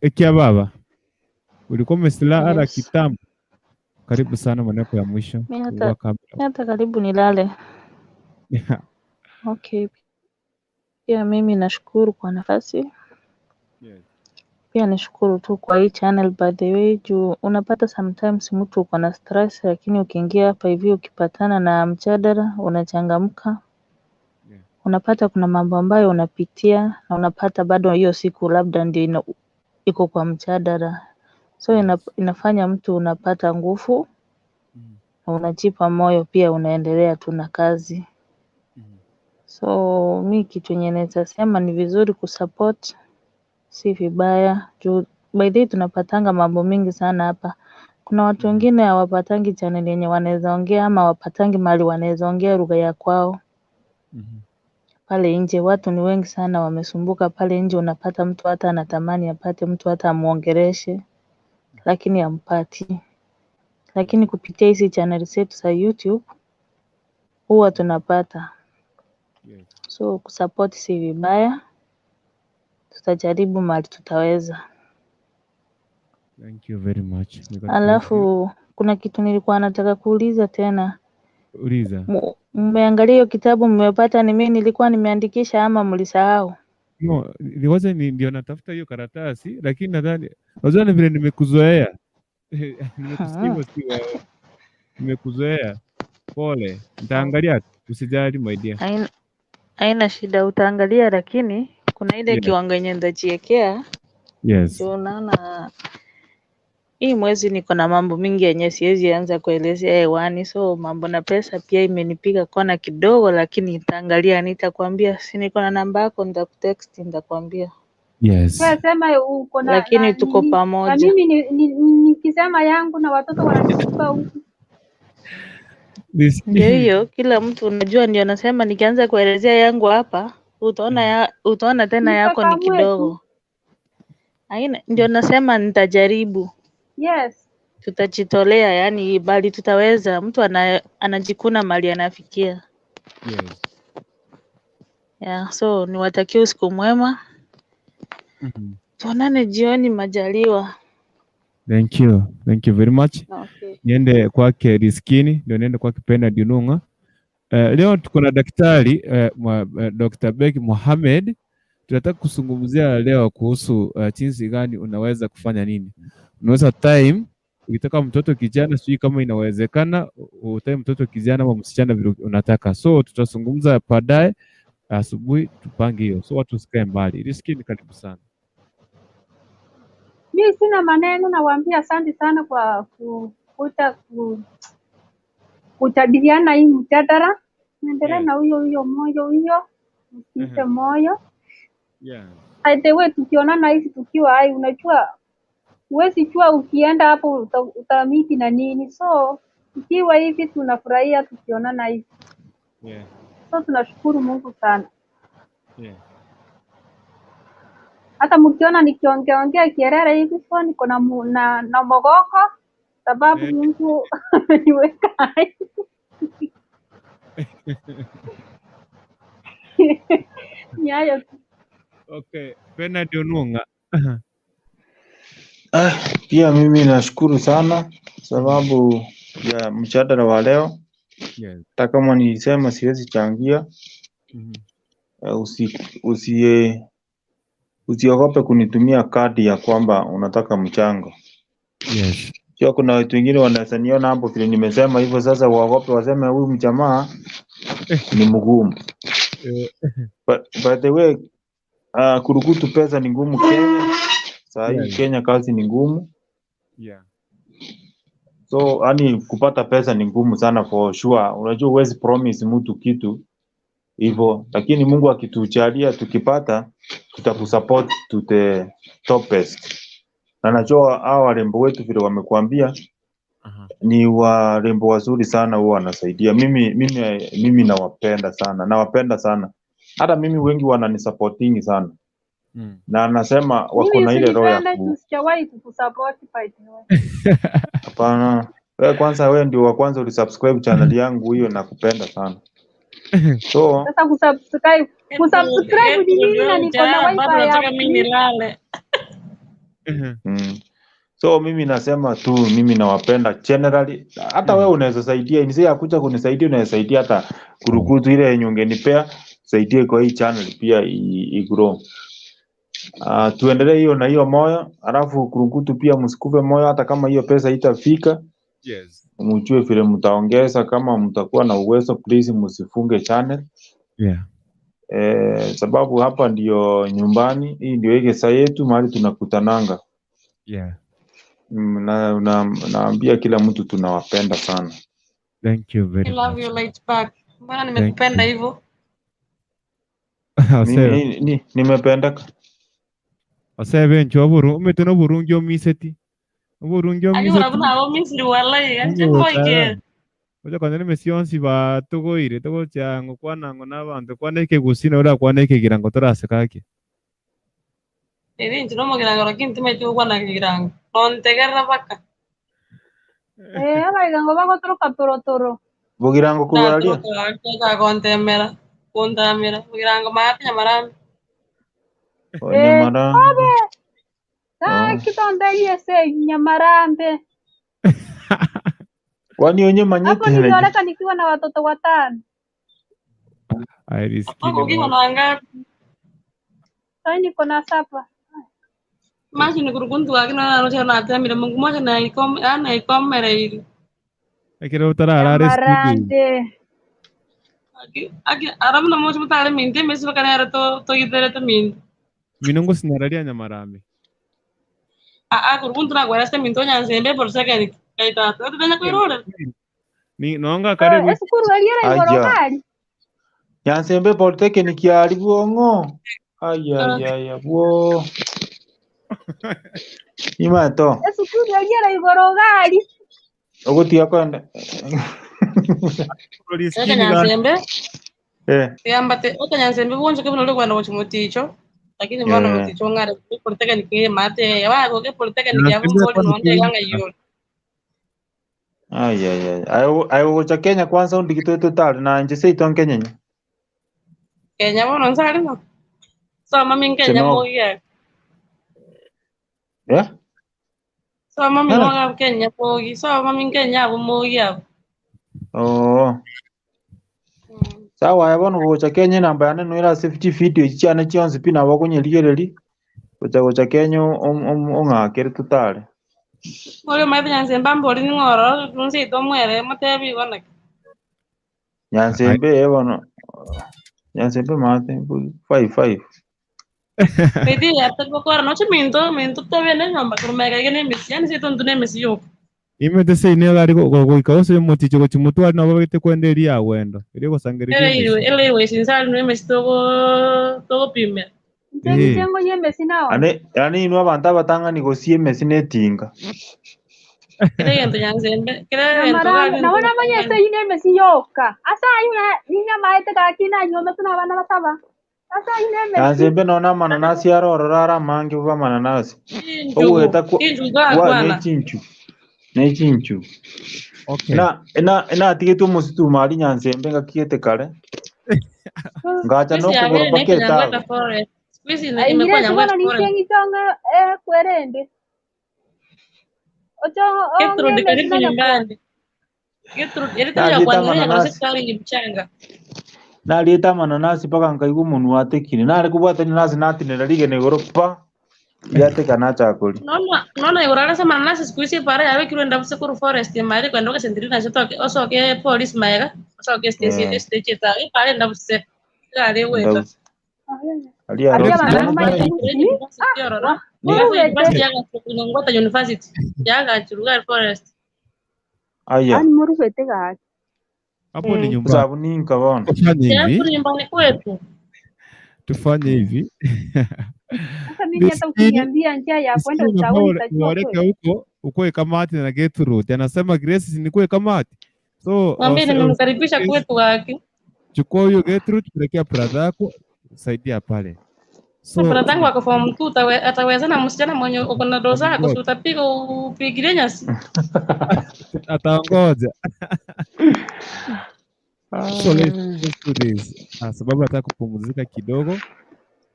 Ekia baba. Ulikuwa umesila ara kitambo. Karibu sana maneno ya mwisho. Hata karibu nilale. Yeah. Okay. Pia mimi nashukuru kwa nafasi. Yes. Pia nishukuru tu kwa hii channel by the way, juu unapata sometimes mtu uko na stress, lakini ukiingia hapa hivi ukipatana na mjadala unachangamka. Yeah. Unapata kuna mambo ambayo unapitia na unapata bado hiyo siku labda ndio iko kwa mjadala. So inafanya mtu unapata nguvu na unajipa moyo pia unaendelea tu na kazi. So mi kitu yenye naweza sema ni vizuri kusupport, si vibaya. Juu by the way tunapatanga mambo mingi sana hapa. Kuna watu wengine hawapatangi channel yenye wanaweza ongea ama wapatangi mahali wanaweza ongea lugha ya kwao. Pale nje watu ni wengi sana wamesumbuka pale nje, unapata mtu hata anatamani apate mtu hata amuongeleshe lakini hampati. Lakini kupitia hizi channel zetu za YouTube huwa tunapata. So kusupport si vibaya. tutajaribu mahali tutaweza. Thank you very much. Alafu kuna kitu nilikuwa nataka kuuliza tena. Uliza. Mmeangalia hiyo kitabu mmepata ni mimi nilikuwa nimeandikisha ama mlisahau? No, ndio natafuta hiyo karatasi, lakini nadhani unajua vile nimekuzoea. Nimekusikia si wewe. Nimekuzoea. Pole. Nitaangalia, usijali my dear. Haina shida, utaangalia, lakini kuna ile kiwango yenye nitajiwekea. Yes. Ndio naona hii mwezi niko na mambo mingi yenye siwezi anza kuelezea hewani, so mambo na pesa pia imenipiga kona kidogo, lakini nitaangalia, nitakwambia. Si niko na namba yako, nitakutext, nitakwambia. Yes. Wewe sema uko na Lakini tuko pamoja. Na mimi nikisema yangu na watoto wananichukua huku. Ndio hiyo, kila mtu unajua, ndio nasema nikianza kuelezea yangu hapa, utaona tena yako ni kidogo. Ndio nasema nitajaribu. Yes. Tutajitolea, yani bali tutaweza. Mtu anajikuna mali anafikia. Yes. Yeah, so niwatakie usiku mwema. Tuonane jioni majaliwa. Thank you. Thank you very much. Okay. Niende kwake Riskini, ndio niende kwake Penda Dununga. Leo tuko na daktari Dr. Beki Mohamed. Tunataka kuzungumzia leo kuhusu jinsi gani unaweza kufanya nini. Unaweza time ukitaka mtoto kijana, sijui kama inawezekana utai mtoto kijana au msichana vile unataka. So tutazungumza baadaye asubuhi, tupange hiyo. So watu usikae mbali. Riskini, karibu sana. Mimi sina maneno, nawaambia asante sana kwa kujadiliana hii mjadala. Naendelea na huyo moyo huyo. Msife moyo. Yeah. By the way, tukionana hivi tukiwa hai, unajua huwezi jua ukienda hapo utamiti na nini. So ikiwa hivi tunafurahia tukionana hivi. Yeah. So tunashukuru Mungu sana. Yeah. Hata mkiona nikiongea kierere hivi, so niko na mogoko sababu Mungu ameniweka hai. Nyayo. Okay, Penda Dununga. Pia mimi nashukuru sana sababu ya mjadala wa leo. Yes. Hata kama nilisema siwezi changia, usiogope kunitumia kadi ya kwamba unataka mchango. Yes. Sio kuna watu wengine wanaweza niona hapo vile nimesema hivyo, sasa waogope waseme huyu mjamaa ni mgumu. By the way, kurukutu pesa ni ngumu Kenya. Saa hii Kenya kazi ni ngumu. Yeah. So kupata pesa ni ngumu sana for sure. Unajua huwezi promise mtu kitu hivyo, lakini Mungu akitujalia tukipata, tutakusupport to the top best. Na najua hao warembo wetu vile wamekuambia ni warembo wazuri sana, huwa wanasaidia. Mimi nawapenda sana. Hata mimi wengi wananisupporting sana. Na anasema wako na ile roho ya sijawahi kukusupport by the way. Hapana. Wewe kwanza, wewe ndio wa kwanza ulisubscribe channel yangu hiyo, nakupenda sana. So sasa kusubscribe ni nini na niko na wifi ya mimi nilale. So mimi nasema tu mimi nawapenda generally. Hata wewe unaweza saidia, nisije akuja kunisaidia, unaweza saidia hata kurukutu ile yenye ungenipea, saidie kwa hii channel pia igrow. Tuendelee hiyo na hiyo moyo, alafu kurukutu pia msikufe moyo hata kama hiyo pesa itafika. Yes. Mjue vile mtaongeza, kama mtakuwa na uwezo please msifunge channel. Yeah. Sababu hapa ndio nyumbani, hii ndio igesa yetu mahali tunakutananga. Yeah. Naambia kila mtu tunawapenda sana. Thank you very much. I love you right back. Mbona nimekupenda hivyo? Nimependaka. Asebe nchoburu umetona burungyo miseti. Burungyo miseti. Ayo rabuna abo misri wallahi anje koike. Oja kwanza nimesionsi ba tugoire tugo chango kwanango nabantu kwaneke gusina ora kwaneke girango torase kake. Eri nchino mogirango lakini tumecho kwanake girango. Nontegerra baka. Baigango bako toro. Bugirango kubalia. Ka kontemera. Kontamera. Bugirango mati nyamarami. Nyamarambe. Kitonda yese Nyamarambe. Kwani onye manyete Hapo nilioleka nikiwa na watoto 5. Ukiwa na ngapi? Sasa niko na 7. Maji ni kurukuntu wakina anacho na atamira Mungu moja na ikomere ili. Akira utarara Nyamarambe. Aki aramna moja mutale minde mesi bakana to idere to min. Minongo sinararia Nyamarambe. Kurukuntu na gwara minto nyanzembe por second. Kaita to tena kuirora. Ni noanga karibu. Esukuru aliera igorogari. Nyansembe polytechnic yali bwongo. Aya bwo. Imato. Esukuru aliera igorogari. Ogutia kwenda. Eka nyansembe. Yambate oka nyansembe bonje ke buno kwenda mu muticho. Lakini mbona muticho ngare polytechnic ye mate ya go ke polytechnic ya bumbo nonde ganga yo. Ayo cha Kenya kwanza ndikito total na nje seiton Kenya. Kenya bono nsari no. So mami Kenya mo ya. So mami no Kenya pogi so mami Kenya mo ya. Sawa yabona gocha Kenya namba yane no ira safety video chiana chionse pina bakunyeligereri. Gocha Kenya ongakere total. Ole mai nyansembe mbori ni ngoro nsi to mwere matebi bona. Nyansembe yabona. Nyansembe mate 5. Pedi ya to ko no minto to bene namba kurumega gene misian si to ndune misiyo. Imete se ine gari go ikause muticho go chimutu ari nabo bite kwenderi ya wendo. Iri go sangeri. Ele sinsali no mesiyo to pime. Ntengo nyemesi nawo. Yani ino abantu abatanga nigosie mesi netinga. Kile yento nyansembe. Naona manyese ine mesi yoka. Asa ina maete kakina nyome tuna bana basaba. Asa ine mesi. Nyansembe nona mananasi arorora mangi uva mananasi. Oweta kwa nechinchu. Okay. Na tigetu musitu mali nyansembe ngakiete kale. Ngacha no kugoro paketa. Squeeze imekuwa nyangwa ni tonga kwerende. Gertrude karibu nyumbani. Gertrude ilitaka kuangalia na sisi Mchanga. Naleta mananasi paka nkaigu munu watekine. Nale kubwata nanasi natinera lige negoropa. Yate kanacha kuli. Naona yorara sama mananasi squeeze para yawe kirenda busekuru forest mali kwenda kwa sendirina chotoke osoke police maega osoke stage ta pale ndabuse. Kale weta. University yaga churuga forest. Aya. Ani murufete gaki. Hapo ni nyumbani. Sababu ni nkabona. Hapo nyumbani kwetu. Tufanye hivi. Sasa mimi hata ukiniambia njia ya kwenda utaoni utajua. Wareke huko kamati na Gertrude. Anasema Grace ni kwa kamati. So mwambie nimemkaribisha kwetu wake. Chukua huyo Gertrude pelekea brother yako saidia pale. So brother yangu wako form 2 ataweza na msichana mwenye uko na doza yako so utapiga upigile nyasi. Ataongoza. So let's do this. Sababu nataka kupumzika kidogo.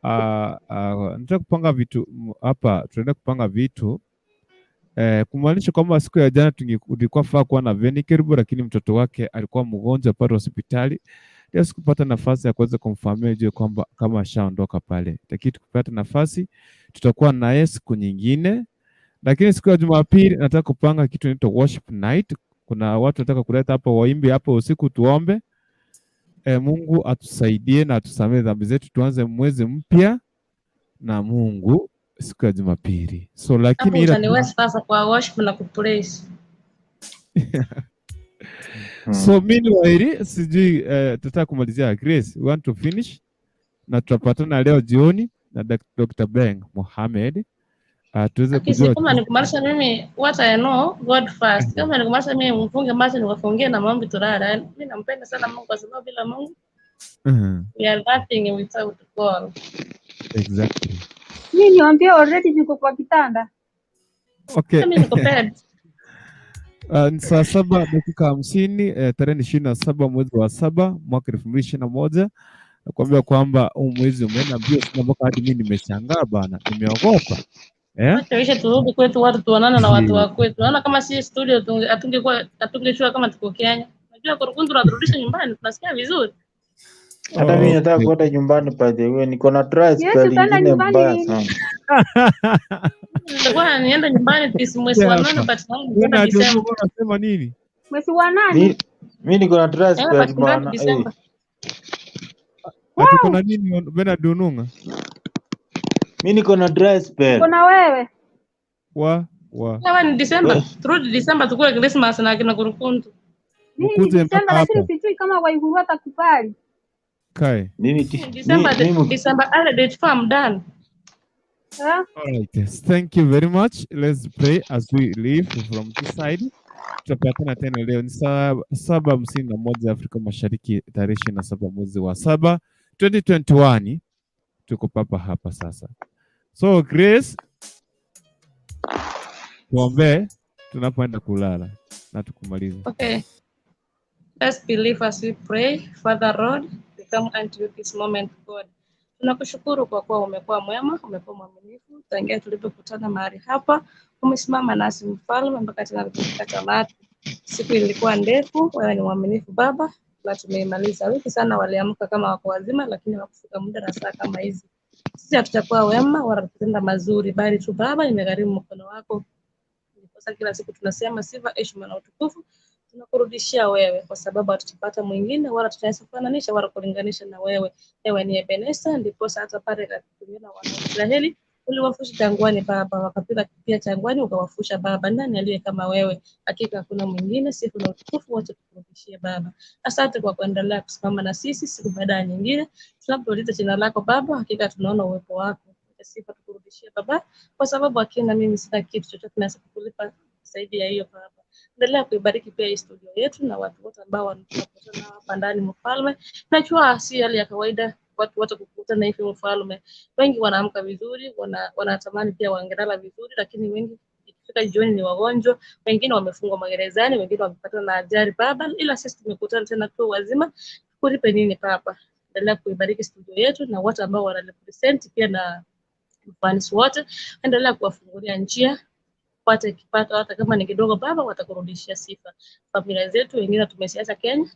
Nataka kupanga vitu hapa, tunaenda kupanga vitu. Kumaanisha kwamba siku ya jana tulikuwa faa kuwa na Venikeribu, lakini mtoto wake alikuwa mgonjwa pale hospitali. Leo sikupata nafasi ya kuweza kumfahamia juu kwamba kama ashaondoka pale. Lakini tukipata nafasi tutakuwa naye siku nyingine. Lakini siku ya Jumapili nataka kupanga kitu inaitwa worship night. Kuna watu nataka kuleta hapa waimbe hapa usiku tuombe. Mungu atusaidie na atusamehe dhambi zetu, tuanze mwezi mpya na Mungu siku ya Jumapili. So lakini ila ni sasa kwa worship na kupraise. So meanwhile sijui tutaka kumalizia Grace, we want to finish na tutapatana leo jioni na Dr. Beng Mohamed. Tuweze kujua kama ni kumaanisha mimi what I know God first. Kama ni kumaanisha mimi mfunge macho niwafungie na maombi tulala. Mimi nampenda sana Mungu kwa sababu bila Mungu we are nothing without God. Exactly. Mimi niambia already niko kwa kitanda. Okay. Mimi niko bed. Ni saa 7:50 tarehe 27 mwezi wa 7 mwaka 2021. nakwambia kwamba mwezi umeenda mbio sana mpaka hadi mimi nimeshangaa bana, nimeogopa. Acha turudi kwetu, watu tuonane na watu wa kwetu. Naona kama si studio atungeshua kama tuko Kenya. Unajua Kurukundu tunarudisha nyumbani, tunasikia vizuri. Hata mimi nataka kwenda nyumbani by the way, niko na dry spell nyingine mbaya sana. Nitakuwa nienda nyumbani mwezi wa 8 but naenda Disemba. Unasema nini? Mwezi wa 8? Mimi niko na dry spell bana. Ati kuna nini bena dununga? Mimi niko na dry spell. Kuna wewe? Sawa ni Disemba. Turudi Disemba tukule Christmas na kina Kurukundu. Mimi ni Disemba lakini sijui kama Waiguru watakubali. Kai. December date farm done. All right, yes. Thank you very much. Let's pray as we leave from this side. Tutapatana tena leo ni saa 7:51 Afrika Mashariki, tarehe 27 mwezi wa 7 2021. Tuko papa hapa sasa. So Grace, tuombe tunapoenda kulala na tukumalize. Okay. Let's believe as we pray. Father Lord, we come unto you this moment, God. Tunakushukuru kwa kuwa umekuwa mwema, umekuwa mwaminifu. Tangia tulipokutana mahali hapa, umesimama nasi mfalme mpaka tena tulipofika tamati. Siku ilikuwa ndefu, wewe ni mwaminifu Baba, na tumeimaliza. Wiki sana waliamka kama wako wazima, lakini wakufika muda na saa kama hizi. Sisi hatutakuwa wema wala kutenda mazuri, bali tu Baba nimegharimu mkono wako. Ndiposa kila siku tunasema sifa, heshima na utukufu tunakurudishia wewe, kwa sababu hatutapata mwingine wala tutafananisha wala kulinganisha na wewe. Ewe ni Ebeneza, ndiposa hata pale katika wana Israeli uliwafusha jangwani Baba, wakapita pia jangwani ukawafusha Baba. Nani aliye kama wewe? Hakika hakuna mwingine. Sifa na utukufu wote tukurudishie Baba. Asante kwa kuendelea kusimama na sisi siku baada ya nyingine. Tunapolita jina lako Baba, hakika tunaona uwepo wako. Sifa tukurudishie Baba, kwa sababu hakina mimi sina kitu chochote naweza kukulipa zaidi ya hiyo Baba. Endelea kuibariki pia hii studio yetu na watu wote ambao wanapokutana hapa ndani mfalme. Najua si hali ya kawaida watu wote kukutana hivi mfalme. Wengi wanaamka vizuri, wanatamani pia wangelala vizuri, lakini wengi ikifika jioni ni wagonjwa, wengine wamefungwa magerezani, wengine wamepatwa na ajali Baba, ila sisi tumekutana tena tu wazima. Kulipe nini Baba? Endelea kuibariki studio yetu na watu ambao wanarepresent pia na fans wote. Endelea kuwafungulia njia pate kipato hata kama ni kidogo Baba, watakurudishia sifa. Familia zetu wengine tumesiacha Kenya,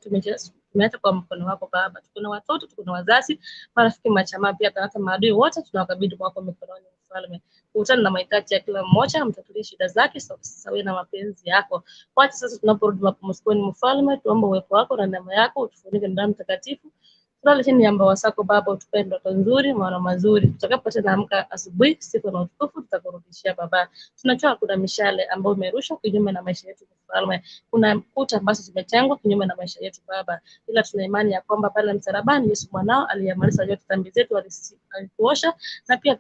tumeacha kwa mkono wako Baba. Tuko na watoto, tuko na wazazi, marafiki, machama pia hata maadui wote tunawakabidhi kwako mikononi mfalme. Kutana na mahitaji ya kila mmoja, mtatulie shida zake sawa na mapenzi yako. Wacha sasa tunaporudi mapumzikoni mfalme, tuombe uwepo wako na neema yako utufunike ndani mtakatifu. Tunaleta chini ya mbawa zako Baba, utupe ndoto nzuri, maono mazuri. Tutakapoenda amka asubuhi, siku na utukufu tutakurudishia Baba. Tunajua kuna mishale ambayo imerushwa kinyume na maisha yetu mfalme. Kuna kuta ambazo zimetengwa kinyume na maisha yetu Baba. Ila tuna imani ya kwamba pale msalabani Yesu mwanao aliyamaliza yote dhambi zetu, alituosha na pia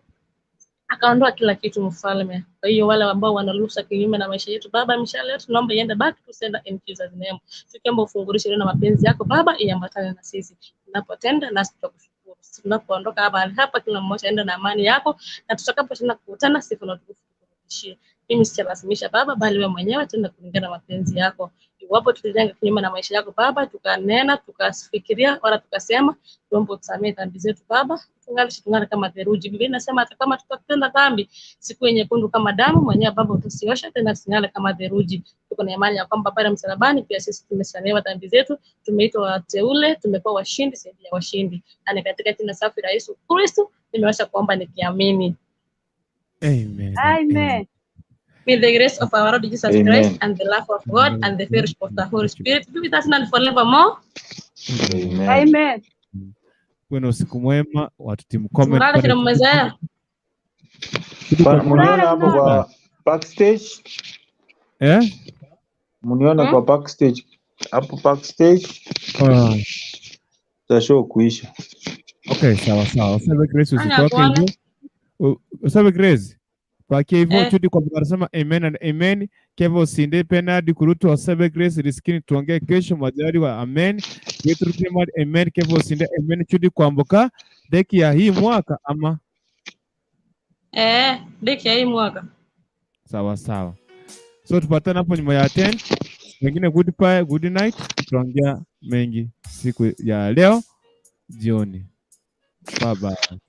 akaondoa kila kitu mfalme. Kwa hiyo wale ambao wanaruhusa kinyume na maisha yetu Baba, mishale yetu tunaomba iende back to sender in Jesus name. Tukiomba ufungulishe na mapenzi yako Baba iambatane na sisi. Tunapotenda nasi tutakushukuru. Tunapoondoka hapa kila mmoja aende na amani yako, na tutakapoenda kukutana sifa na utukufu tukurudishie. Mimi sitalazimisha Baba, bali wewe mwenyewe tenda kulingana na mapenzi yako. Iwapo tulijenga kinyume na maisha yako Baba, tukanena, tukafikiria wala tukasema, tuombe utusamee dhambi zetu Baba. Tungale kama theluji. Biblia inasema hata kama tutatenda dhambi siku yenye nyekundu kama damu, mwenyewe Baba utasiosha tena singale kama theluji. Tuko na imani ya kwamba pale msalabani pia sisi tumesamehewa dhambi zetu, tumeitwa wateule, tumekuwa washindi zaidi ya washindi. Na katika jina safi la Yesu Kristo nimeweza kuomba nikiamini. Amen. Amen. May the grace of our Lord Jesus Christ and the love of God and the fellowship of the Holy Spirit be with us now and forevermore. Amen. Amen. Kuna usiku mwema, watu timu comment. Mlala kila mmezoea. Mniona hapo kwa backstage? Mniona kwa backstage? Hapo backstage? Tasho kuisha. Okay, sawa. Sawa Grace usitoke hivyo. Sawa Grace. Kwa hivyo chudi kwa wanasema amen and amen. Kevo usinde penadi kurutu wa Sabe Grace riskini tuongee kesho majari wa amen. Yetu rukimad amen. Kevo usinde amen chudi kwa mboka deki ya hii mwaka ama deki ya hii mwaka. Sawa. So tupatana hapo nyuma ya 10. Wengine goodbye, good night. Tutaongea mengi siku ya leo jioni. Bye bye.